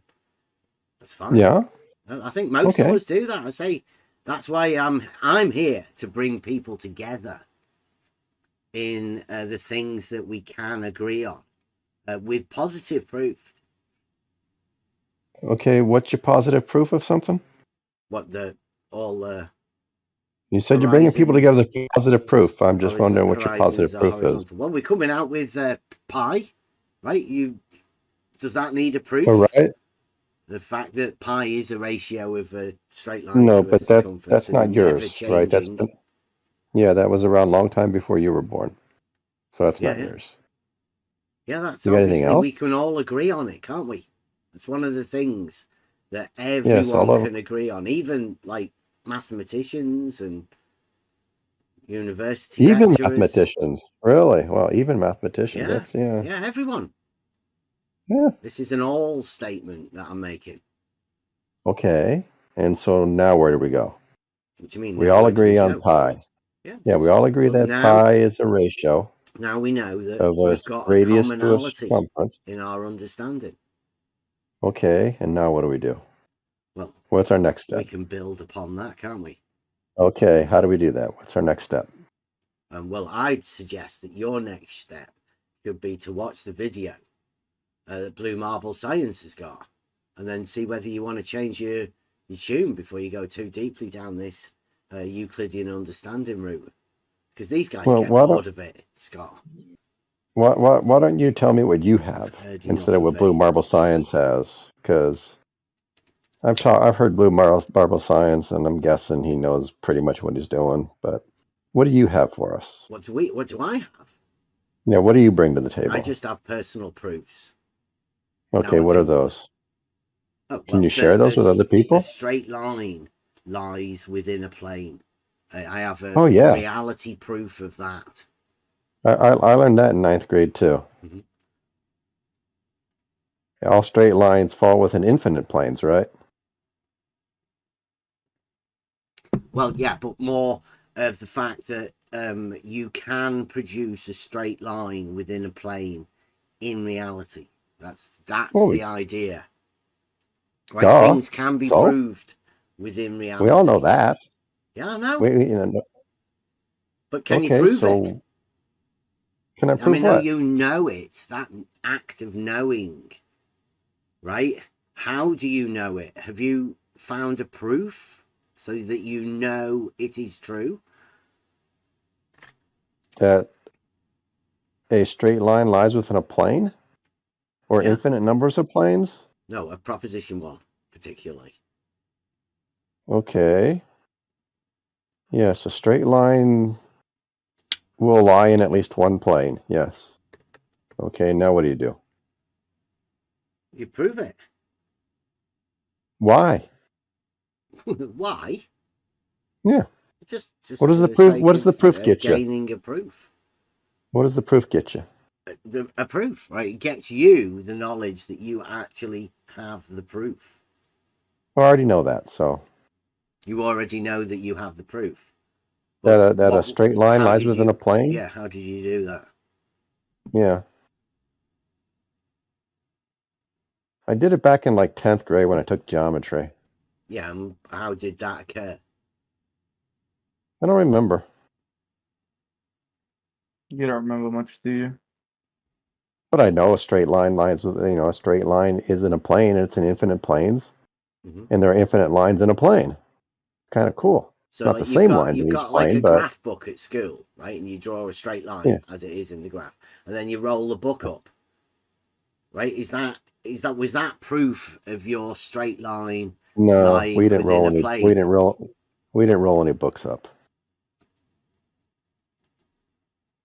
that's fine. Yeah. I think most of us do that. I say that's why I'm here to bring people together in the things that we can agree on with positive proof. Okay, what's your positive proof of something? What the all the You said you're bringing people horizons, together for positive proof. I'm just wondering what your horizons positive are proof is. horizontal. Well, we're coming out with pi, right? Does that need a All proof? right. The fact that pi is a ratio of a straight line No, to a but circumference that's not and never yours, right? changing. Yeah, that was around a long time before you were born. So that's not yours. Yeah, that's You got anything obviously else? we can all agree on it, can't we? It's one of the things that Yes, all everyone of can agree on, even like mathematicians and university even lecturers. mathematicians. Really? Well, even mathematicians. Yeah, That's yeah. yeah, everyone. Yeah. This is an all statement that I'm making. Okay. And so now where do we go? What do you mean? We Now all where do we agree on go? pi. Yeah, Yeah, we all agree well, that pi is a ratio now we know that of a we've got a radius to a commonality circumference. in our understanding. Okay, and now what do we do? Well, what's our next step? We can build upon that, can't we? Okay, how do we do that? What's our next step? Well, I'd suggest that your next step could be to watch the video that Blue Marble Science has got, and then see whether you want to change your tune before you go too deeply down this Euclidean understanding route. Because these guys get bored of it, Scott. Why don't you tell me what you have instead of what Blue it. Marble Science has? Because I've heard Blue Marble Science, and I'm guessing he knows pretty much what he's doing. But what do you have for us? What do I have? Yeah, what do you bring to the table? I just have personal proofs. Okay, what are those? Oh, well, can you share those with other people? A straight line lies within a plane. I have a reality proof of that. I learned that in 9th grade too. Mm-hmm. All straight lines fall within infinite planes, right? Well, yeah, but more of the fact that you can produce a straight line within a plane in reality. That's the idea. Right? Duh. Things can be proved within reality. We all know that. Yeah, I know. But can you prove it? Can I prove what? You know it. That act of knowing, right? How do you know it? Have you found a proof so that you know it is true? That a straight line lies within a plane? Or infinite numbers of planes? No, a proposition one, particularly. Okay. Yes, a straight line will lie in at least one plane. Yes. Okay, now what do you do? You prove it. Why? Why? Yeah. Just what is the proof? What does the proof get you? Gaining a proof. What does the proof get you? A proof, right? It gets you the knowledge that you actually have the proof. I already know that, so. You already know that you have the proof. That a straight line lies within a plane? Yeah, how did you do that? Yeah. I did it back in like 10th grade when I took geometry. Yeah, how did that occur? I don't remember. You don't remember much, do you? But I know a straight line lies with, a straight line is in a plane and it's in infinite planes. Mm-hmm. And there are infinite lines in a plane. Kind of cool. So not the same lines in each plane, like a but graph book at school, right? And you draw a straight line as it is in the graph, and then you roll the book up, right? Was that proof of your straight line lying we didn't within roll a any. plane? We didn't roll any books up.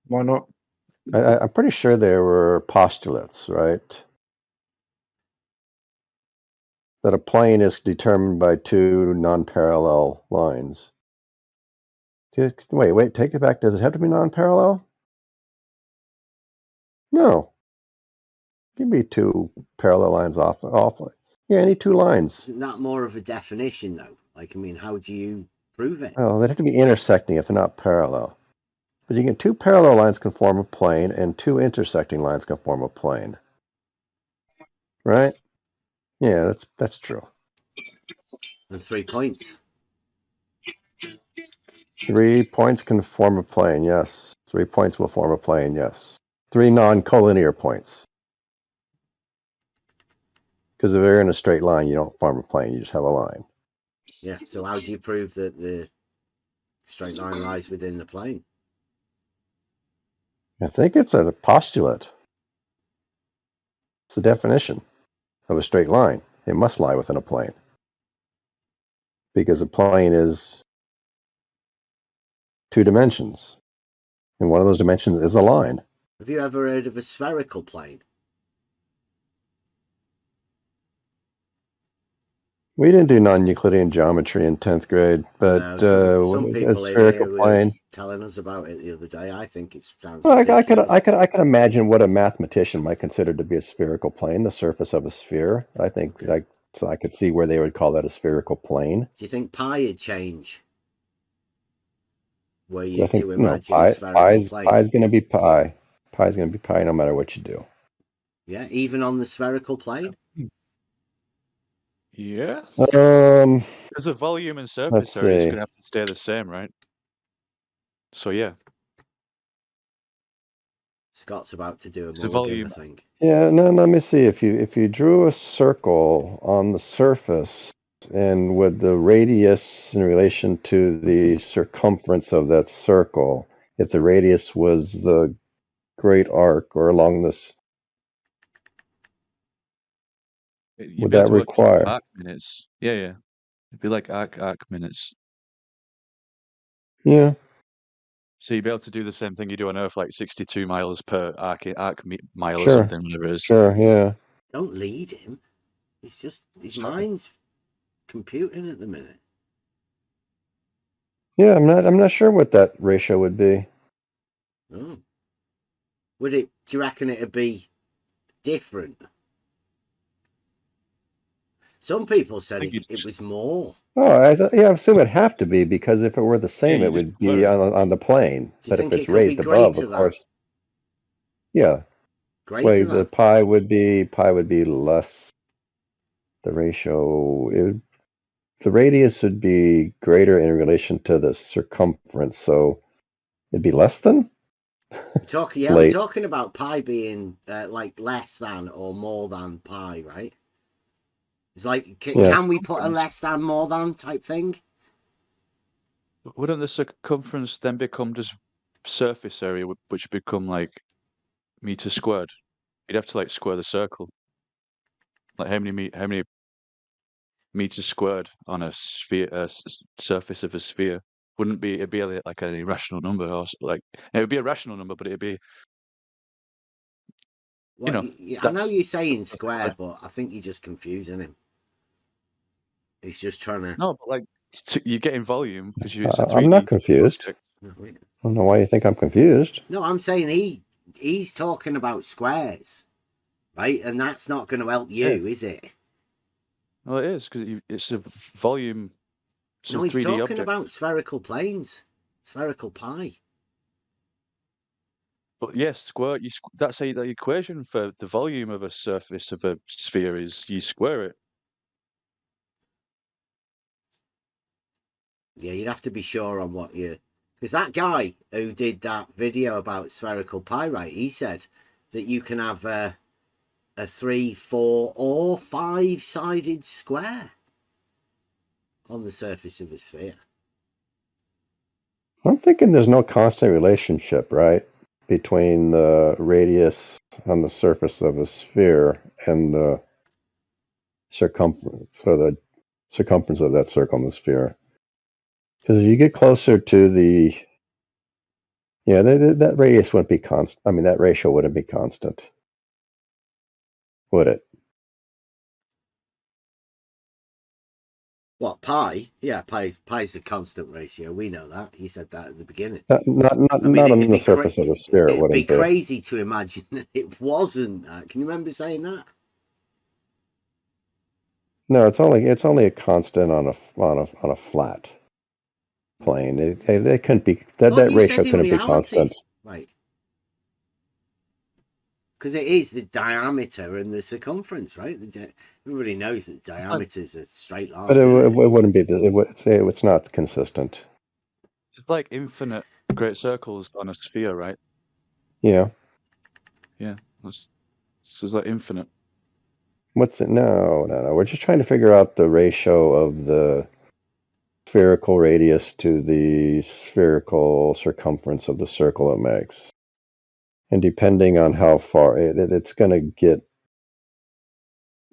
Why not? I'm pretty sure there were postulates, right? That a plane is determined by two non-parallel lines. Wait, take it back. Does it have to be non-parallel? No. Give me two parallel lines off. Yeah, any two lines. Isn't that more of a definition, though? Like, how do you prove it? Oh, they'd have to be intersecting if they're not parallel. But you get two parallel lines can form a plane, and two intersecting lines can form a plane. Right? Yeah, that's true. And 3 points. 3 points can form a plane, yes. 3 points will form a plane, yes. 3 non-collinear points. Because if they're in a straight line, you don't form a plane, you just have a line. Yeah, so how do you prove that the straight line lies within the plane? I think it's a postulate. It's the definition of a straight line. It must lie within a plane. Because a plane is 2 dimensions. And one of those dimensions is a line. Have you ever heard of a spherical plane? We didn't do non-Euclidean geometry in 10th grade, but some a people in spherical here were plane. telling us about it the other day. I think it sounds Well, ridiculous. I could imagine what a mathematician might consider to be a spherical plane, the surface of a sphere. I think so I could see where they would call that a spherical plane. Do you think pi would change? Were I you think to imagine a spherical plane? Pi's going to be pi. Pi's going to be pi no matter what you do. Yeah, even on the spherical plane? Yeah. Um, Because the volume and let's surface area is see. going to have to stay the same, right? So yeah. Scott's about to do a The Morgan, volume. I think. Yeah, no, let me see. If you drew a circle on the surface, and with the radius in relation to the circumference of that circle, if the radius was the great arc or along this, You'd would be able that to work in require? arc minutes. Yeah, yeah. It'd be like arc minutes. Yeah. So you'd be able to do the same thing you do on Earth, like 62 miles per arc mile or Sure. something, whatever it is. Sure. Yeah. Don't lead him. It's just his mind's computing at the minute. Yeah. I'm not sure what that ratio would be. Oh. Would it? Do you reckon it'd be different? Some people said it was more. Oh, I assume it'd have to be, because if it were the same, you it just would be on the plane. Do you But think if it it's could be raised above, greater of than? course. Yeah. Greater The than? pi would be less. The ratio, the radius would be greater in relation to the circumference, so it'd be less than. We're talking about pi being like less than or more than pi, right? It's like, can we put a less than, more than type thing? Wouldn't the circumference then become just surface area, which become like meters squared? You'd have to like square the circle. Like how many meters squared on a sphere, surface of a sphere? It'd be like an irrational number, or like it would be a rational number, but it'd be. Well, I know you're saying square, but I think you're just confusing him. He's just trying to. No, but like you're getting volume because it's a 3D. I'm not confused. Object. I don't know why you think I'm confused. No, I'm saying he's talking about squares, right? And that's not going to help you, is it? Well, it is, because it's a volume. It's no, a he's 3D talking object. about spherical planes, spherical pi. But yes, that's how the equation for the volume of a surface of a sphere is you square it. Yeah, you'd have to be sure on what you. Because that guy who did that video about spherical pi, right, he said that you can have a 3, 4, or 5-sided square on the surface of a sphere. I'm thinking there's no constant relationship, right, between the radius on the surface of a sphere and the circumference, or the circumference of that circle in the sphere. Because as you get closer to the, that radius wouldn't be constant. I mean, that ratio wouldn't be constant, would it? What, pi? Yeah, pi's a constant ratio. We know that. He said that at the beginning. Not on the surface of a sphere. It It'd wouldn't be crazy to imagine that it wasn't that. Can you remember saying that? No, it's only a constant on a flat plane. It couldn't be that ratio couldn't be constant. Right. Because it is the diameter and the circumference, right? Everybody knows that diameter is a straight line. But it wouldn't be. It's not consistent. It's like infinite great circles on a sphere, right? Yeah. Yeah. This is like infinite. What's it? No. We're just trying to figure out the ratio of the spherical radius to the spherical circumference of the circle it makes. And depending on how far, it's going to get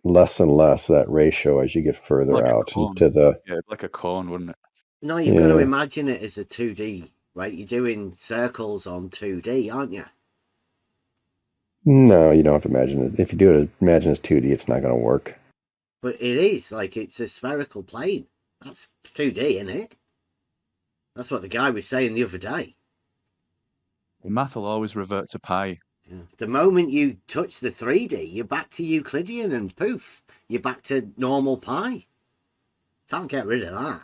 less and less, that ratio, as you get further Like a out cone. into the... Yeah, like a cone, wouldn't it? No, you've got to imagine it as a 2D, right? You're doing circles on 2D, aren't you? No, you don't have to imagine it. If you do it, imagine it's 2D, it's not going to work. But it is, like, it's a spherical plane. That's 2D, isn't it? That's what the guy was saying the other day. The math will always revert to pi. Yeah. The moment you touch the 3D, you're back to Euclidean and poof, you're back to normal pi. Can't get rid of that,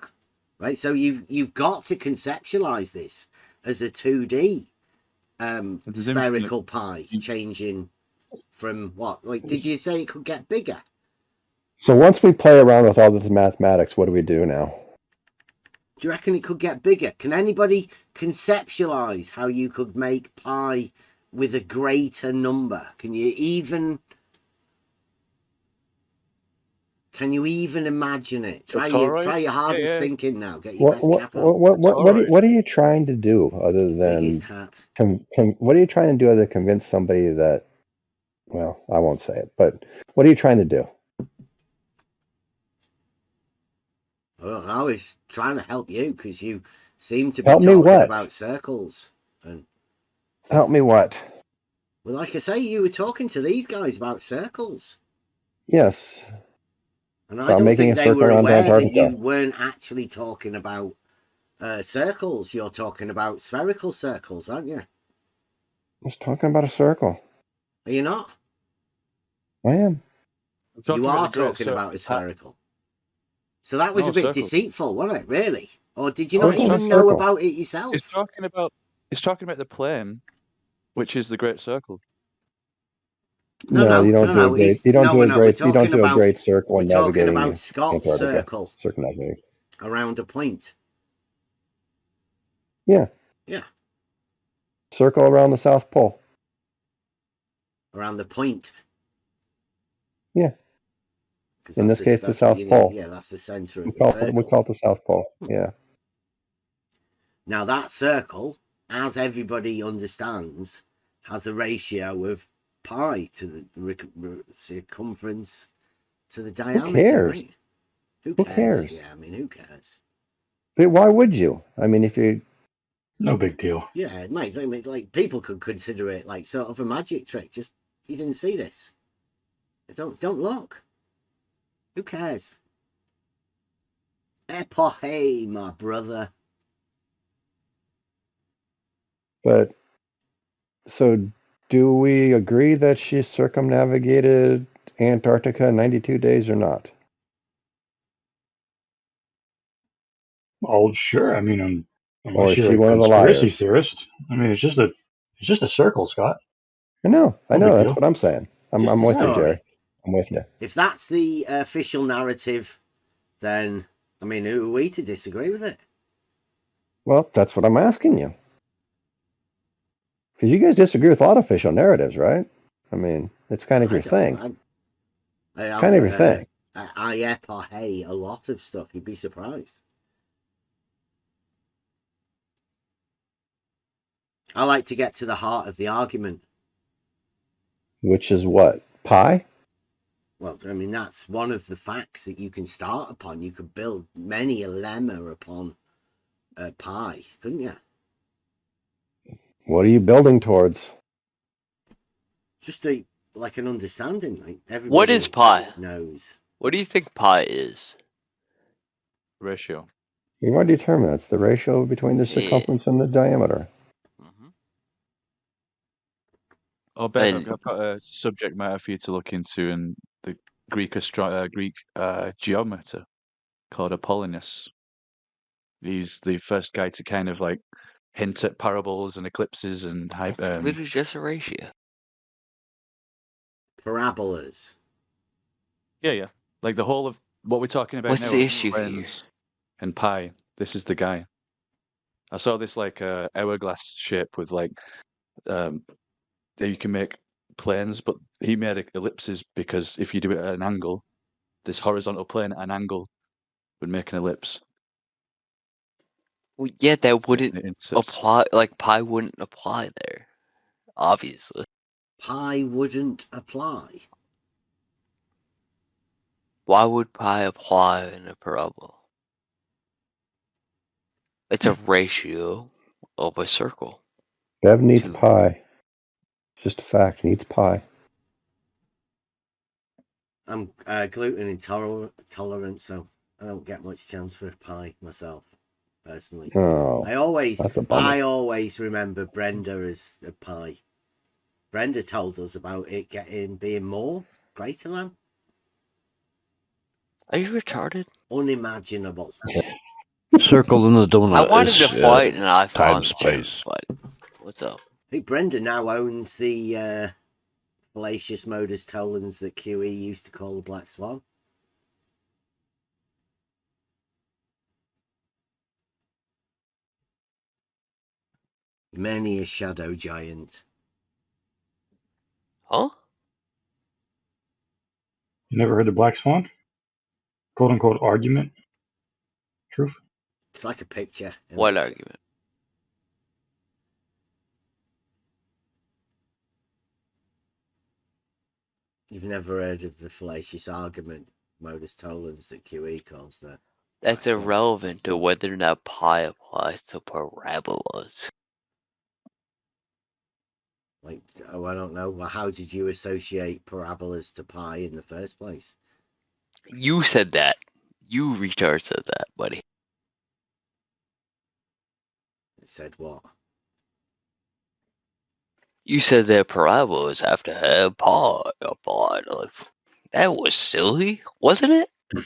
right? So you've got to conceptualize this as a 2D spherical pi changing from what? Like, did you say it could get bigger? So once we play around with all the mathematics, what do we do now? Do you reckon it could get bigger? Can anybody conceptualize how you could make pi with a greater number? Can you even imagine it? Try your hardest thinking now. Get your best cap on. What are you trying to do other than biggest hat? What are you trying to do other than convince somebody that? Well, I won't say it, but what are you trying to do? I don't know. I was trying to help you because you seem to be Help me talking what? about circles. And Help me what? well, like I say, you were talking to these guys about circles. Yes. And I don't think they were aware that you weren't actually talking about circles. You're talking about spherical circles, aren't you? I was talking about a circle. Are you not? I am. You are talking about a spherical. So that was a bit deceitful, wasn't it? Really? Or did you not even know about it yourself? It's talking about the plane, which is the great circle. No, you don't do a great. You don't do a great. You don't do a great circle when navigating We're talking about Scott's Antarctica. circle. Circumnavigating around a point. Yeah. Yeah. Circle around the South Pole. Around the point. Yeah. In this case, the South Pole. Yeah, that's the center of the circle. We call it the South Pole. Yeah. Now that circle, as everybody understands, has a ratio of pi to the circumference to the diameter. Who cares? Right? Who cares? Yeah, I mean, who cares? But why would you? I mean, if you... No big deal. Yeah, mate. I mean, like, people could consider it like sort of a magic trick. Just, you didn't see this. Don't look. Who cares? Epoche, my brother. But, so do we agree that she circumnavigated Antarctica in 92 days or not? Oh, sure. I mean, Or unless is you're she a one of the conspiracy liars? theorist. I mean, it's just a circle, Scott. I know. No That's big deal. what I'm saying. I'm with you, Jerry. I'm with you. If that's the official narrative, then, I mean, who are we to disagree with it? Well, that's what I'm asking you. Because you guys disagree with a lot of official narratives, right? I mean, it's kind of your thing. Kind of your thing. I epoche a lot of stuff. You'd be surprised. I like to get to the heart of the argument. Which is what? Pi? Well, I mean, that's one of the facts that you can start upon. You could build many a lemma upon pi, couldn't you? What are you building towards? Just like an understanding. Like everybody what is pi? Knows. What do you think pi is? Ratio. You already determined it's the ratio between the circumference and the diameter. Oh, Ben, I've got a subject matter for you to look into in the Greek geometer called Apollonius. He's the first guy to kind of like hint at parabolas and eclipses and It's literally just a ratio. Parabolas. Yeah. Like the whole of what we're talking about now. What's the issue here? And pi. This is the guy. I saw this like hourglass shape with like that you can make planes, but he made ellipses because if you do it at an angle, this horizontal plane at an angle would make an ellipse. Well, yeah, that wouldn't It inserts. apply. Like pi wouldn't apply there, obviously. Pi wouldn't apply. Why would pi apply in a parabola? It's a ratio of a circle. Bev needs pi. It's just a fact. He needs pi. I'm gluten intolerant, so I don't get much chance for pie myself, personally. Oh, I always remember Brenda as a pie. Brenda told us about it being more greater than. Are you retarded? Unimaginable. Circle in the donut. I wanted to is, fight and I time found Jim. space. But what's up? I think Brenda now owns the fallacious modus tollens that QE used to call the Black Swan. Many a shadow giant. Huh? You never heard the Black Swan? Quote unquote argument? Truth? It's like a picture. What argument? You've never heard of the fallacious argument modus tollens that QE calls that? That's irrelevant to whether or not pi applies to parabolas. Like, oh, I don't know. Well, how did you associate parabolas to pi in the first place? You said that. You retard said that, buddy. It said what? You said that parabolas have to have pi applied. Like, that was silly, wasn't it?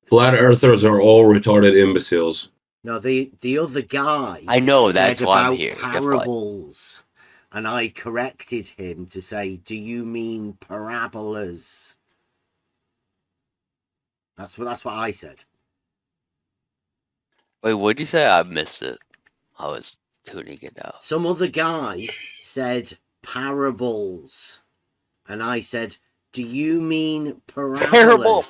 Flat earthers are all retarded imbeciles. No, the other guy. I know, said that's why I'm about here to fight. parables, and I corrected him to say, "Do you mean parabolas?" That's what I said. Wait, what'd you say? I missed it. I was tuning it out. Some other guy said parables, and I said, "Do you mean parabolas?" Parable,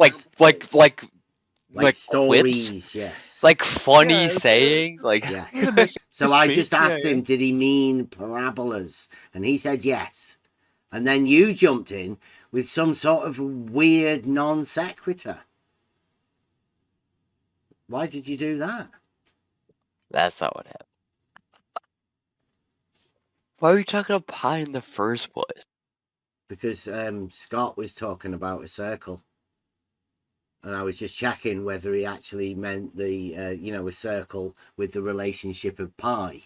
like stories, quips? yes. Like funny sayings, like yes. So I just asked him, did he mean parabolas? And he said yes. And then you jumped in with some sort of weird non sequitur. Why did you do that? That's not what happened. Why are you talking about pi in the first place? Because Scott was talking about a circle. And I was just checking whether he actually meant the, a circle with the relationship of pi,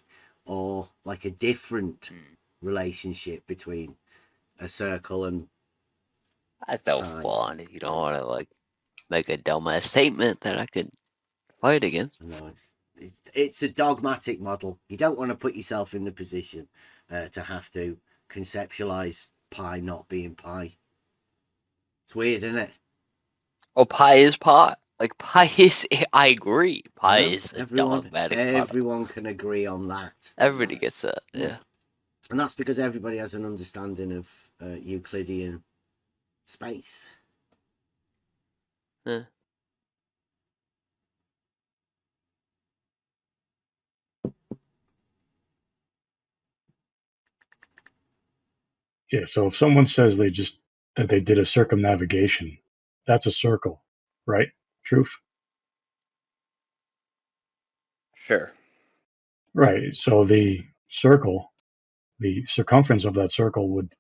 or like a different relationship between a circle and. That's no fun if you don't want to like make a dumbass statement that I could fight against. No, it's a dogmatic model. You don't want to put yourself in the position to have to conceptualize pi not being pi. It's weird, isn't it? Oh, pi is pi. Like pi is. I agree. Pi is a dogmatic model. Everyone can agree on that. Everybody gets that. Yeah. And that's because everybody has an understanding of Euclidean space. Yeah. Yeah, so if someone says that they did a circumnavigation, that's a circle, right? Truth? Sure. Right. So the circle, the circumference of that circle would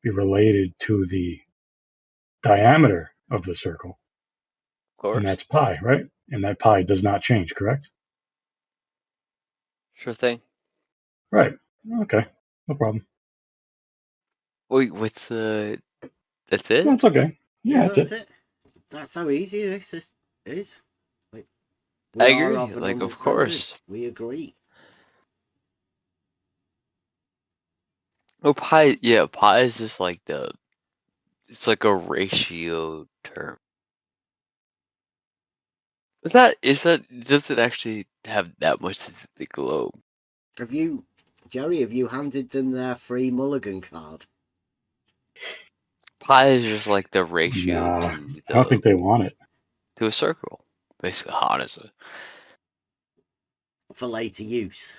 be related to the diameter of the circle. Of course. And that's pi, right? And that pi does not change, correct? Sure thing. Right. Okay. No problem. Wait, what's the... That's it? That's okay. Yeah, that's it. That's how easy this is. Like, I agree. Like, of course. We agree. Oh, pi... Yeah, pi is just like the... It's like a ratio term. Does it actually have that much to the globe? Have you Jerry, have you handed them their free mulligan card? Pi is just like the ratio Nah, to I don't think they want it. to a circle, basically. Honestly, For later use.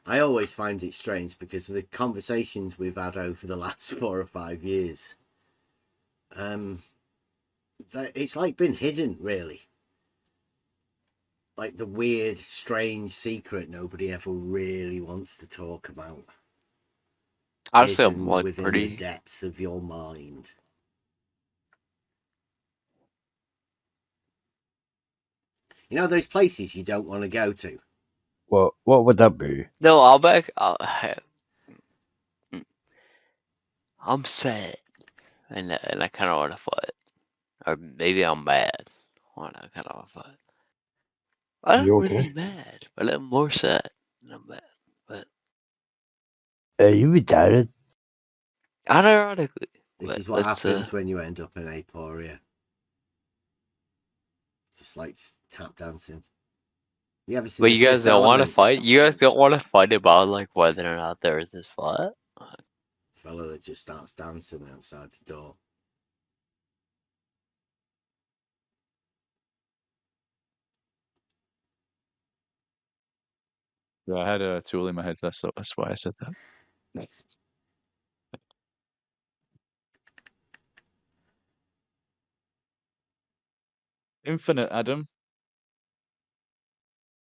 I always find it strange because of the conversations we've had over the last 4 or 5 years. It's like been hidden, really. Like the weird, strange secret nobody ever really wants to talk about. honestly, I'm Hidden like within the depths of your mind. You know those places you don't want to go to? What would that be? No, I'll back. I'm sad, and I kind of want to fight, or maybe I'm mad. I kind of want to fight. I'm You not really okay? mad, but I'm more sad than I'm mad. But Are you retarded? unironically, This is what happens when you end up in aporia. Just like tap dancing. You ever seen But The you guys Fifth don't want to Element? fight. You guys don't want to fight about like whether or not the Earth is flat. Fellow that just starts dancing outside the door. Yeah, I had a tool in my head. That's why I said that. Infinite, Adam.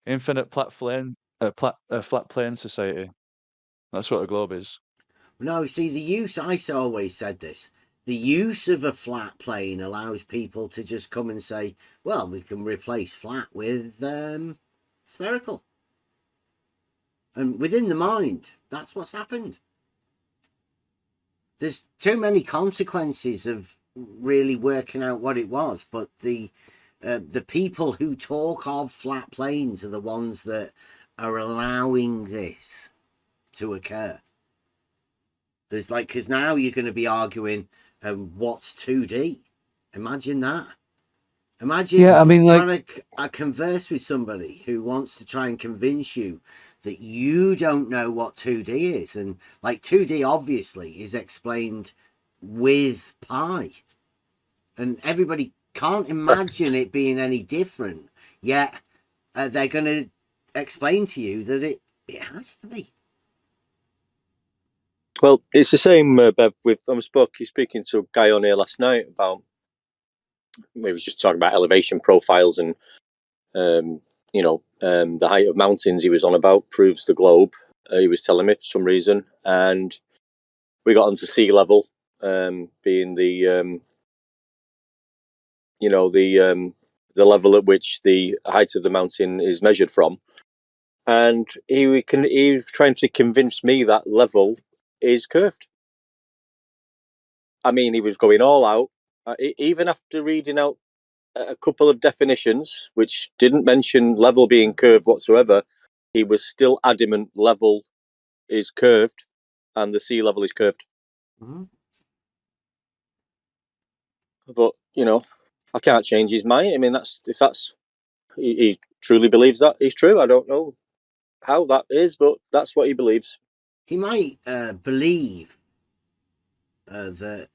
Infinite flat plane society. That's what a globe is. No, see, the use, I always said this, the use of a flat plane allows people to just come and say, well, we can replace flat with spherical. And within the mind, that's what's happened. There's too many consequences of really working out what it was, but the people who talk of flat planes are the ones that are allowing this to occur. There's like, because now you're going to be arguing what's 2D. Imagine that. Imagine trying to converse with somebody who wants to try and convince you that you don't know what 2D is. And like 2D obviously is explained with pi. And everybody can't imagine it being any different. Yet they're going to explain to you that it has to be. Well, it's the same, Bev, with speaking to a guy on here last night about, we was just talking about elevation profiles and, the height of mountains he was on about proves the globe. He was telling me for some reason. And we got onto sea level, being the level at which the height of the mountain is measured from. And he was trying to convince me that level is curved. I mean, he was going all out, even after reading out a couple of definitions, which didn't mention level being curved whatsoever. He was still adamant level is curved and the sea level is curved. Mm-hmm. But, I can't change his mind. I mean, he truly believes that is true. I don't know how that is, but that's what he believes. He might believe that,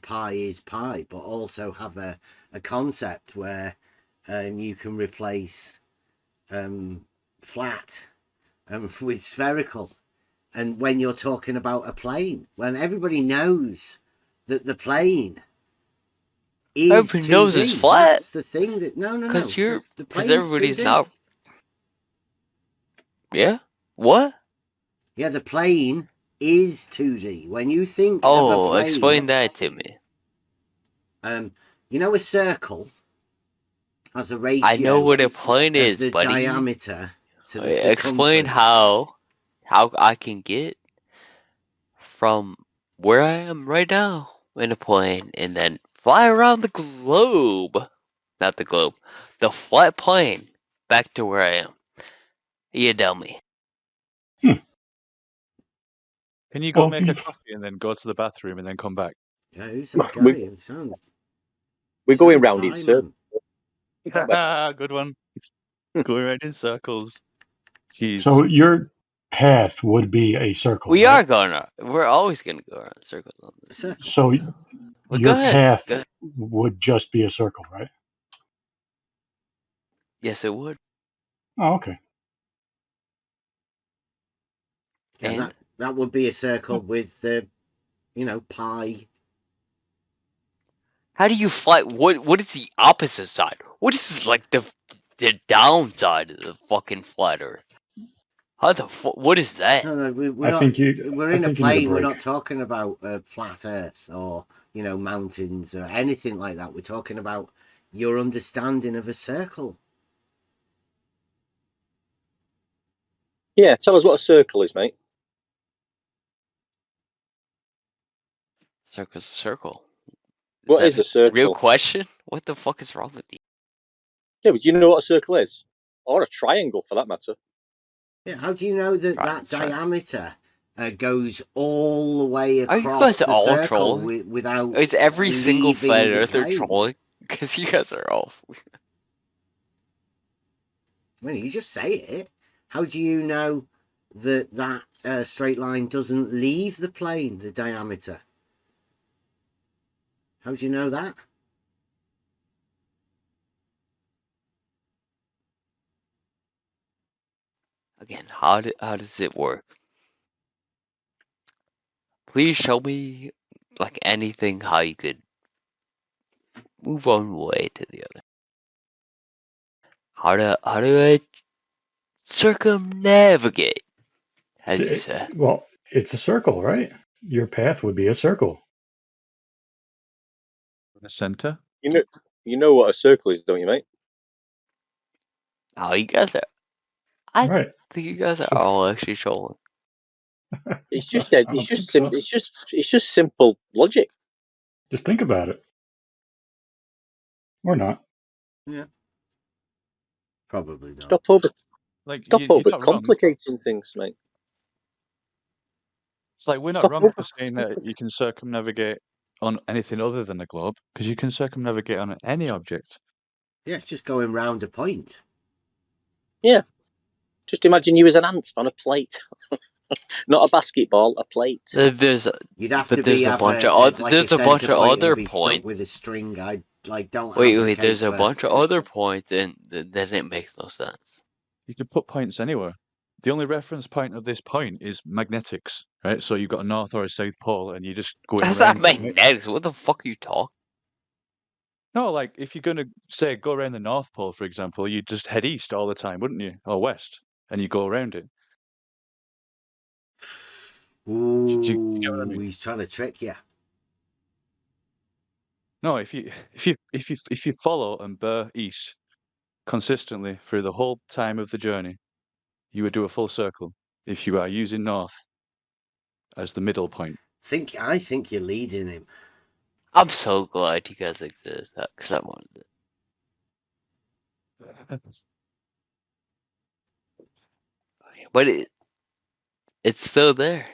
pi is pi, but also have a concept where you can replace flat with spherical. And when you're talking about a plane, when everybody knows that the plane is everybody 2D, knows it's flat. that's the thing that no. Because everybody's 2D. not. Yeah. What? Yeah, the plane is 2D. When you think of a plane, explain that to me. A circle has a ratio. I know what a plane is, the buddy. Diameter to the Explain how I can get from where I am right now in a plane and then fly around the globe. Not the globe. The flat plane back to where I am. You tell me. Can you go Well, make a coffee and then go to the bathroom and then come back? Yeah, who's that guy? It sounds, We're going sounds round in high, circles. man. Good one. Going around in circles. Jeez. So your path would be a circle, We right? are gonna. We're always gonna go around in circles on this. Circle. So Well, go your ahead. path Go ahead. would just be a circle, right? Yes, it would. Oh, okay. Yeah, And that would be a circle with the, pi. how do you fly? What is the opposite side? What is like the downside of the fucking flat Earth? How the what is that? No, we're I not. think you. We're I in a think you need a plane. We're break. not talking about flat Earth or mountains or anything like that. We're talking about your understanding of a circle. Yeah, tell us what a circle is, mate. Circle's a circle. What is a circle? Real question? What the fuck is wrong with you? Yeah, but do you know what a circle is? Or a triangle, for that matter. Yeah, how do you know that Right, diameter goes all the way Are you across guys the all circle trolling? without Is every single leaving flat the earther plane? trolling? Because you guys are all. I mean, you just say it. How do you know that straight line doesn't leave the plane, the diameter? How do you know that? Again, how does it work? Please show me, like anything, how you could move one way to the other. How do I circumnavigate, as you say? Well, it's a circle, right? Your path would be a circle. In the center. You know what a circle is, don't you, mate? Oh, you guys are. I Right. think you guys are all actually trolling. It's just dead. It's just simple. It's just simple logic. Just think about it, or not. Yeah, probably not. Stop You're not wrong. complicating things, mate. It's like we're not Stop wrong for saying that you can circumnavigate on anything other than a globe, because you can circumnavigate on any object. Yeah, it's just going round a point. Yeah. Just imagine you as an ant on a plate. Not a basketball, a plate. You'd have to be a bunch of like there's a a bunch of point and other be stuck points. with a string. I don't. Wait. There's a bunch of other points, and then it makes no sense. You could put points anywhere. The only reference point of this point is magnetics, right? So you've got a north or a south pole, and you're just going That's around. not magnetics. What the fuck are you talking? No, like if you're gonna say go around the North Pole, for example, you just head east all the time, wouldn't you, or west, and you go around it. Ooh, do you get what I mean? He's trying to trick you. No, if you follow and bear east consistently through the whole time of the journey, you would do a full circle. If you are using north as the middle point. I think you're leading him. I'm so glad you guys exist. Because I wanted it. But it's still there.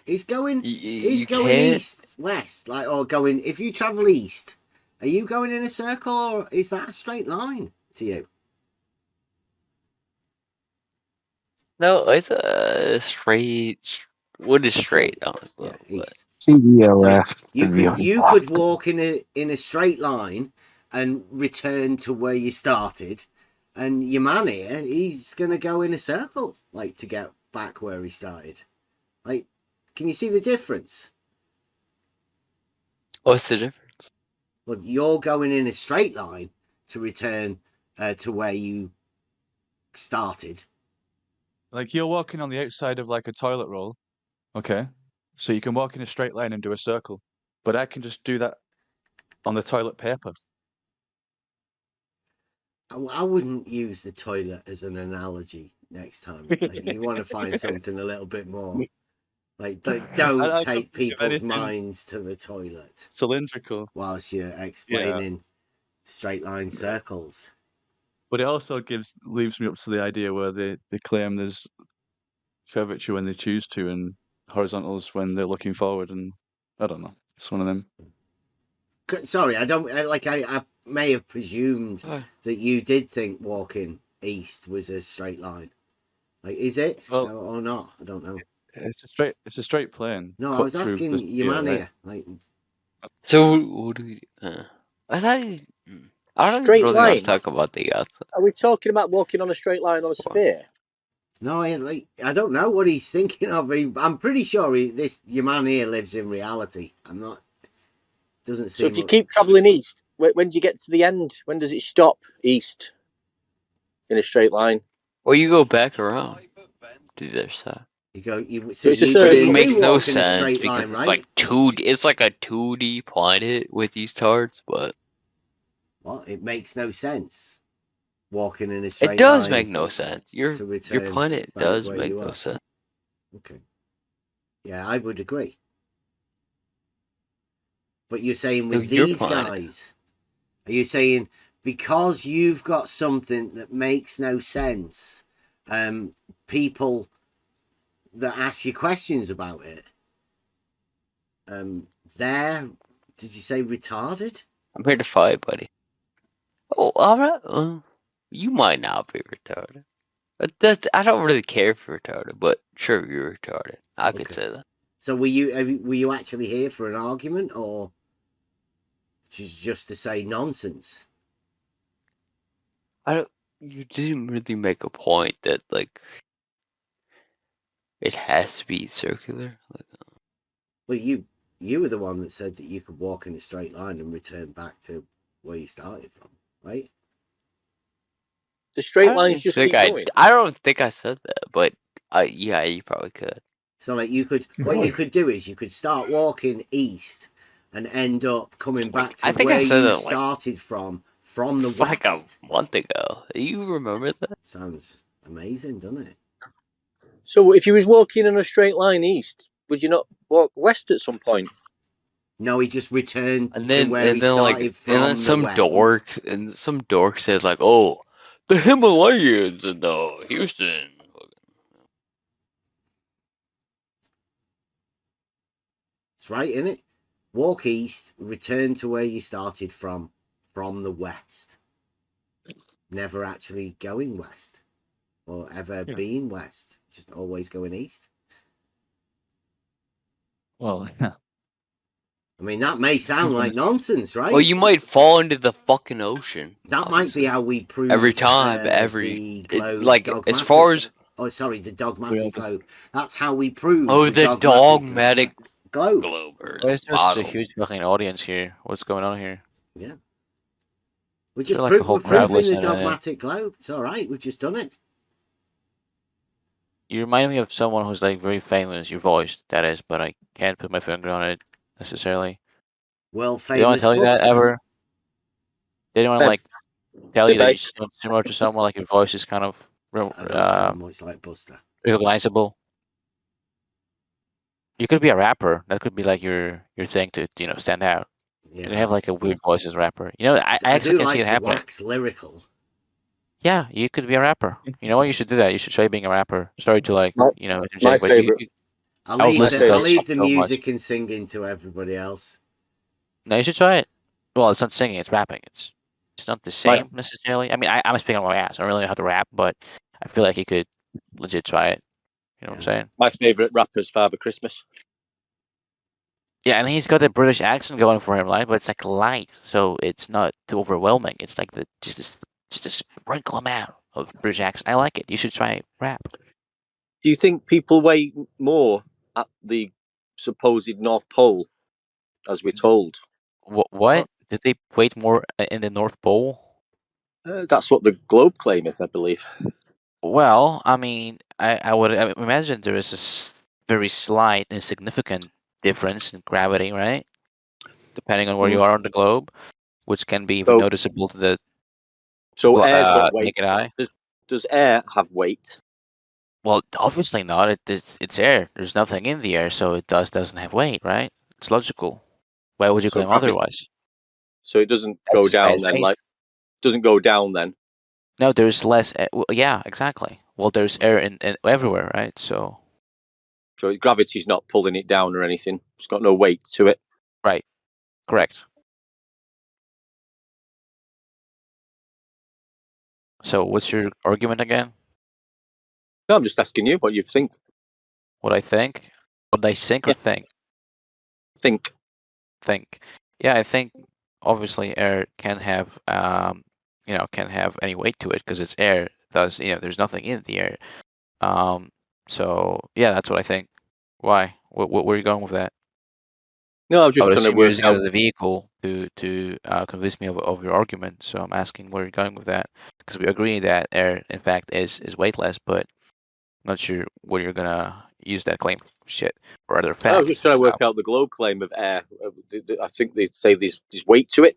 He's going. He's You going can't. east, west, or going. If you travel east, are you going in a circle, or is that a straight line to you? No, it's a straight. What is straight? Yeah, east. See the So rest. you could walk in a straight line and return to where you started, and your man here, he's gonna go in a circle, like to get back where he started. Like, can you see the difference? What's the difference? Well, you're going in a straight line to return to where you started. Like you're walking on the outside of like a toilet roll, okay? So you can walk in a straight line and do a circle, but I can just do that on the toilet paper. I wouldn't use the toilet as an analogy next time. Like, you want to find something a little bit more. Like, don't take people's minds to the toilet. Cylindrical. Whilst you're explaining straight line circles. But it also leaves me up to the idea where they claim there's curvature when they choose to, and horizontals when they're looking forward, and I don't know. It's one of them. Sorry, I may have presumed that you did think walking east was a straight line. Like, is it or not? I don't know. It's a straight plane. No, I cut was through asking the your sphere, man right? here. Like, So what do we? I thought I don't Straight really want line. to talk about the Are we talking about walking on a straight line on a sphere? no, I don't know what he's thinking of. I'm pretty sure your man here lives in reality. I'm not. Doesn't seem. So if you keep travelling east, when do you get to the end? When does it stop east in a straight line? Well, you go back around to the other side. You go. So it's a you circle. It makes do no walk in a sense straight because line, it's right? like 2D. It's like a 2D planet with these tards, but Well, it makes no sense. Walking in a straight line. it does make no sense. Your return planet back does where make you no are. sense. Okay. Yeah, I would agree. But you're saying with Your these planet. guys, are you saying because you've got something that makes no sense, people that ask you questions about it, did you say retarded? I'm here to fight, buddy. Oh, all right. You might not be retarded. I don't really care if you're retarded, but sure, you're retarded. I could say that. So were you actually here for an argument, or just to say nonsense? You didn't really make a point that like it has to be circular. Well, you were the one that said that you could walk in a straight line and return back to where you started from, right? The straight lines just keep going. I don't think I said that, but yeah, you probably could. So like you could, what you could do is you could start walking east and end up coming back to I think I where said you that, started from the like west. a month ago. You remember that? Sounds amazing, doesn't it? So if you was walking in a straight line east, would you not walk west at some point? No, he just returned And to then where he started from the west. some dork said like, "Oh, the Himalayas in Houston." It's right, isn't it? Walk east, return to where you started from the west. Never actually going west or ever being west, just always going east. Well, yeah. I mean, that may sound like nonsense, right? Well, you might fall into the fucking ocean. That might be how we prove every time, the globe like dogmatic. as far as the dogmatic globe. That's how we prove the dogmatic globe. There's just a huge fucking audience here. What's going on here? Yeah. We're just like the whole we're crowd proving the listening to it. dogmatic globe. It's all right. We've just done it. You remind me of someone who's like very famous. Your voice, that is, but I can't put my finger on it necessarily. Well, Did anyone famous tell you that Buster. ever? Did anyone like tell you that you sound similar to someone, like your voice is kind of It's like Buster. recognizable? You could be a rapper. That could be like your thing to stand out. Yeah. You can have like a weird voice as a rapper. I actually can see it happening. Wax lyrical. Yeah, you could be a rapper. You know what? You should do that. You should try being a rapper. Sorry to like my interject, but favorite. I'll leave the music and singing to everybody else. No, you should try it. Well, it's not singing; it's rapping. It's not the same necessarily. I mean, I'm speaking on my ass. I don't really know how to rap, but I feel like you could legit try it. You know what I'm saying? My favorite rapper's Father Christmas. Yeah, and he's got a British accent going for him, right? But it's like light, so it's not too overwhelming. It's like just a sprinkle amount of British accent. I like it. You should try rap. Do you think people weigh more at the supposed North Pole, as we're told? What? Did they wait more in the North Pole? That's what the globe claim is, I believe. Well, I mean, I would imagine there is a very slight and significant difference in gravity, right? Depending on where you are on the globe, which can be even noticeable to the air's got weight. naked eye. Does air have weight? Well, obviously not. It's air. There's nothing in the air, so it doesn't have weight, right? It's logical. Why would you claim otherwise? So it doesn't go down then, doesn't go down then. No, there's less. Yeah, exactly. Well, there's air in everywhere, right? So So gravity's not pulling it down or anything. It's got no weight to it. Right. Correct. So what's your argument again? No, I'm just asking you what you think. What I think? What I think or think? Think. Think. Yeah, I think obviously air can have can have any weight to it because it's air. Thus, there's nothing in the air. So yeah, that's what I think. Why? Where are you going with that? No, I was I just would trying to assume you're work using it out. as a vehicle to convince me of your argument. So I'm asking where you're going with that because we agree that air, in fact, is weightless, but I'm not sure where you're gonna use that claim. Shit, or other I was just facts. trying to work out the globe claim of air. I think they say there's weight to it.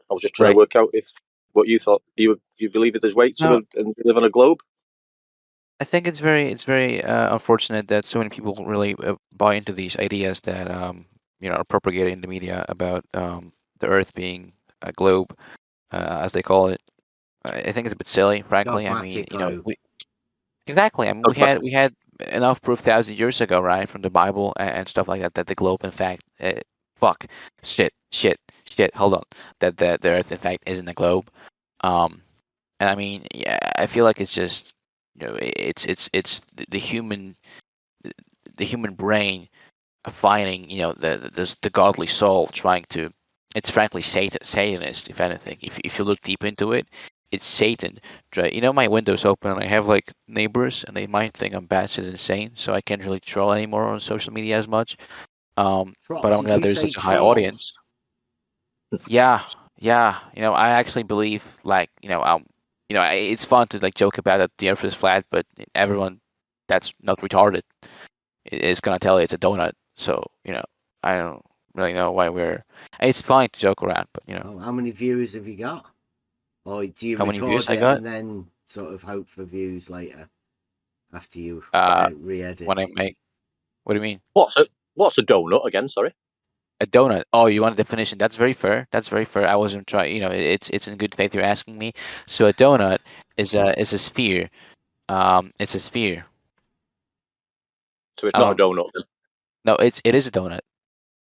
I was just trying to Right. work out if what you thought. You believe that there's weight to No, it and live on a globe? I think it's very unfortunate that so many people really buy into these ideas that are propagated in the media about the Earth being a globe, as they call it. I think it's a bit silly, frankly. I mean, Dogmatic globe. exactly. I mean, we had enough proof 1,000 years ago, right, from the Bible and stuff like that, that the globe, in fact, fuck, shit. Hold on, that the Earth, in fact, isn't a globe. Um, and I mean, yeah, I feel like it's just, it's the human brain finding, the godly soul trying to. It's frankly Satanist, if anything. If you look deep into it, it's Satan. My window's open and I have like neighbors, and they might think I'm batshit insane, so I can't really troll anymore on social media as much. But I'm Did glad you there's say such a high troll? audience. Yeah, yeah. I actually believe like it's fun to like joke about that the Earth is flat, but everyone that's not retarded is gonna tell you it's a donut. So I don't really know why we're. It's fine to joke around, but Oh, how many viewers have you got? Or do you how many views record I it got? and then sort of hope for views later after you re-edit? When I make. What do you mean? What's a donut again? Sorry. A donut. Oh, you want a definition? That's very fair. That's very fair. I wasn't trying. It's in good faith you're asking me. So a donut is a sphere. It's a sphere. So it's I not a don't. donut. No, it is a donut.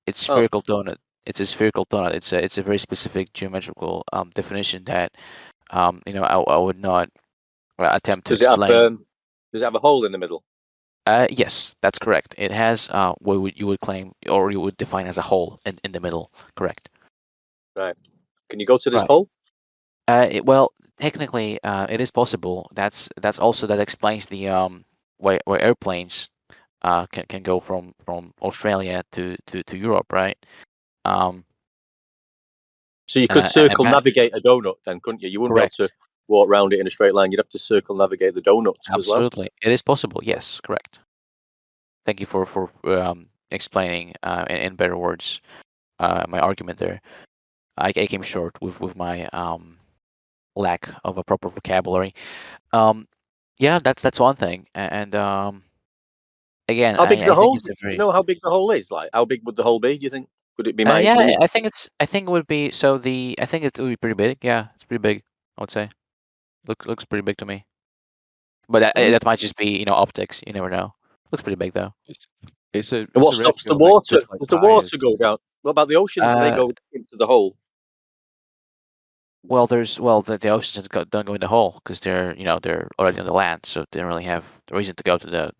It's Oh. spherical donut. It's a spherical donut. It's a very specific geometrical definition that I would not attempt to Does it explain. have a hole in the middle? Yes, that's correct. It has what you would claim or you would define as a hole in the middle. Correct. Right. Can you go to this Right. hole? Well, technically, it is possible. That explains the where airplanes can go from Australia to Europe, right? So you And could circumnavigate a donut then, couldn't you? You wouldn't be able correct. to walk around it in a straight line. You'd have to circumnavigate the donut as well. Absolutely, it is possible. Yes, correct. Thank you for explaining in better words my argument there. I came short with my lack of a proper vocabulary. Yeah, that's one thing, and again, How big's I the think hole? it's Do a you very know how big the hole is? Like, how big would the hole be? Do you think? Would it be my yeah. mini? I think it would be so. I think it would be pretty big. Yeah, it's pretty big. I would say. Looks pretty big to me. But that might just be optics. You never know. Looks pretty big though. It's a And what stops the ratio like water? just like Does the tires. water go down? What about the oceans? Do they Uh, go into the hole? well, the oceans don't go in the hole because they're already on the land, so they don't really have the reason to go to the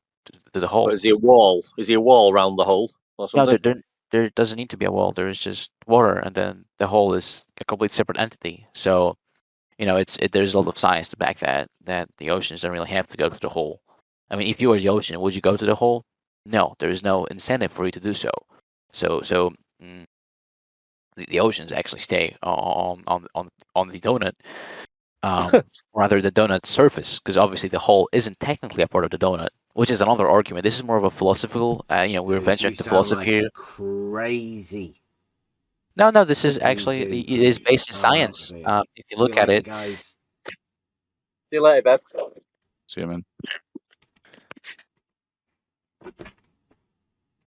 But hole. is there a wall? Is there a wall around the hole or No, something? there doesn't need to be a wall. There is just water, and then the hole is a complete separate entity. So there's a lot of science to back that the oceans don't really have to go to the hole. I mean, if you were the ocean, would you go to the hole? No, there is no incentive for you to do so. So the oceans actually stay on the donut, rather the donut surface, because obviously the hole isn't technically a part of the donut, which is another argument. This is more of a philosophical. We're Dude, venturing you to sound philosophy like here. crazy. No, this is Yeah, you actually do, it is mate. based in I'm out science. of here. If you See you look at later, it, guys. See you later, Bev. See you, man.